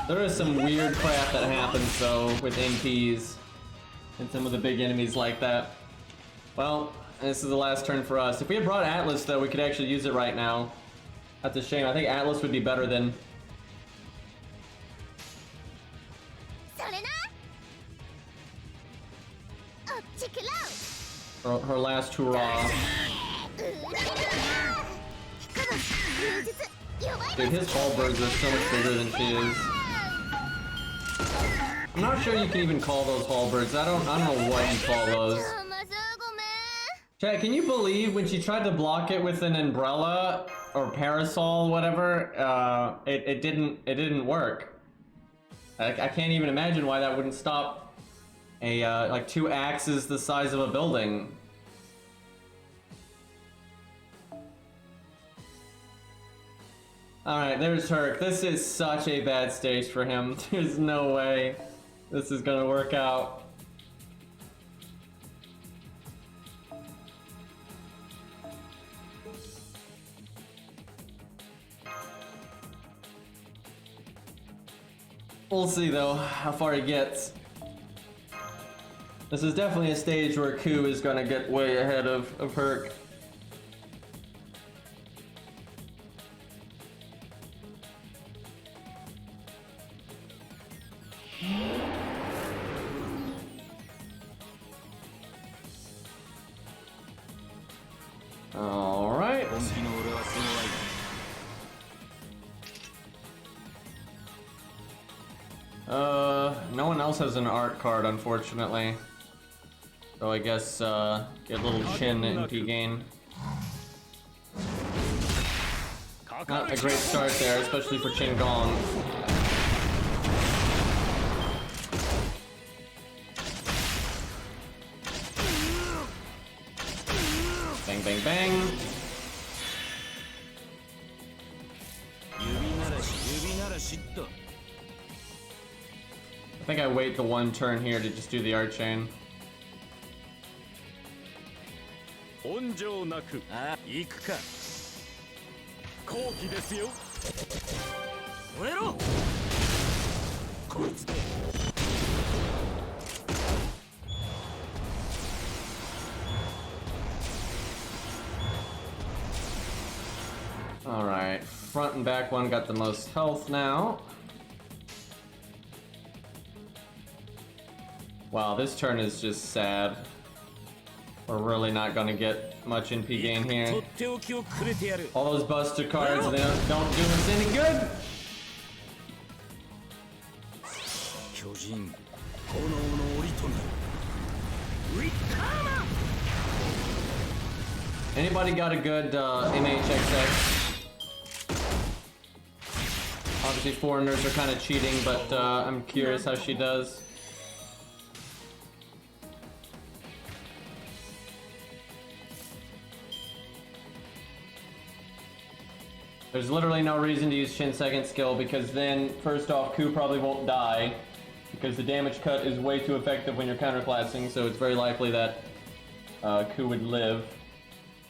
There is some weird crap that happens, though, with NPs and some of the big enemies like that. Well, this is the last turn for us. If we had brought Atlas, though, we could actually use it right now. That's a shame. I think Atlas would be better than... Her last hurrah. Dude, his halberds are so much bigger than she is. I'm not sure you can even call those halberds. I don't know what you call those. Chat, can you believe when she tried to block it with an umbrella or parasol, whatever, it didn't work. I can't even imagine why that wouldn't stop a like 2 axes the size of a building. Alright, there's Herc. This is such a bad stage for him. There's no way this is gonna work out. We'll see though, how far he gets. This is definitely a stage where Ku is gonna get way ahead of Herc. Alright. No one else has an art card, unfortunately. So I guess, get a little Chin NP gain. Not a great start there, especially for Chin Gong. Bang, bang, bang. I think I wait the one turn here to just do the art chain. Alright, front and back one got the most health now. Wow, this turn is just sad. We're really not gonna get much NP gain here. All those buster cards, they don't do us any good. Anybody got a good MHXX? Obviously foreigners are kind of cheating, but I'm curious how she does. There's literally no reason to use Shin's second skill, because then, first off, Ku probably won't die, because the damage cut is way too effective when you're counterclassing, so it's very likely that Ku would live.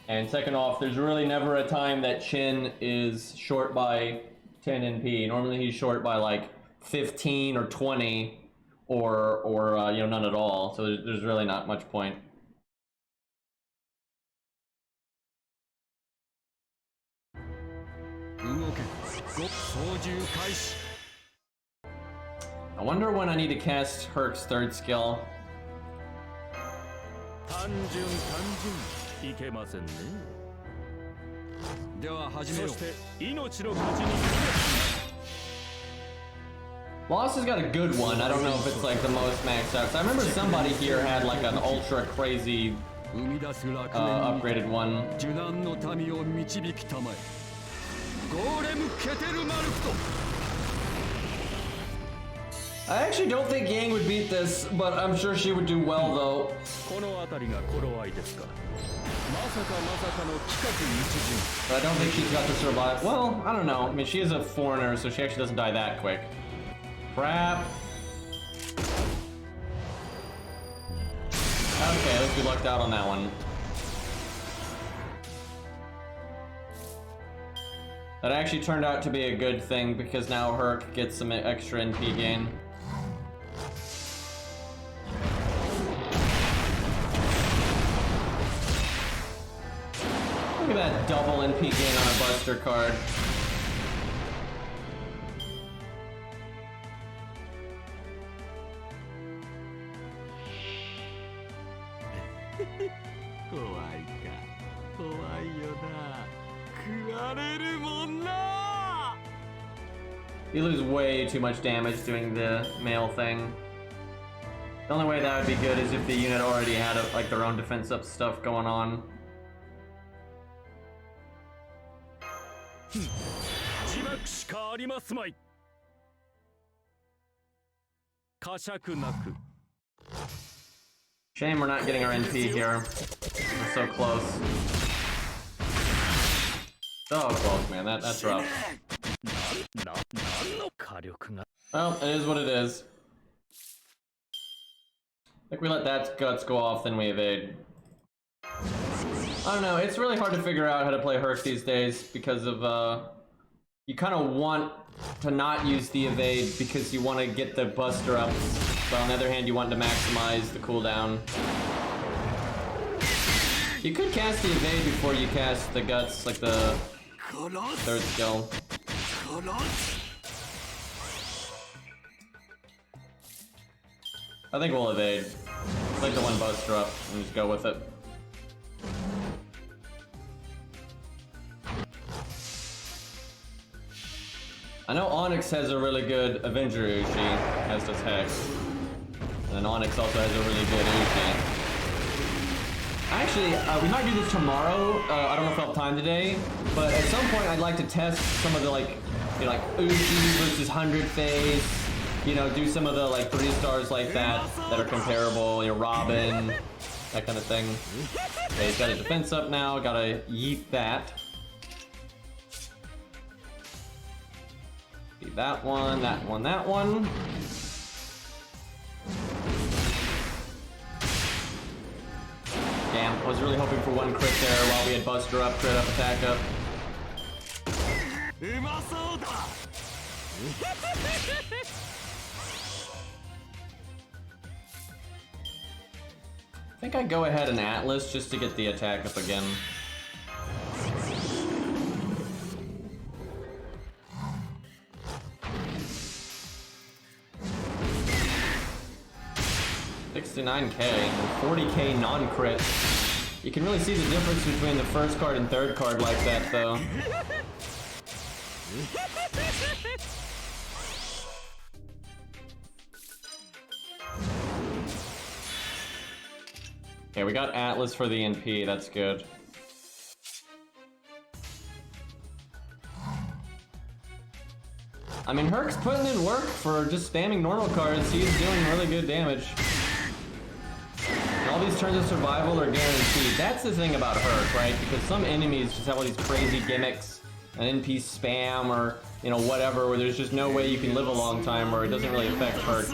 And second off, there's really never a time that Chin is short by 10 NP. Normally he's short by like 15 or 20, or you know, none at all, so there's really not much point. I wonder when I need to cast Herc's third skill. Lost has got a good one. I don't know if it's like the most maxed out. I remember somebody here had like an ultra crazy upgraded one. I actually don't think Yang would beat this, but I'm sure she would do well though. But I don't think she's got to survive. Well, I don't know. I mean, she is a foreigner, so she actually doesn't die that quick. Crap. Okay, let's be lucked out on that one. That actually turned out to be a good thing, because now Herc gets some extra NP gain. Look at that double NP gain on a Buster card. You lose way too much damage doing the male thing. The only way that would be good is if the unit already had like their own defense up stuff going on. Shame we're not getting our NP here. We're so close. So close, man. That's rough. Well, it is what it is. I think we let that guts go off, then we evade. I don't know, it's really hard to figure out how to play Herc these days because of, you kind of want to not use the evade because you want to get the buster up, but on the other hand you want to maximize the cooldown. You could cast the evade before you cast the guts, like the third skill. I think we'll evade. Like the one Buster up and just go with it. I know Onyx has a really good Avenger Uchi, as does Hex. And then Onyx also has a really good Uchi. Actually, we might do this tomorrow. I don't know if I'll have time today, but at some point I'd like to test some of the like, you know, like Uchi versus 100 phase. You know, do some of the like 3 stars like that are comparable. You know, Robin, that kind of thing. Okay, he's got his defense up now. Gotta yeet that. That one, that one, that one. Damn, I was really hoping for one crit there while we had Buster up, crit up, attack up. I think I'd go ahead and Atlas just to get the attack up again. $69K and 40K non-crit. You can really see the difference between the first card and third card like that, though. Okay, we got Atlas for the NP, that's good. I mean, Herc's putting in work for just spamming normal cards. He's doing really good damage. And all these turns of survival are guaranteed. That's the thing about Herc, right? Because some enemies just have all these crazy gimmicks, an NP spam, or, you know, whatever, where there's just no way you can live a long time where it doesn't really affect Herc.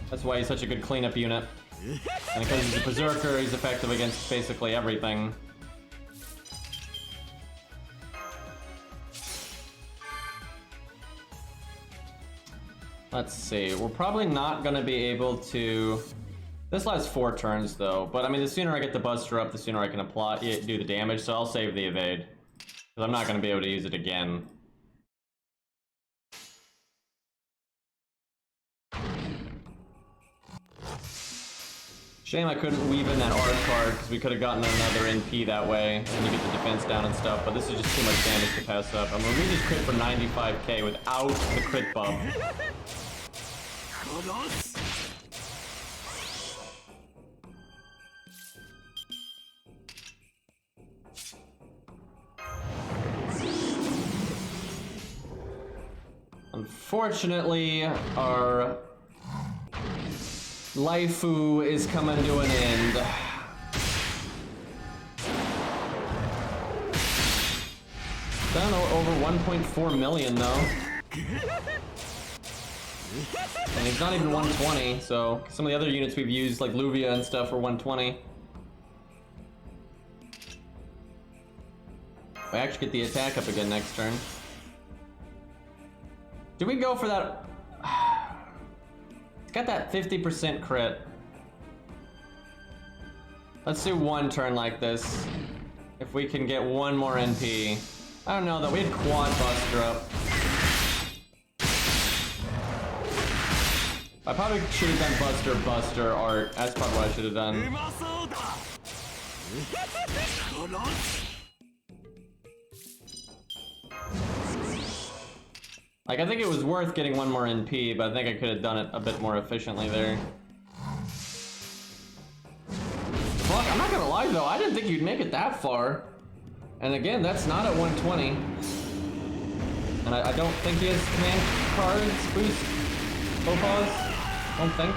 That's why he's such a good cleanup unit. And because he's a Berserker, he's effective against basically everything. Let's see, we're probably not gonna be able to... This lasts 4 turns though, but I mean the sooner I get the Buster up, the sooner I can apply do the damage, so I'll save the evade. Because I'm not gonna be able to use it again. Shame I couldn't weave in that art card, because we could have gotten another NP that way, and you get the defense down and stuff, but this is just too much damage to pass up. I'm gonna read this crit for 95K without the crit buff. Unfortunately, our Laifu is coming to an end. Done over 1.4 million though. And he's not even 120, so some of the other units we've used, like Luvia and stuff, are 120. I actually get the attack up again next turn. Do we go for that? It's got that 50% crit. Let's do one turn like this. If we can get one more NP. I don't know though, we had Quad Buster up. I probably should have done Buster art. That's probably what I should have done. Like, I think it was worth getting one more NP, but I think I could have done it a bit more efficiently there. Fuck, I'm not gonna lie though, I didn't think you'd make it that far. And again, that's not at 120. And I don't think he has command cards, boost, Popause. Don't think.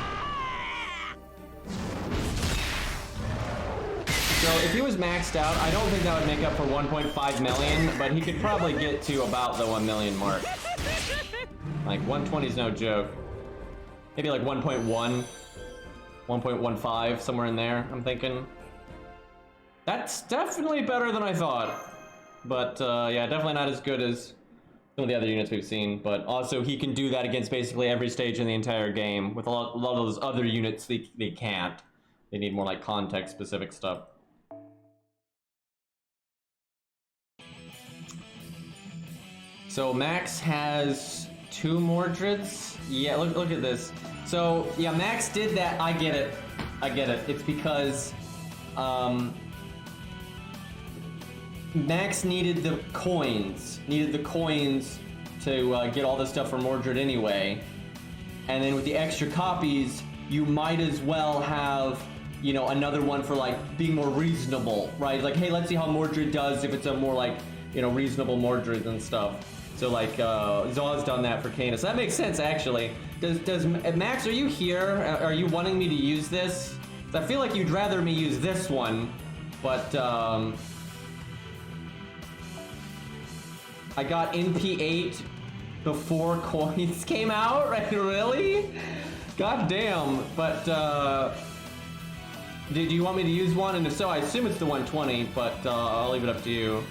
So if he was maxed out, I don't think that would make up for 1.5 million, but he could probably get to about the 1 million mark. Like 120 is no joke. Maybe like 1.1, 1.15, somewhere in there, I'm thinking. That's definitely better than I thought. But yeah, definitely not as good as some of the other units we've seen. But also he can do that against basically every stage in the entire game. With a lot of those other units, they can't. They need more like context specific stuff. So Max has 2 Mordreds? Yeah, look at this. So, yeah, Max did that. I get it. It's because, Max needed the coins. To get all this stuff for Mordred anyway. And then with the extra copies, you might as well have, you know, another one for like being more reasonable, right? Like, hey, let's see how Mordred does if it's a more like, you know, reasonable Mordred and stuff. So like, Zaw's done that for Kana. So that makes sense actually. Does Max, are you here? Are you wanting me to use this? I feel like you'd rather me use this one, but I got NP8 before coins came out, right? Really? God damn. But did you want me to use one? And if so, I assume it's the 120, but I'll leave it up to you.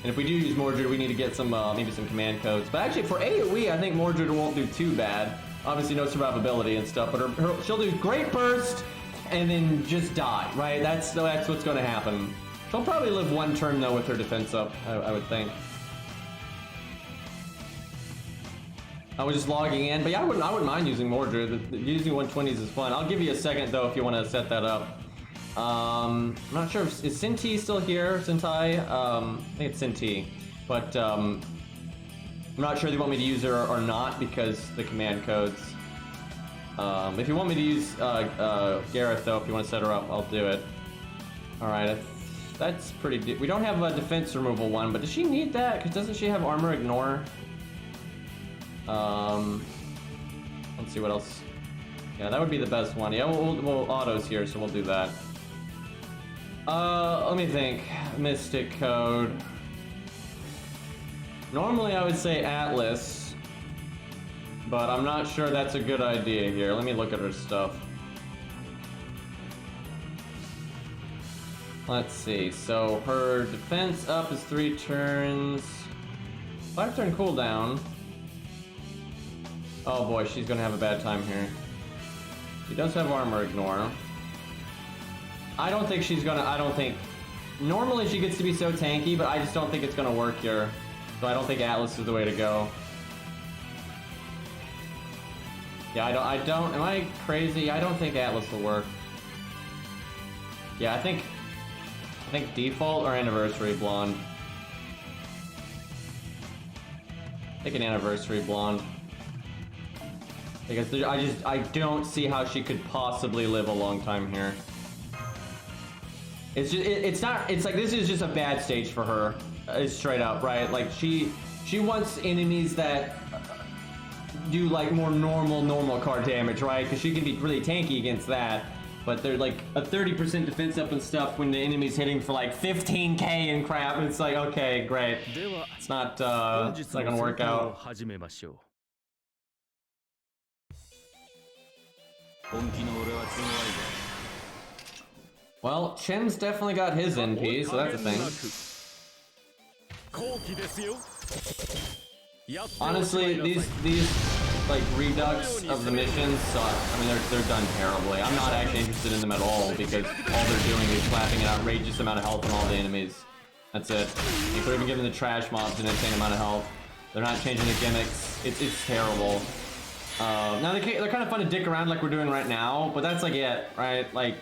And if we do use Mordred, we need to get some maybe some command codes. But actually, for AoE, I think Mordred won't do too bad. Obviously, no survivability and stuff, but she'll do great burst and then just die, right? That's what's going to happen. She'll probably live 1 turn though with her defense up, I would think. I was just logging in, but yeah, I wouldn't mind using Mordred. Using 120s is fun. I'll give you a second though if you want to set that up. I'm not sure if is Sinti still here. Sentai, I think it's Sinti, but I'm not sure if you want me to use her or not because the command codes. If you want me to use Gareth though, if you want to set her up, I'll do it. All right, that's pretty. We don't have a defense removal one, but does she need that? Because doesn't she have armor ignore? Let's see what else. Yeah, that would be the best one. Yeah, we'll autos here, so we'll do that. Let me think. Mystic code. Normally I would say Atlas, but I'm not sure that's a good idea here. Let me look at her stuff. Let's see. So her defense up is 3 turns. 5 turn cooldown. Oh boy, she's gonna have a bad time here. She does have armor ignore. I don't think normally she gets to be so tanky, but I just don't think it's gonna work here. So I don't think Atlas is the way to go. Yeah, am I crazy? I don't think Atlas will work. Yeah, I think default or anniversary blonde. I think an anniversary blonde. Because I don't see how she could possibly live a long time here. It's like this is just a bad stage for her. It's straight up, right? Like she wants enemies that do like more normal card damage, right? Because she can be really tanky against that. But they're like a 30% defense up and stuff when the enemy's hitting for like 15k and crap. And it's like, okay, great. It's not gonna work out. Well, Chen's definitely got his NP, so that's a thing. Honestly, these like redux of the missions suck. I mean, they're done terribly. I'm not actually interested in them at all because all they're doing is slapping an outrageous amount of health on all the enemies. That's it. If they're even giving the trash mobs an insane amount of health, they're not changing the gimmicks. It's terrible. Now they're kind of fun to dick around like we're doing right now, but that's like it, right? Like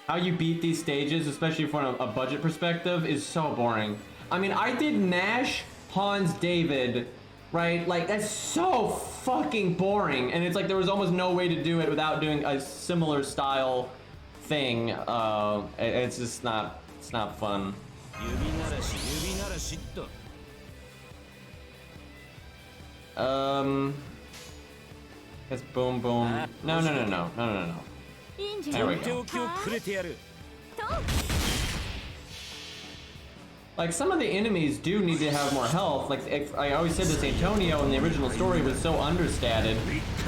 how you beat these stages, especially from a budget perspective, is so boring. I mean, I did Nash, Hans, David, right? Like that's so fucking boring, and it's like there was almost no way to do it without doing a similar style thing. It's just not. It's not fun. It's boom boom. No. There we go. Like some of the enemies do need to have more health. Like I always said this, Antonio in the original story was so understated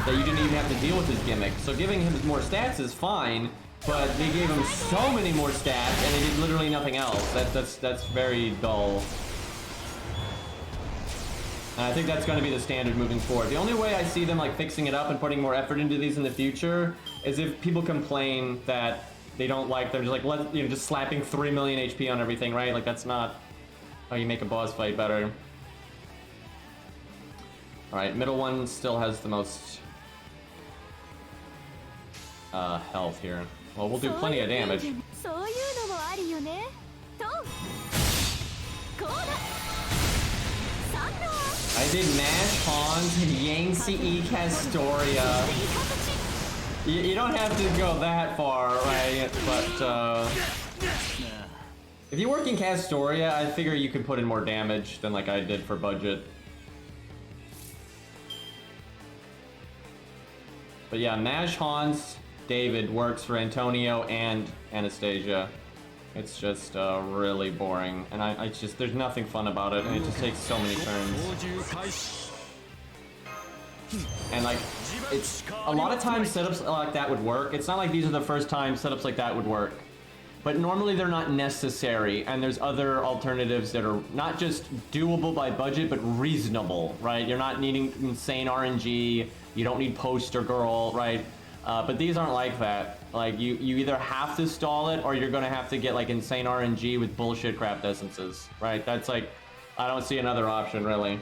that you didn't even have to deal with his gimmick. So giving him more stats is fine, but they gave him so many more stats and they did literally nothing else. That's very dull. And I think that's going to be the standard moving forward. The only way I see them like fixing it up and putting more effort into these in the future is if people complain that they don't like them, just like just slapping 3 million HP on everything, right? Like that's not how you make a boss fight better. Alright, middle one still has the most health here. Well, we'll do plenty of damage. I did Nash, Hans, Yang CE, Castoria. You don't have to go that far, right? But if you work in Castoria, I figure you could put in more damage than like I did for budget. But yeah, Nash, Hans, David works for Antonio and Anastasia. It's just really boring, and I just there's nothing fun about it, and it just takes so many turns. And like, it's a lot of times setups like that would work. It's not like these are the first time setups like that would work, but normally they're not necessary, and there's other alternatives that are not just doable by budget, but reasonable, right? You're not needing insane RNG. You don't need poster girl, right? But these aren't like that. Like, you either have to stall it, or you're gonna have to get like insane RNG with bullshit craft essences, right? That's like, I don't see another option really.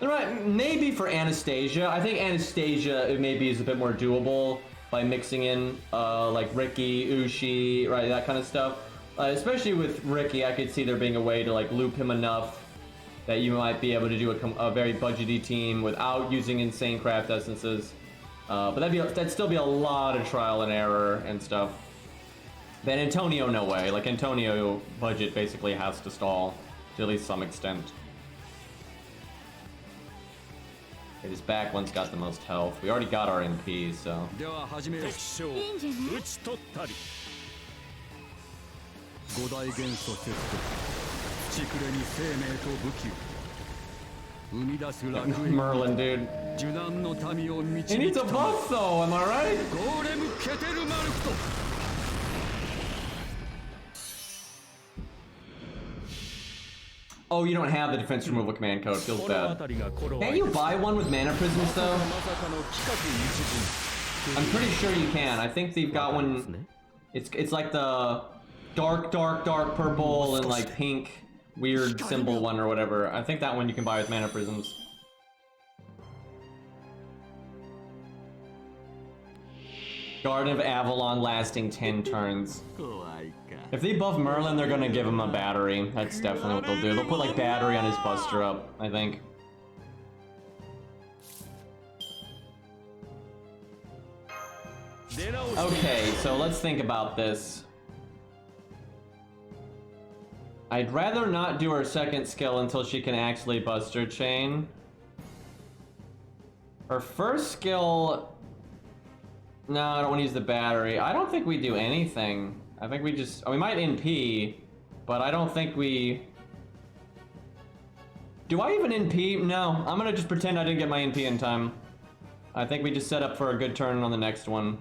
Right, maybe for Anastasia. I think Anastasia maybe is a bit more doable by mixing in like Ricky, Ushi, right, that kind of stuff. Especially with Ricky, I could see there being a way to like loop him enough that you might be able to do a very budgety team without using insane craft essences. But that'd still be a lot of trial and error and stuff. Then Antonio, no way. Like, Antonio budget basically has to stall to at least some extent. Okay, this back one's got the most health. We already got our NP, so. Merlin, dude. He needs a buff though, am I right? Oh, you don't have the defense removal command code. Feels bad. Can't you buy one with mana prisms though? I'm pretty sure you can. I think they've got one. It's like the dark purple and like pink weird symbol one or whatever. I think that one you can buy with mana prisms. Garden of Avalon lasting 10 turns. If they buff Merlin, they're gonna give him a battery. That's definitely what they'll do. They'll put like battery on his buster up, I think. Okay, so let's think about this. I'd rather not do her second skill until she can actually buster chain. Her first skill... No, I don't want to use the battery. I don't think we do anything. I think we just... we might NP, but I don't think we... Do I even NP? No, I'm gonna just pretend I didn't get my NP in time. I think we just set up for a good turn on the next one.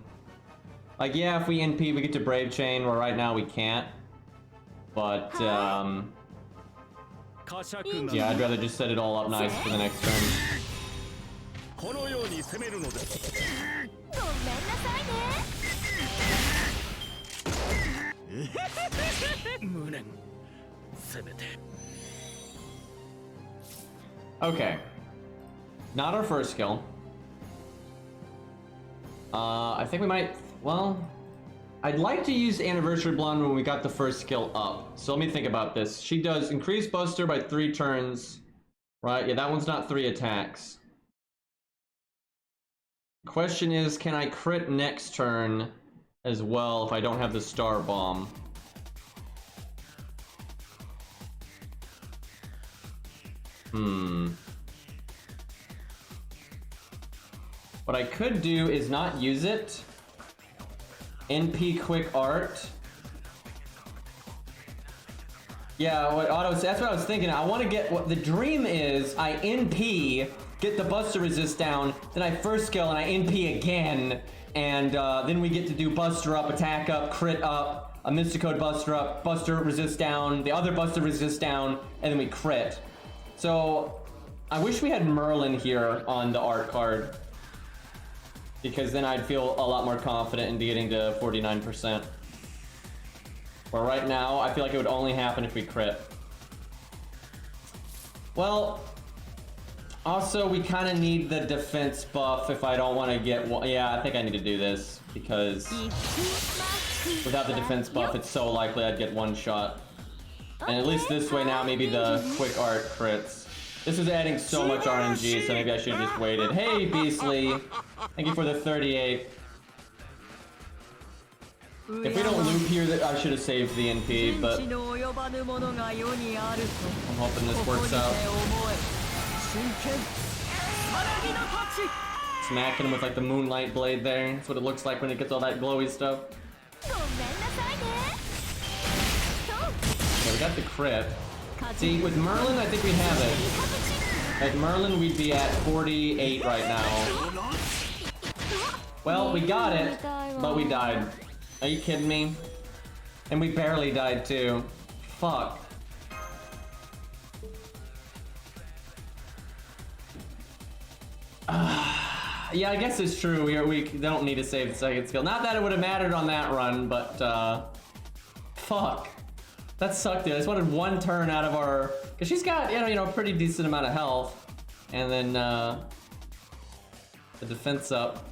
Like, yeah, if we NP, we get to Brave Chain, where right now we can't. But, yeah, I'd rather just set it all up nice for the next turn. Okay. Not our first skill. I think we might... Well... I'd like to use Anniversary Blonde when we got the first skill up. So let me think about this. She does increase buster by 3 turns. Right? Yeah, that one's not 3 attacks. Question is, can I crit next turn as well if I don't have the Star Bomb? What I could do is not use it. NP Quick Art. Yeah, that's what I was thinking. I want to get, what the dream is, I NP, get the Buster Resist down, then I first skill and I NP again, and then we get to do Buster up, attack up, crit up, a Mysticode Buster up, Buster Resist down, the other Buster Resist down, and then we crit. So, I wish we had Merlin here on the art card, because then I'd feel a lot more confident in getting to 49%. Where right now, I feel like it would only happen if we crit. Well, Also, we kind of need the defense buff if I don't want to get one. Yeah, I think I need to do this because without the defense buff, it's so likely I'd get one shot. And at least this way now, maybe the quick art crits. This is adding so much RNG, so maybe I should have just waited. Hey, Beastly! Thank you for the 38. If we don't loop here, I should have saved the NP, but I'm hoping this works out. Smacking him with like the moonlight blade there. That's what it looks like when it gets all that glowy stuff. Okay, we got the crit. See, with Merlin, I think we have it. At Merlin, we'd be at 48 right now. Well, we got it, but we died. Are you kidding me? And we barely died too. Fuck. Yeah, I guess it's true. We don't need to save the second skill. Not that it would have mattered on that run, but fuck. That sucked, dude. I just wanted one turn out of our, cause she's got you know a pretty decent amount of health, and then the defense up.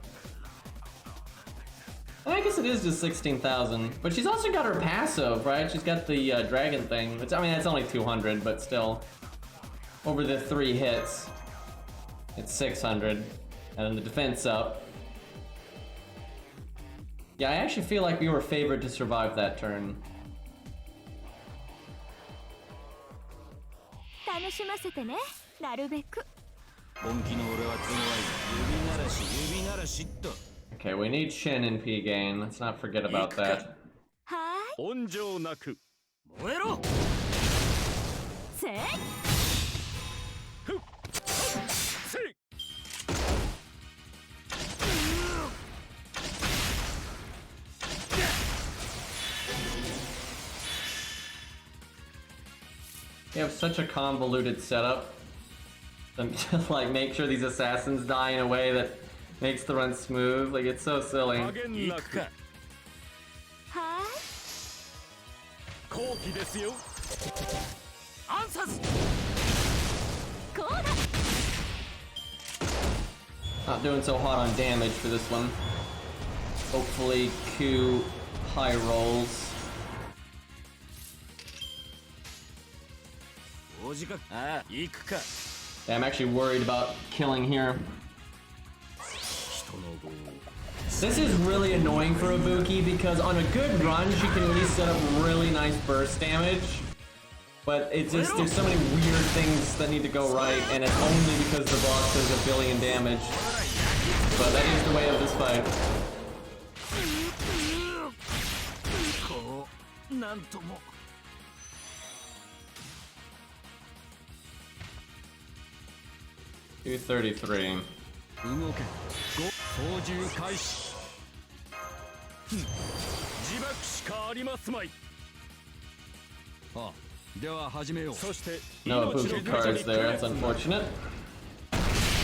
I guess it is just 16,000, but she's also got her passive, right? She's got the dragon thing, which, I mean, it's only 200, but still, over the 3 hits, it's 600, and then the defense up. Yeah, I actually feel like we were favored to survive that turn. Okay, we need Shin and P gain. Let's not forget about that. You have such a convoluted setup. And just like make sure these assassins die in a way that makes the run smooth. Like, it's so silly. Not doing so hot on damage for this one. Hopefully Q high rolls. Yeah, I'm actually worried about killing here. This is really annoying for Ibuki because on a good run she can at least set up really nice burst damage. But it's just, there's so many weird things that need to go right, and it's only because the boss does 1 billion damage. But that is the way of this fight. $233. No Ibuki cards there, that's unfortunate.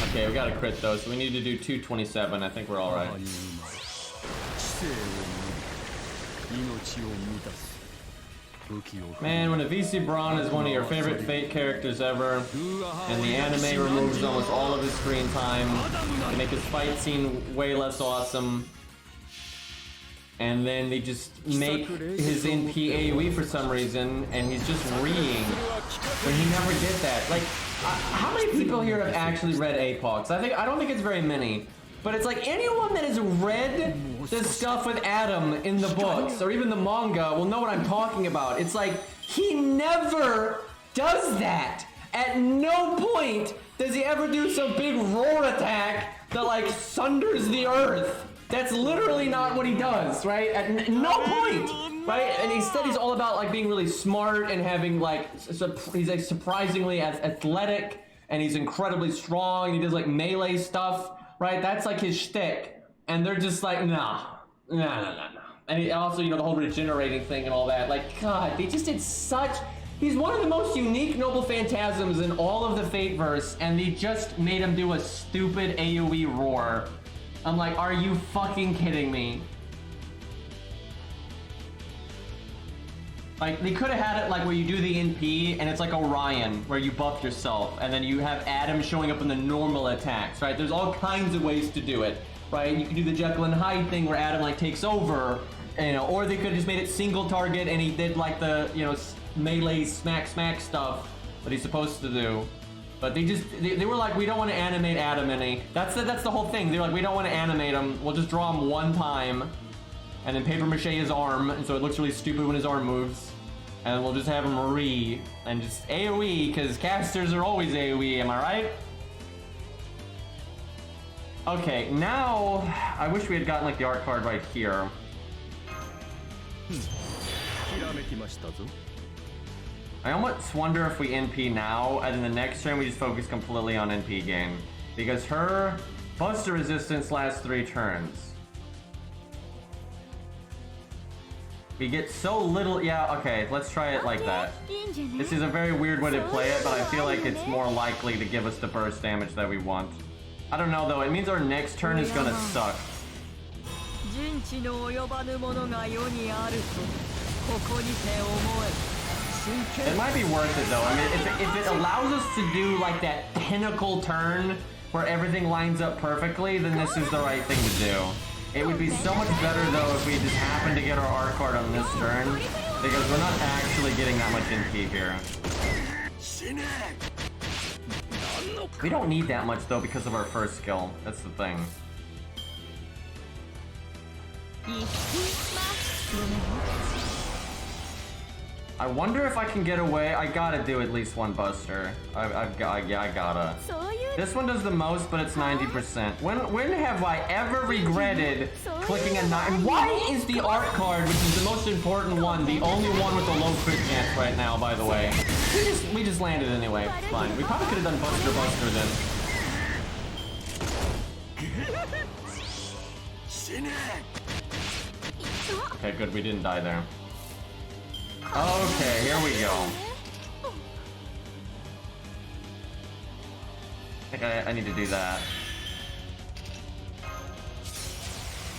Okay, we got a crit though, so we need to do 227. I think we're alright. Man, when a VC Braun is one of your favorite Fate characters ever, and the anime removes almost all of his screen time, to make his fight scene way less awesome, and then they just make his NP AoE for some reason, and he's just reeing when he never did that. Like, how many people here have actually read Apox? I don't think it's very many. But it's like anyone that has read the stuff with Adam in the books or even the manga will know what I'm talking about. It's like he never does that. At no point does he ever do some big roar attack that like sunders the earth. That's literally not what he does, right? At no point, right? And instead he's all about like being really smart and having like, he's like surprisingly athletic and he's incredibly strong. He does like melee stuff. Right, that's like his shtick, and they're just like, no. And he also, you know, the whole regenerating thing and all that. Like, God, they just did such. He's one of the most unique Noble Phantasms in all of the Fateverse, and they just made him do a stupid AoE roar. I'm like, are you fucking kidding me? Like, they could have had it like where you do the NP and it's like Orion, where you buff yourself, and then you have Adam showing up in the normal attacks, right? There's all kinds of ways to do it, right? You can do the Jekyll and Hyde thing where Adam like takes over, you know, or they could have just made it single target and he did like the, you know, melee smack stuff that he's supposed to do. But they were like, we don't want to animate Adam any. That's the whole thing. They're like, we don't want to animate him. We'll just draw him one time, and then paper mache his arm, and so it looks really stupid when his arm moves. And we'll just have him and just AoE, because casters are always AoE, am I right? Okay, now I wish we had gotten like the art card right here. I almost wonder if we NP now, and then the next turn we just focus completely on NP game. Because her Buster resistance lasts 3 turns. We get so little, yeah, okay, let's try it like that. This is a very weird way to play it, but I feel like it's more likely to give us the burst damage that we want. I don't know though, it means our next turn is gonna suck. It might be worth it though. I mean, if it allows us to do like that pinnacle turn where everything lines up perfectly, then this is the right thing to do. It would be so much better though if we just happen to get our art card on this turn, because we're not actually getting that much NP here. We don't need that much though because of our first skill. That's the thing. I wonder if I can get away. I gotta do at least one Buster. I gotta. This one does the most, but it's 90%. When have I ever regretted clicking a 9? Why is the art card, which is the most important one, the only one with a low crit chance right now, by the way? We just landed anyway. It's fine. We probably could have done Buster then. Okay, good. We didn't die there. Okay, here we go. I think I need to do that.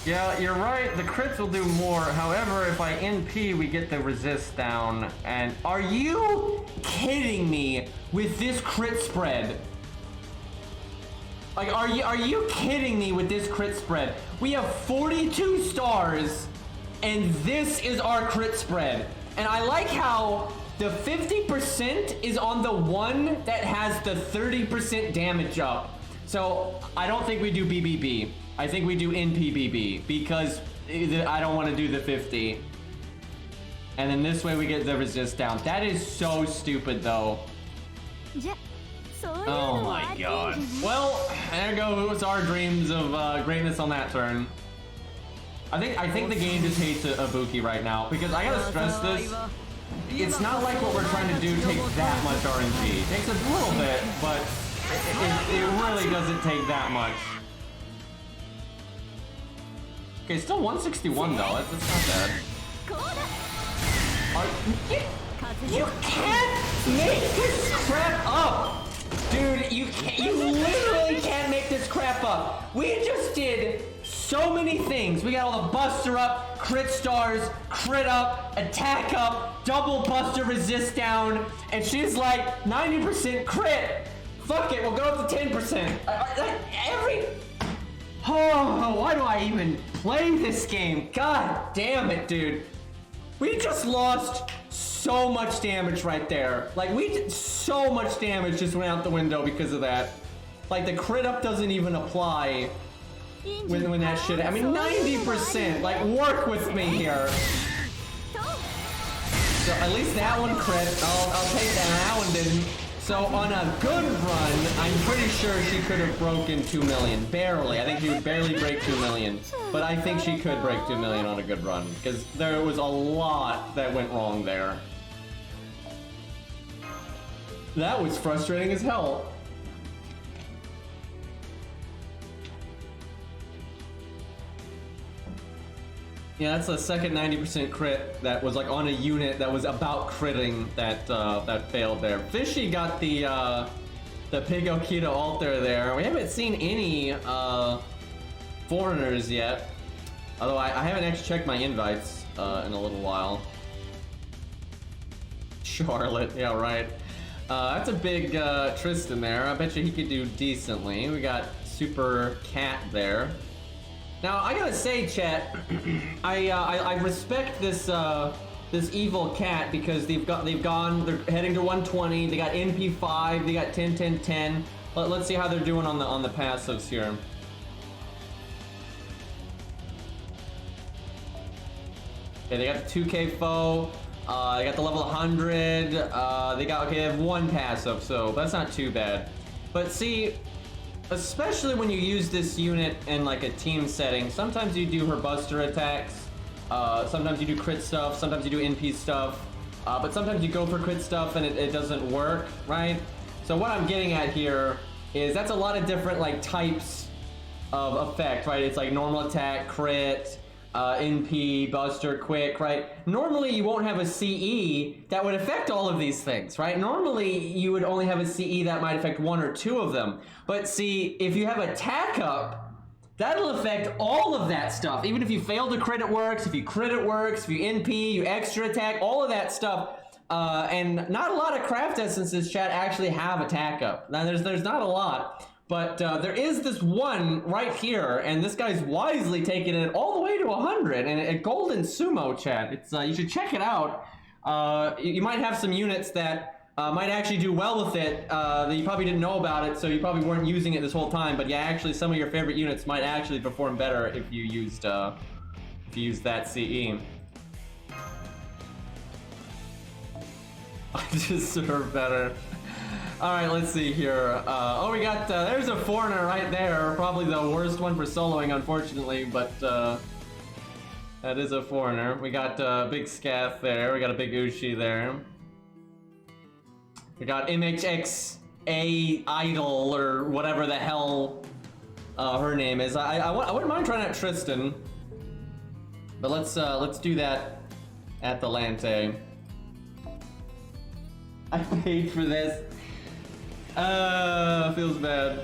Yeah, you're right. The crits will do more. However, if I NP, we get the resist down. And are you kidding me with this crit spread? Like, are you kidding me with this crit spread? We have 42 stars, and this is our crit spread. And I like how the 50% is on the one that has the 30% damage up. So I don't think we do BBB. I think we do NPBB because I don't want to do the 50. And then this way we get the resist down. That is so stupid though. Oh my god. Well, there goes our dreams of greatness on that turn. I think the game just hates Ibuki right now, because I gotta stress this. It's not like what we're trying to do takes that much RNG. It takes a little bit, but it really doesn't take that much. Okay, still 161 though. That's not bad. You can't make this crap up! Dude, you literally can't make this crap up. We just did so many things. We got all the Buster up, crit stars, crit up, attack up, double Buster resist down, and she's like 90% crit. Fuck it, we'll go up to 10%. Oh, why do I even play this game? God damn it, dude. We just lost so much damage right there. Like, we did so much damage just went out the window because of that. Like, the crit up doesn't even apply when that shit, I mean, 90%. Like, work with me here. So at least that one crit. I'll take that one didn't. So on a good run, I'm pretty sure she could have broken 2 million. Barely. I think she would barely break 2 million. But I think she could break 2 million on a good run, because there was a lot that went wrong there. That was frustrating as hell. Yeah, that's the second 90% crit that was like on a unit that was about critting that failed there. Fishy got the Pig Okita altar there. We haven't seen any foreigners yet. Although I haven't actually checked my invites in a little while. Charlotte, yeah, right. That's a big Tristan there. I bet you he could do decently. We got Super Cat there. Now I gotta say, chat, I respect this this evil cat because they're heading to 120. They got NP5. They got 10, 10, 10. Let's see how they're doing on the passives here. Okay, they got the 2K foe. They got the level 100. They have one passive, so that's not too bad. But see, especially when you use this unit in like a team setting, sometimes you do her buster attacks. Sometimes you do crit stuff. Sometimes you do NP stuff. But sometimes you go for crit stuff and it doesn't work, right? So what I'm getting at here is that's a lot of different like types of effect, right? It's like normal attack, crit, NP, buster, quick, right? Normally you won't have a CE that would affect all of these things, right? Normally you would only have a CE that might affect one or two of them. But see, if you have attack up, that'll affect all of that stuff. Even if you fail to crit, it works. If you crit, it works. If you NP, you extra attack, all of that stuff. And not a lot of craft essences, chat, actually have attack up. Now there's not a lot. But there is this one right here, and this guy's wisely taking it all the way to 100, and a golden sumo, chat. It's you should check it out. You might have some units that might actually do well with it that you probably didn't know about it, so you probably weren't using it this whole time. But yeah, actually, some of your favorite units might actually perform better if you used that CE. I deserve better. Alright, let's see here. Oh, we got, there's a foreigner right there. Probably the worst one for soloing, unfortunately, but that is a foreigner. We got a big Scath there. We got a big Ushi there. We got MHXA Idol, or whatever the hell her name is. I wouldn't mind trying out Tristan. But let's do that at the Lante. I paid for this. Feels bad.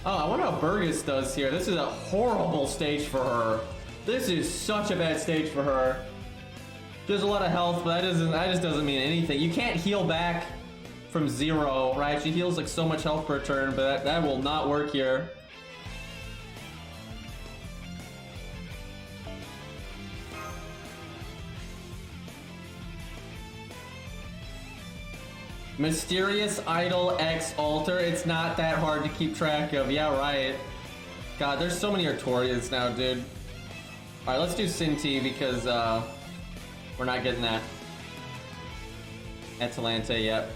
Oh, I wonder how Burgess does here. This is a horrible stage for her. This is such a bad stage for her. She has a lot of health, but that just doesn't mean anything. You can't heal back from 0, right? She heals like so much health per turn, but that will not work here. Mysterious Idol X Alter. It's not that hard to keep track of. Yeah, right. God, there's so many Artorias now, dude. Alright, let's do Sinti because we're not getting that Atalante yet.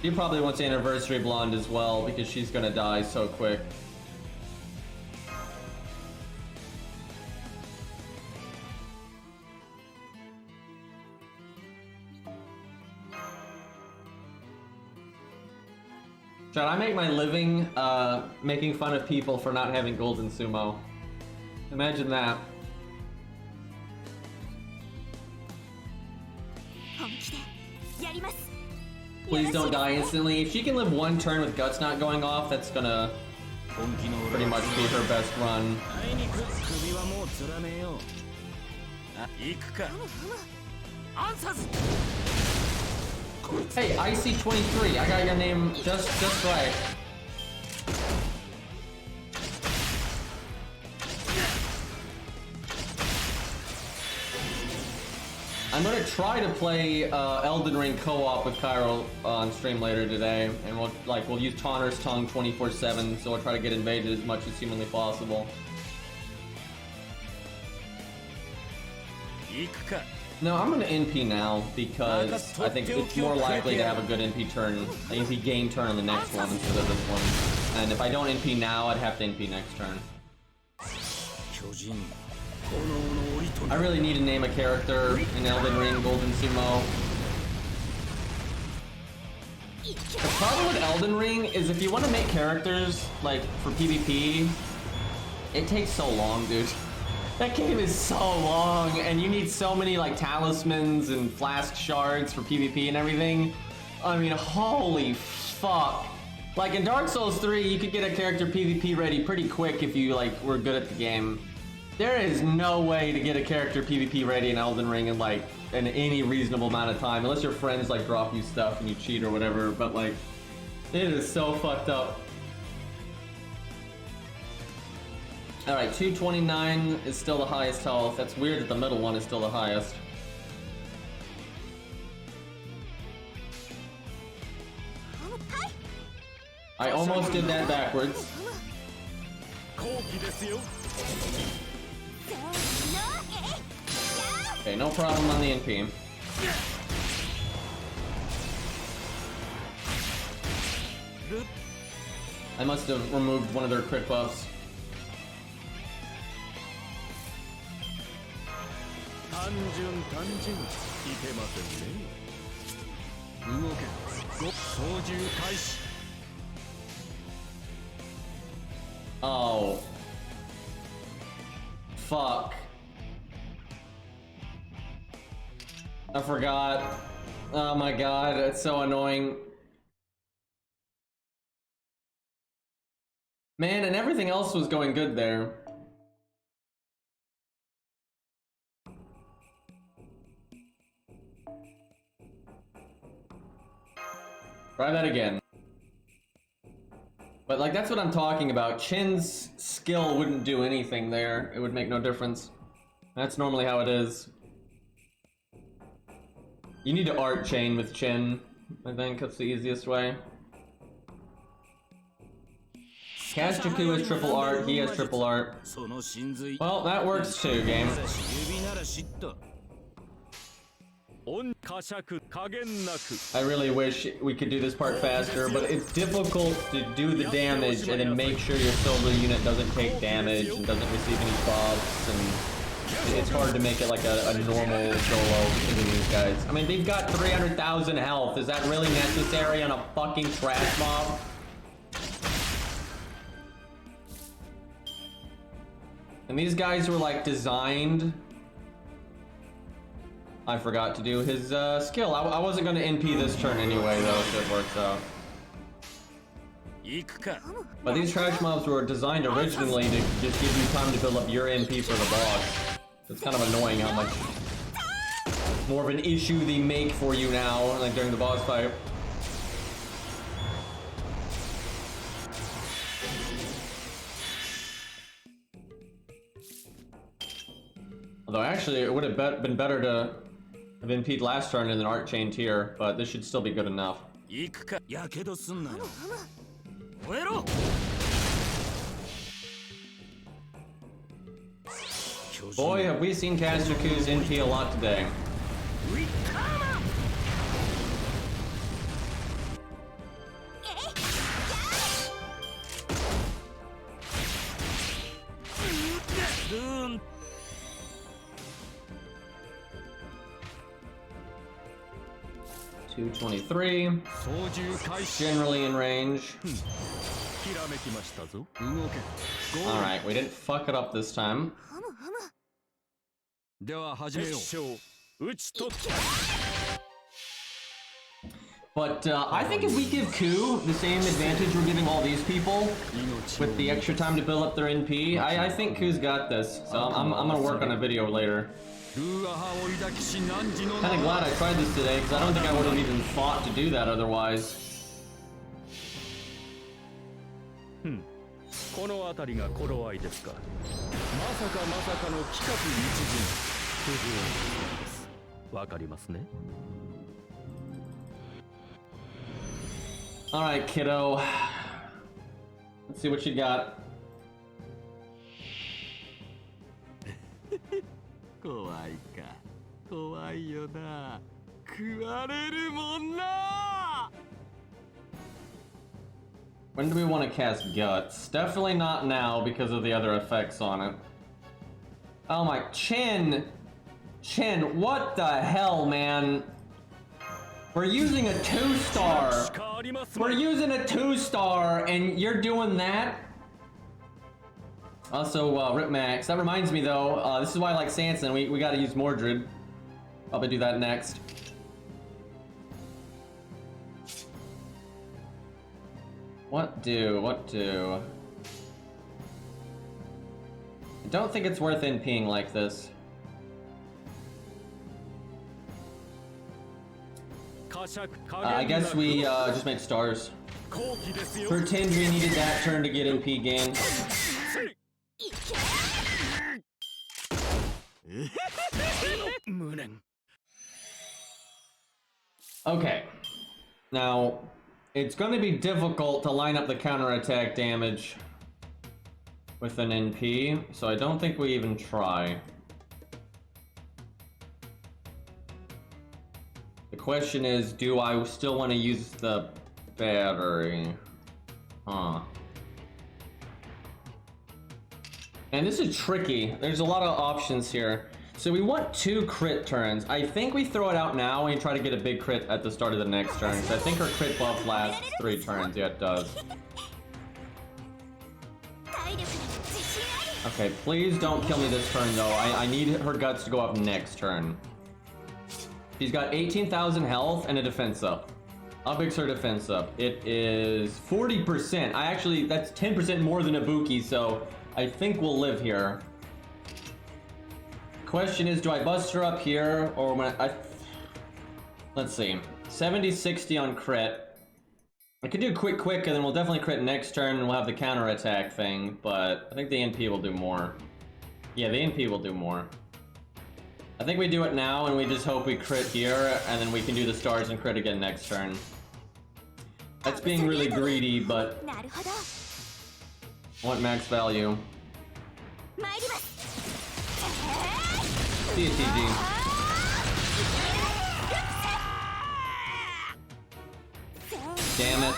You probably want to Anniversary Blonde as well because she's gonna die so quick. Chad, I make my living making fun of people for not having golden sumo. Imagine that. Please don't die instantly. If she can live one turn with Guts not going off, that's gonna pretty much be her best run. Hey, IC23, I got your name just right. I'm gonna try to play Elden Ring co-op with Cairo on stream later today, and we'll use Tauner's Tongue 24/7, so we'll try to get invaded as much as humanly possible. No, I'm gonna NP now because I think it's more likely to have a good NP turn, an NP game turn on the next one instead of this one. And if I don't NP now, I'd have to NP next turn. I really need to name a character in Elden Ring Golden Sumo. The problem with Elden Ring is if you want to make characters, like, for PvP, it takes so long, dude. That game is so long, and you need so many, like, talismans and flask shards for PvP and everything. I mean, holy fuck. Like, in Dark Souls 3, you could get a character PvP ready pretty quick if you, like, were good at the game. There is no way to get a character PvP ready in Elden Ring in like in any reasonable amount of time, unless your friends like drop you stuff and you cheat or whatever, but like it is so fucked up. Alright, 229 is still the highest health. That's weird that the middle one is still the highest. I almost did that backwards. Okay, no problem on the NP. I must have removed one of their crit buffs. Oh. Fuck. I forgot. Oh my god, it's so annoying. Man, and everything else was going good there. Try that again. But like, that's what I'm talking about. Chin's skill wouldn't do anything there. It would make no difference. That's normally how it is. You need to art chain with Chin. I think that's the easiest way. Kazuku has triple art, he has triple art. Well, that works too, game. I really wish we could do this part faster, but it's difficult to do the damage and then make sure your solo unit doesn't take damage and doesn't receive any buffs, and it's hard to make it like a normal solo because of these guys. I mean, they've got 300,000 health. Is that really necessary on a fucking trash mob? And these guys were like designed. I forgot to do his skill. I wasn't going to NP this turn anyway, though, so it works out. But these trash mobs were designed originally to just give you time to build up your NP for the boss. So it's kind of annoying how much more of an issue they make for you now, like during the boss fight. Although actually, it would have been better to have NP'd last turn and then art chained here, but this should still be good enough. Boy, have we seen Kazuku's NP a lot today. .223, generally in range. Alright, we didn't fuck it up this time. But I think if we give Ku the same advantage we're giving all these people, with the extra time to build up their NP, I think Ku's got this. So I'm gonna work on a video later. Kinda glad I tried this today, because I don't think I would have even thought to do that otherwise. Alright, kiddo. Let's see what you got. When do we want to cast Guts? Definitely not now because of the other effects on it. Oh my, Chin, what the hell, man? We're using a 2-star. We're using a 2-star and you're doing that? Also, Rip Max. That reminds me though, this is why I like Sanson. We gotta use Mordred. Probably do that next. What do? It don't think it's worth NPing like this. I guess we just make stars. Pretend we needed that turn to get NP gain. Okay. Now, it's going to be difficult to line up the counterattack damage with an NP, so I don't think we even try. The question is, do I still want to use the battery? Huh. And this is tricky. There's a lot of options here. So we want 2 crit turns. I think we throw it out now and try to get a big crit at the start of the next turn. So I think her crit buff lasts 3 turns. Yeah, it does. Okay, please don't kill me this turn though. I need her guts to go up next turn. She's got 18,000 health and a defense up. How big's her defense up? It is 40%. That's 10% more than Ibuki, so I think we'll live here. Question is, do I bust her up here, or when let's see. 70-60 on crit. I could do quick, and then we'll definitely crit next turn, and we'll have the counterattack thing, but I think the NP will do more. Yeah, the NP will do more. I think we do it now, and we just hope we crit here, and then we can do the stars and crit again next turn. That's being really greedy, but I want max value. See you, TG. Damn it.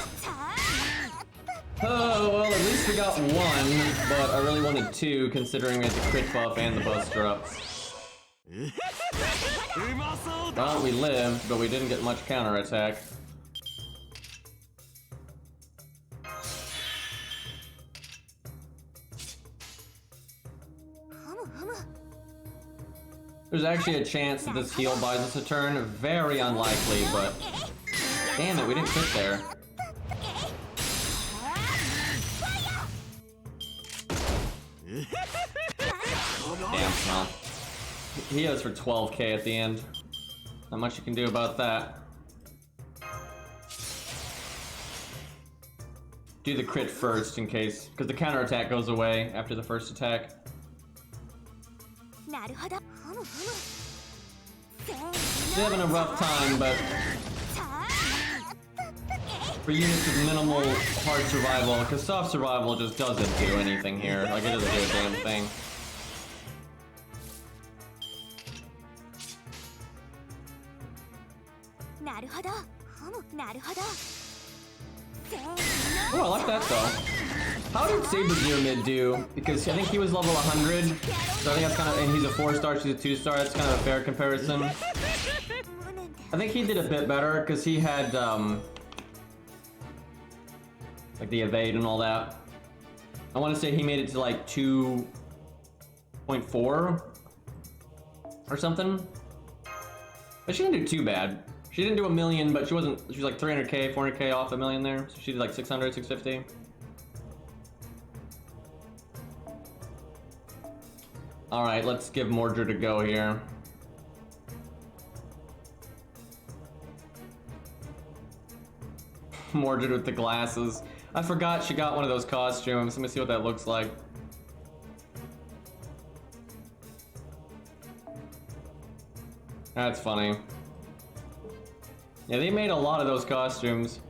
Oh, well, at least we got 1, but I really wanted 2, considering we had the crit buff and the buster up. Well, we lived, but we didn't get much counterattack. There's actually a chance that this heal buys us a turn. Very unlikely, but... Damn it, we didn't crit there. Damn, well. He has for 12k at the end. Not much you can do about that. Do the crit first in case, because the counterattack goes away after the first attack. Still having a rough time, but for units with minimal hard survival, because soft survival just doesn't do anything here. Like, it doesn't do a damn thing. Oh, I like that though. How did Saber mid do? Because I think he was level 100, so I think that's kind of, and he's a 4-star, she's a 2-star. That's kind of a fair comparison. I think he did a bit better because he had like the evade and all that. I want to say he made it to like 2.4 or something, but she didn't do too bad. She didn't do a million, but she was like 300k, 400k off a million there. So she did like 600, 650. All right, let's give Mordred a go here. Mordred with the glasses. I forgot she got one of those costumes. Let me see what that looks like. That's funny. Yeah, they made a lot of those costumes.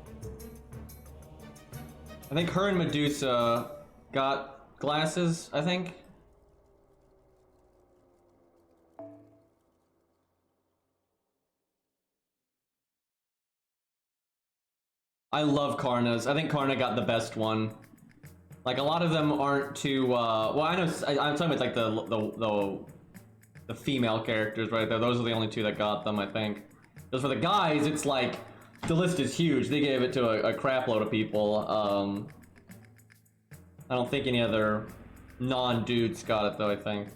I think her and Medusa got glasses, I think. I love Karna's. I think Karna got the best one. Like, a lot of them aren't too, well, I know, I'm talking about like the female characters right there. Those are the only 2 that got them, I think. Because for the guys, it's like, the list is huge. They gave it to a crap load of people. I don't think any other non-dudes got it though, I think.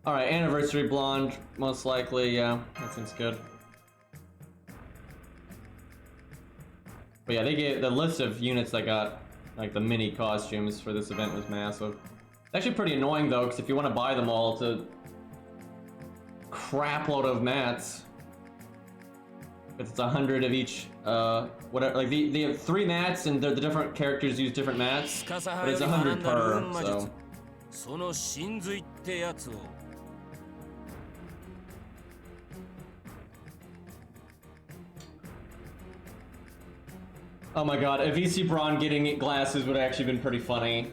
Alright, Anniversary Blonde, most likely, yeah, that seems good. But yeah, they gave the list of units that got like the mini costumes for this event was massive. It's actually pretty annoying though, because if you want to buy them all, it's a crap load of mats. It's 100 of each, whatever. Like they have 3 mats, and the different characters use different mats, but it's 100 per. So. Oh my god, if EC Braun getting glasses would have actually been pretty funny.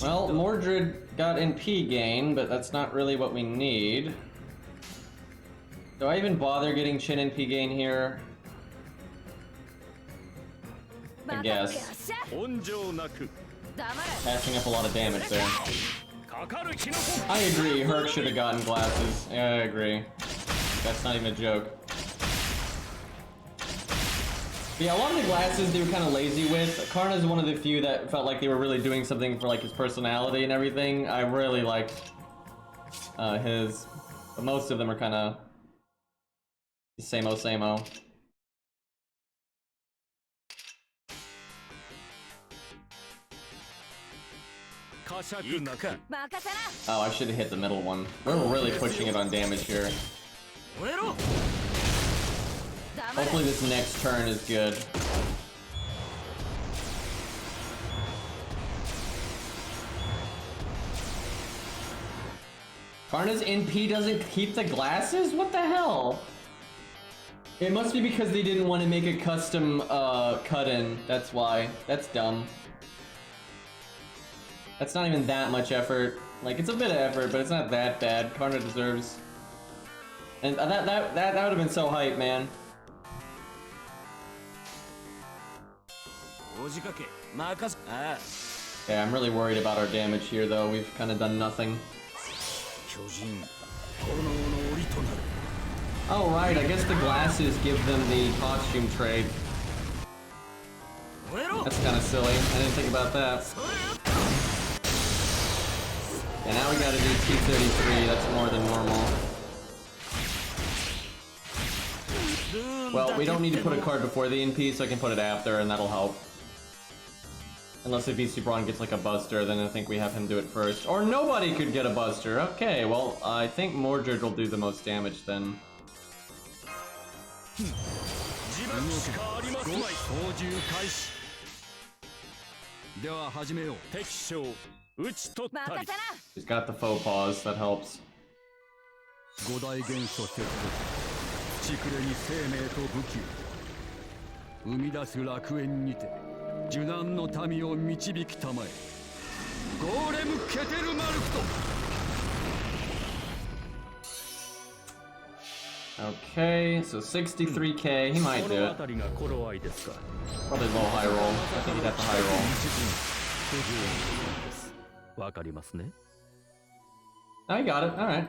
Well, Mordred got NP gain, but that's not really what we need. Do I even bother getting Chin NP gain here? I guess. Passing up a lot of damage there. I agree, Herc should have gotten glasses. Yeah, I agree. That's not even a joke. But yeah, a lot of the glasses they were kind of lazy with. Karna is one of the few that felt like they were really doing something for like his personality and everything. I really liked his, but most of them are kind of same-o, same-o. Oh, I should have hit the middle one. We're really pushing it on damage here. Hopefully this next turn is good. Karna's NP doesn't keep the glasses? What the hell? It must be because they didn't want to make a custom cut-in. That's why. That's dumb. That's not even that much effort. Like, it's a bit of effort, but it's not that bad. Karna deserves. And that would have been so hype, man. Yeah, I'm really worried about our damage here, though. We've kind of done nothing. Oh, right. I guess the glasses give them the costume trade. That's kind of silly. I didn't think about that. Yeah, now we gotta do T33. That's more than normal. Well, we don't need to put a card before the NP, so I can put it after, and that'll help. Unless if EC Braun gets like a buster, then I think we have him do it first. Or nobody could get a buster. Okay, well, I think Mordred will do the most damage then. He's got the faux pause, that helps. Okay, so 63k, he might do it. Probably low high roll. I think he'd have to high roll. Oh, you got it, alright.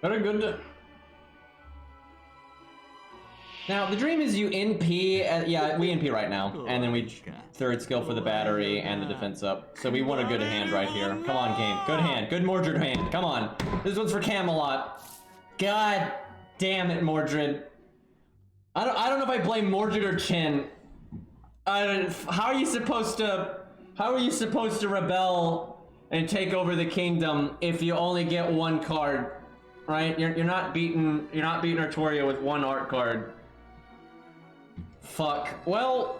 Very good. Now, the dream is you NP, yeah, we NP right now, and then we third skill for the battery and the defense up. So we want a good hand right here. Come on, game. Good hand. Good Mordred hand. Come on. This one's for Camelot. God damn it, Mordred. I don't know if I blame Mordred or Chin. How are you supposed to rebel and take over the kingdom if you only get one card, right? You're not beating Artoria with one art card. Fuck. Well,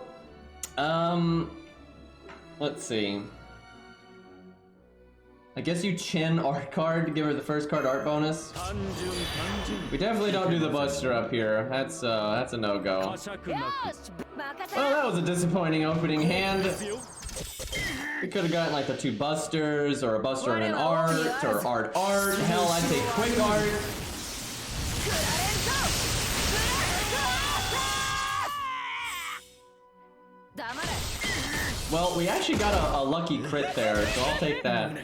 let's see. I guess you Chin art card to give her the first card art bonus. We definitely don't do the buster up here. That's a no-go. Well, that was a disappointing opening hand. We could have gotten like the 2 busters, or a buster and an art, or art. Hell, I'd take quick art. Well, we actually got a lucky crit there, so I'll take that.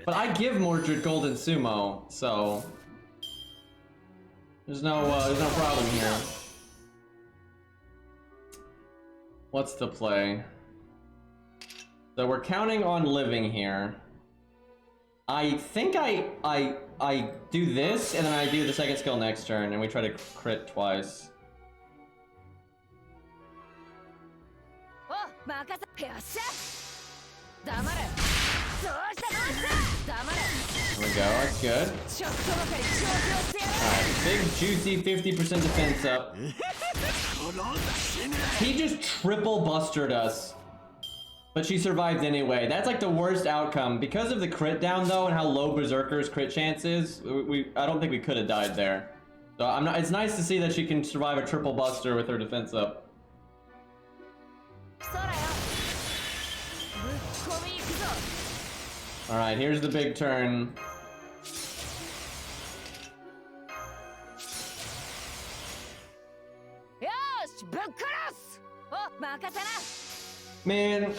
But I give Mordred Golden Sumo, so there's no problem here. What's the play? So we're counting on living here. I think I I do this, and then I do the second skill next turn, and we try to crit twice. There we go, that's good. Alright, big juicy 50% defense up. He just triple bustered us. But she survived anyway. That's like the worst outcome. Because of the crit down though, and how low Berserker's crit chance is, I don't think we could have died there. So it's nice to see that she can survive a triple buster with her defense up. Alright, here's the big turn. Man,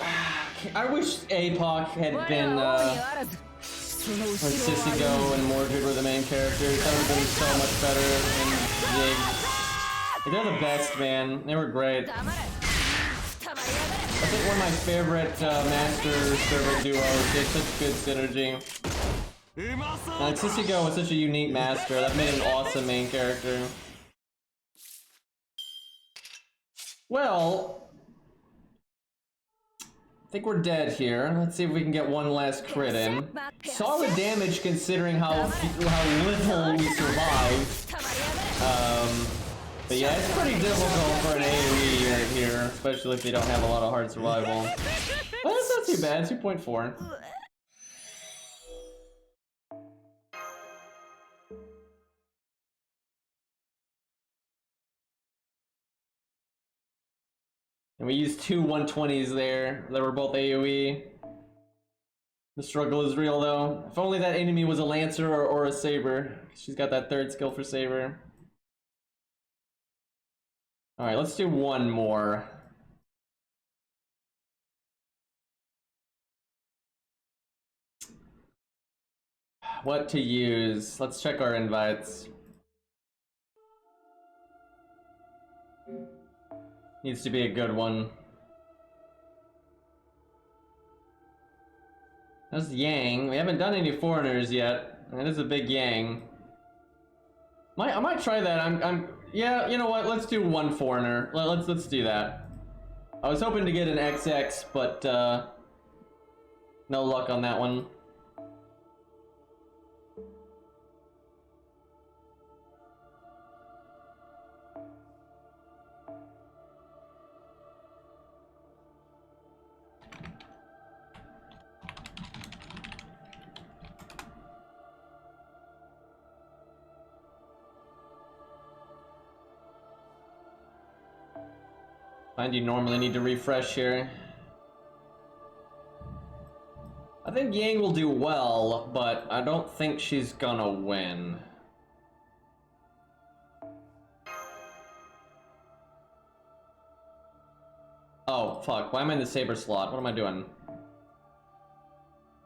I wish APOC had been, when Sissy and Mordred were the main characters. That would have been so much better than Zig. They're the best, man. They were great. I think one of my favorite master server duos. They had such good synergy. And Sissy was such a unique master. That made an awesome main character. Well, I think we're dead here. Let's see if we can get one last crit in. Solid damage considering how little we survived. But yeah, it's pretty difficult for an AoE here, especially if they don't have a lot of hard survival. But that's not too bad, 2.4. And we used two 120s there that were both AoE. The struggle is real though. If only that enemy was a Lancer or a Saber. She's got that third skill for Saber. Alright, let's do one more. What to use? Let's check our invites. Needs to be a good one. That's Yang. We haven't done any foreigners yet. That is a big Yang. I might try that. Yeah, you know what? Let's do one foreigner. Let's do that. I was hoping to get an XX, but no luck on that one. Find you normally need to refresh here. I think Yang will do well, but I don't think she's gonna win. Oh, fuck. Why am I in the Saber slot? What am I doing?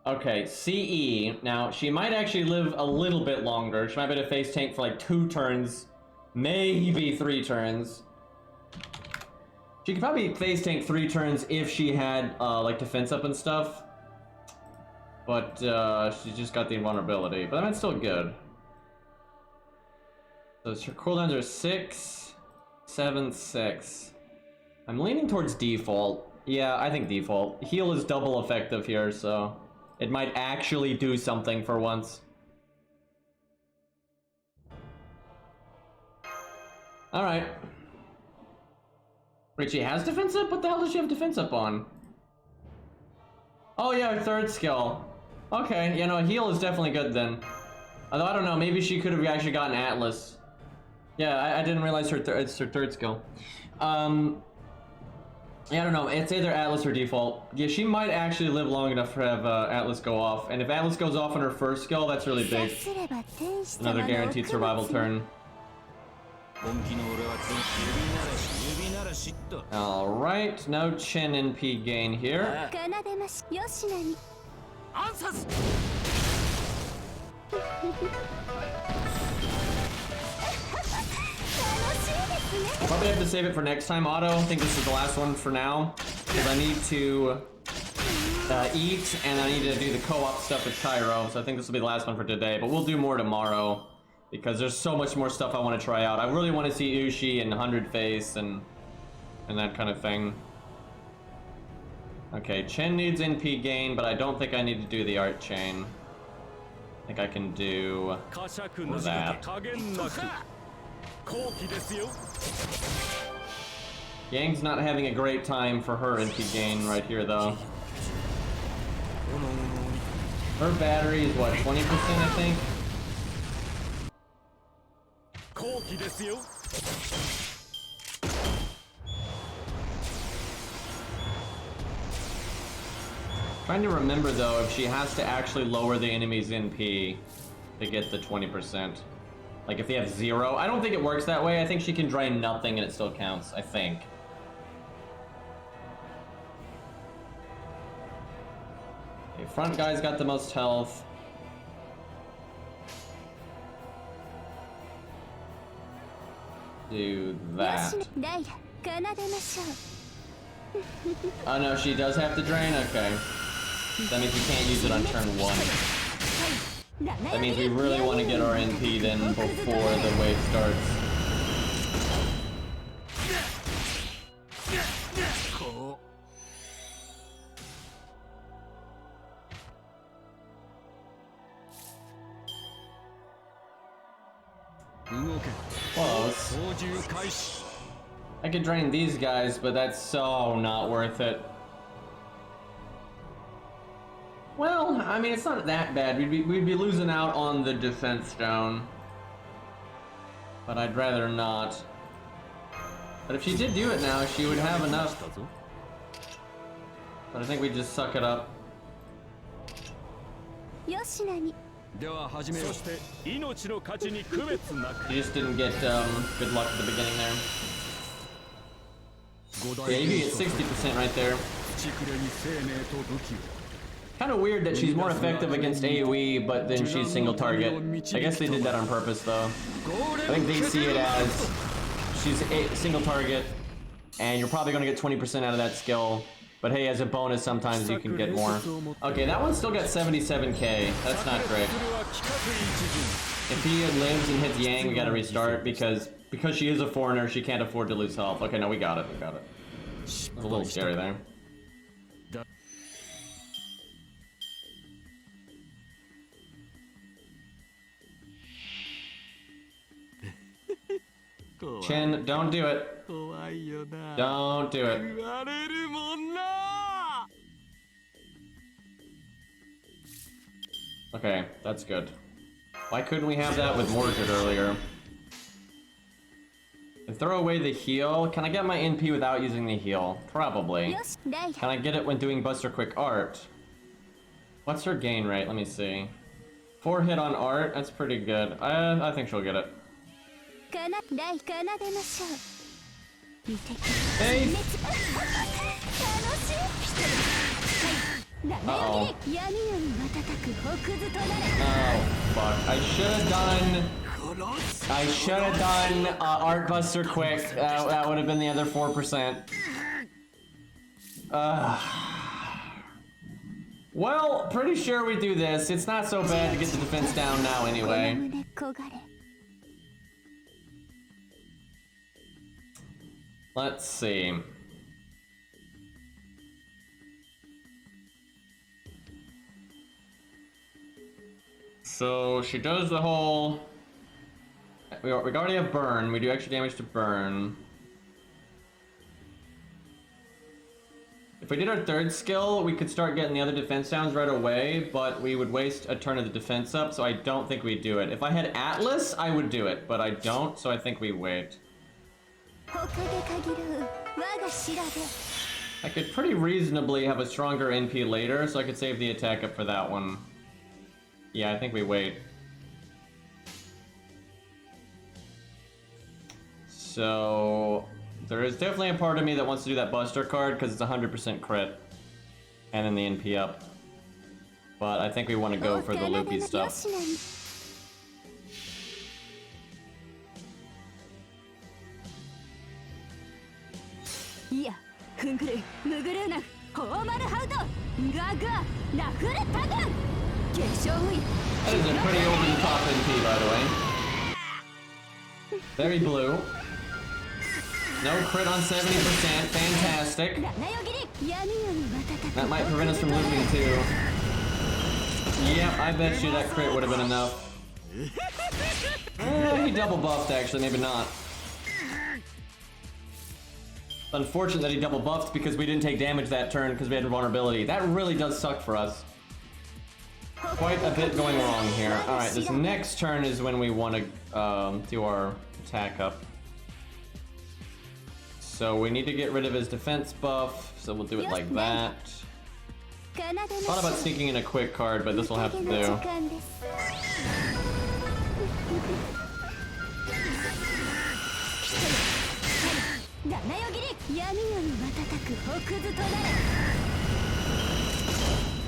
Okay, CE. Now, she might actually live a little bit longer. She might be able to face tank for like 2 turns, maybe 3 turns. She could probably face tank 3 turns if she had like defense up and stuff. But she just got the invulnerability. But that's still good. So her cooldowns are 6, 7, 6. I'm leaning towards default. Yeah, I think default. Heal is double effective here, so it might actually do something for once. Alright. Wait, she has defense up? What the hell does she have defense up on? Oh yeah, her third skill. Okay, you know, heal is definitely good then. Although I don't know, maybe she could have actually gotten Atlas. Yeah, I didn't realize it's her third skill. Yeah, I don't know, it's either Atlas or default. Yeah, she might actually live long enough to have Atlas go off. And if Atlas goes off on her first skill, that's really big. Another guaranteed survival turn. Alright, no Chin NP gain here. Probably have to save it for next time, Otto. I think this is the last one for now, because I need to eat, and I need to do the co-op stuff with Cairo, so I think this will be the last one for today, but we'll do more tomorrow, because there's so much more stuff I want to try out. I really want to see Ushi and 100 Face and that kind of thing. Okay, Chen needs NP gain, but I don't think I need to do the art chain. I think I can do that. Yang's not having a great time for her NP gain right here, though. Her battery is what, 20%, I think? Trying to remember though if she has to actually lower the enemy's NP to get the 20%. Like if they have 0. I don't think it works that way. I think she can drain nothing and it still counts, I think. Okay, front guy's got the most health. Do that. Oh no, she does have to drain? Okay. That means we can't use it on turn 1. That means we really want to get our NP then before the wave starts. Close. I could drain these guys, but that's so not worth it. Well, I mean, it's not that bad. We'd be losing out on the defense stone. But I'd rather not. But if she did do it now, she would have enough. But I think we just suck it up. You just didn't get good luck at the beginning there. Yeah, you can get 60% right there. Kind of weird that she's more effective against AoE, but then she's single target. I guess they did that on purpose, though. I think they see it as she's a single target, and you're probably going to get 20% out of that skill. But hey, as a bonus, sometimes you can get more. Okay, that one still got 77k. That's not great. If he lives and hits Yang, we gotta restart because she is a foreigner, she can't afford to lose health. Okay, no, we got it. It's a little scary there. Chen, don't do it. Don't do it. Okay, that's good. Why couldn't we have that with Mordred earlier? And throw away the heal. Can I get my NP without using the heal? Probably. Can I get it when doing Buster Quick Art? What's her gain rate? Let me see. 4 hit on art? That's pretty good. I think she'll get it. Hey! Uh-oh. Oh, fuck. I should have done Art Buster Quick. That would have been the other 4%. Well, pretty sure we do this. It's not so bad to get the defense down now anyway. Let's see. So she does the whole... We already have burn. We do extra damage to burn. If we did our third skill, we could start getting the other defense downs right away, but we would waste a turn of the defense up, so I don't think we'd do it. If I had Atlas, I would do it, but I don't, so I think we wait. I could pretty reasonably have a stronger NP later, so I could save the attack up for that one. Yeah, I think we wait. So there is definitely a part of me that wants to do that Buster card because it's 100% crit. And then the NP up. But I think we want to go for the loopy stuff. That is a pretty over the top NP, by the way. Very blue. No crit on 70%. Fantastic. That might prevent us from looping too. Yep, I bet you that crit would have been enough. He double buffed actually, maybe not. Unfortunate that he double buffed because we didn't take damage that turn because we had invulnerability. That really does suck for us. Quite a bit going wrong here. Alright, this next turn is when we want to do our attack up. So we need to get rid of his defense buff, so we'll do it like that. Thought about sneaking in a quick card, but this will have to do.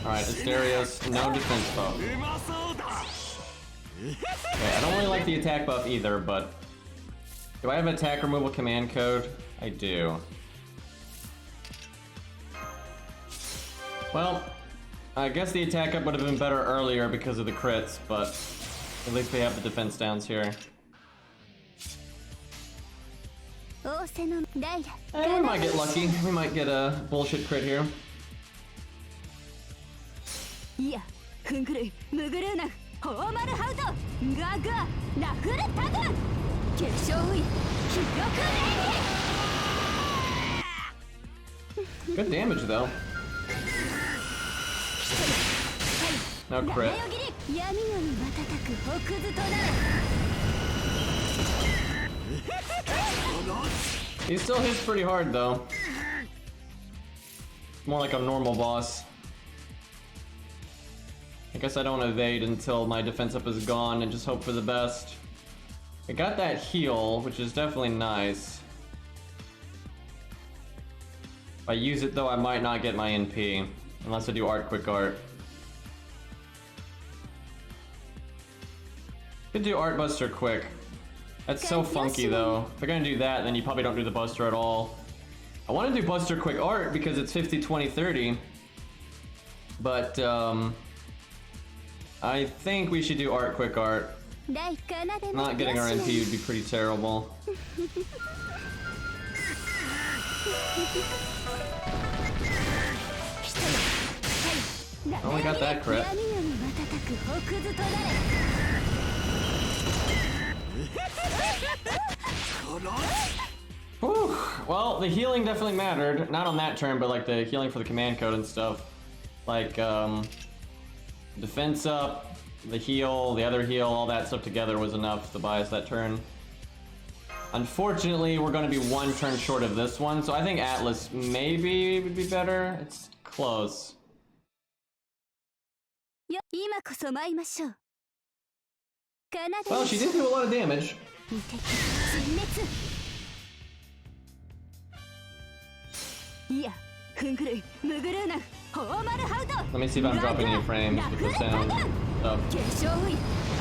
Alright, Asterios, no defense buff. Okay, I don't really like the attack buff either, but... Do I have attack removal command code? I do. Well, I guess the attack up would have been better earlier because of the crits, but at least we have the defense downs here. We might get lucky. We might get a bullshit crit here. Good damage though. No crit. He still hits pretty hard though. More like a normal boss. I guess I don't evade until my defense up is gone and just hope for the best. I got that heal, which is definitely nice. If I use it though, I might not get my NP. Unless I do art quick art. Could do art buster quick. That's so funky though. If you're gonna do that, then you probably don't do the buster at all. I want to do buster quick art because it's 50, 20, 30. But I think we should do art quick art. Not getting our NP would be pretty terrible. Only got that crit. Whew. Well, the healing definitely mattered. Not on that turn, but like the healing for the command code and stuff. Like, defense up, the heal, the other heal, all that stuff together was enough to buy us that turn. Unfortunately, we're going to be one turn short of this one, so I think Atlas maybe would be better. It's close. Well, she did do a lot of damage. Let me see if I'm dropping any frames with the sound stuff.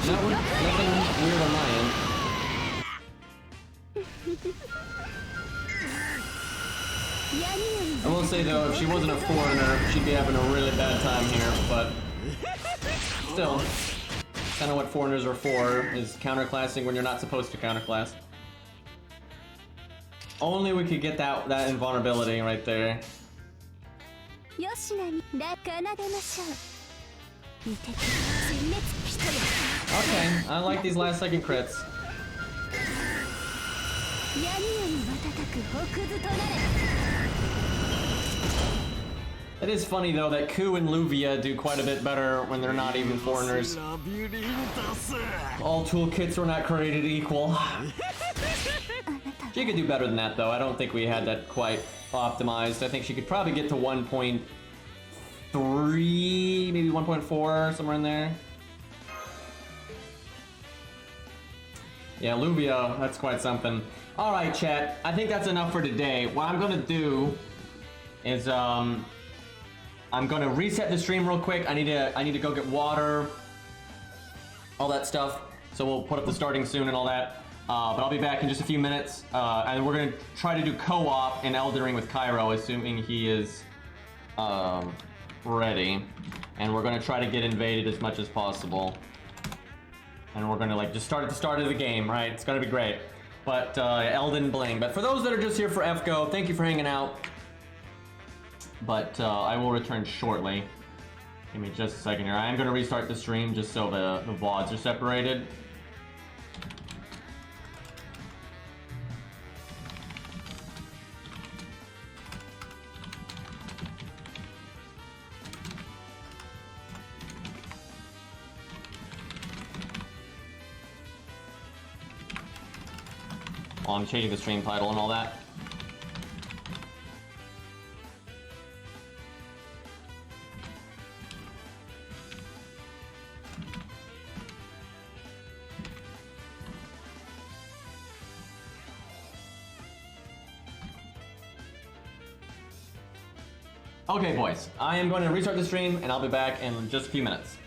Nothing weird on my end. I will say though, if she wasn't a foreigner, she'd be having a really bad time here, but still, kind of what foreigners are for, is counterclassing when you're not supposed to counterclass. Only we could get that invulnerability right there. Okay, I like these last second crits. It is funny though that Ku and Luvia do quite a bit better when they're not even foreigners. All toolkits were not created equal. She could do better than that though. I don't think we had that quite optimized. I think she could probably get to 1.3, maybe 1.4, somewhere in there. Yeah, Luvia, that's quite something. Alright chat, I think that's enough for today. What I'm gonna do is I'm gonna reset the stream real quick. I need to go get water, all that stuff. So we'll put up the starting soon and all that. But I'll be back in just a few minutes. And we're gonna try to do co-op in Elden Ring with Cairo, assuming he is ready, and we're gonna try to get invaded as much as possible. And we're gonna like just start at the start of the game, right? It's gonna be great. But Elden Bling. But for those that are just here for FGO, thank you for hanging out. But I will return shortly. Give me just a second here. I am gonna restart the stream just so the VODs are separated. Oh, I'm changing the stream title and all that. Okay, boys. I am going to restart the stream, and I'll be back in just a few minutes.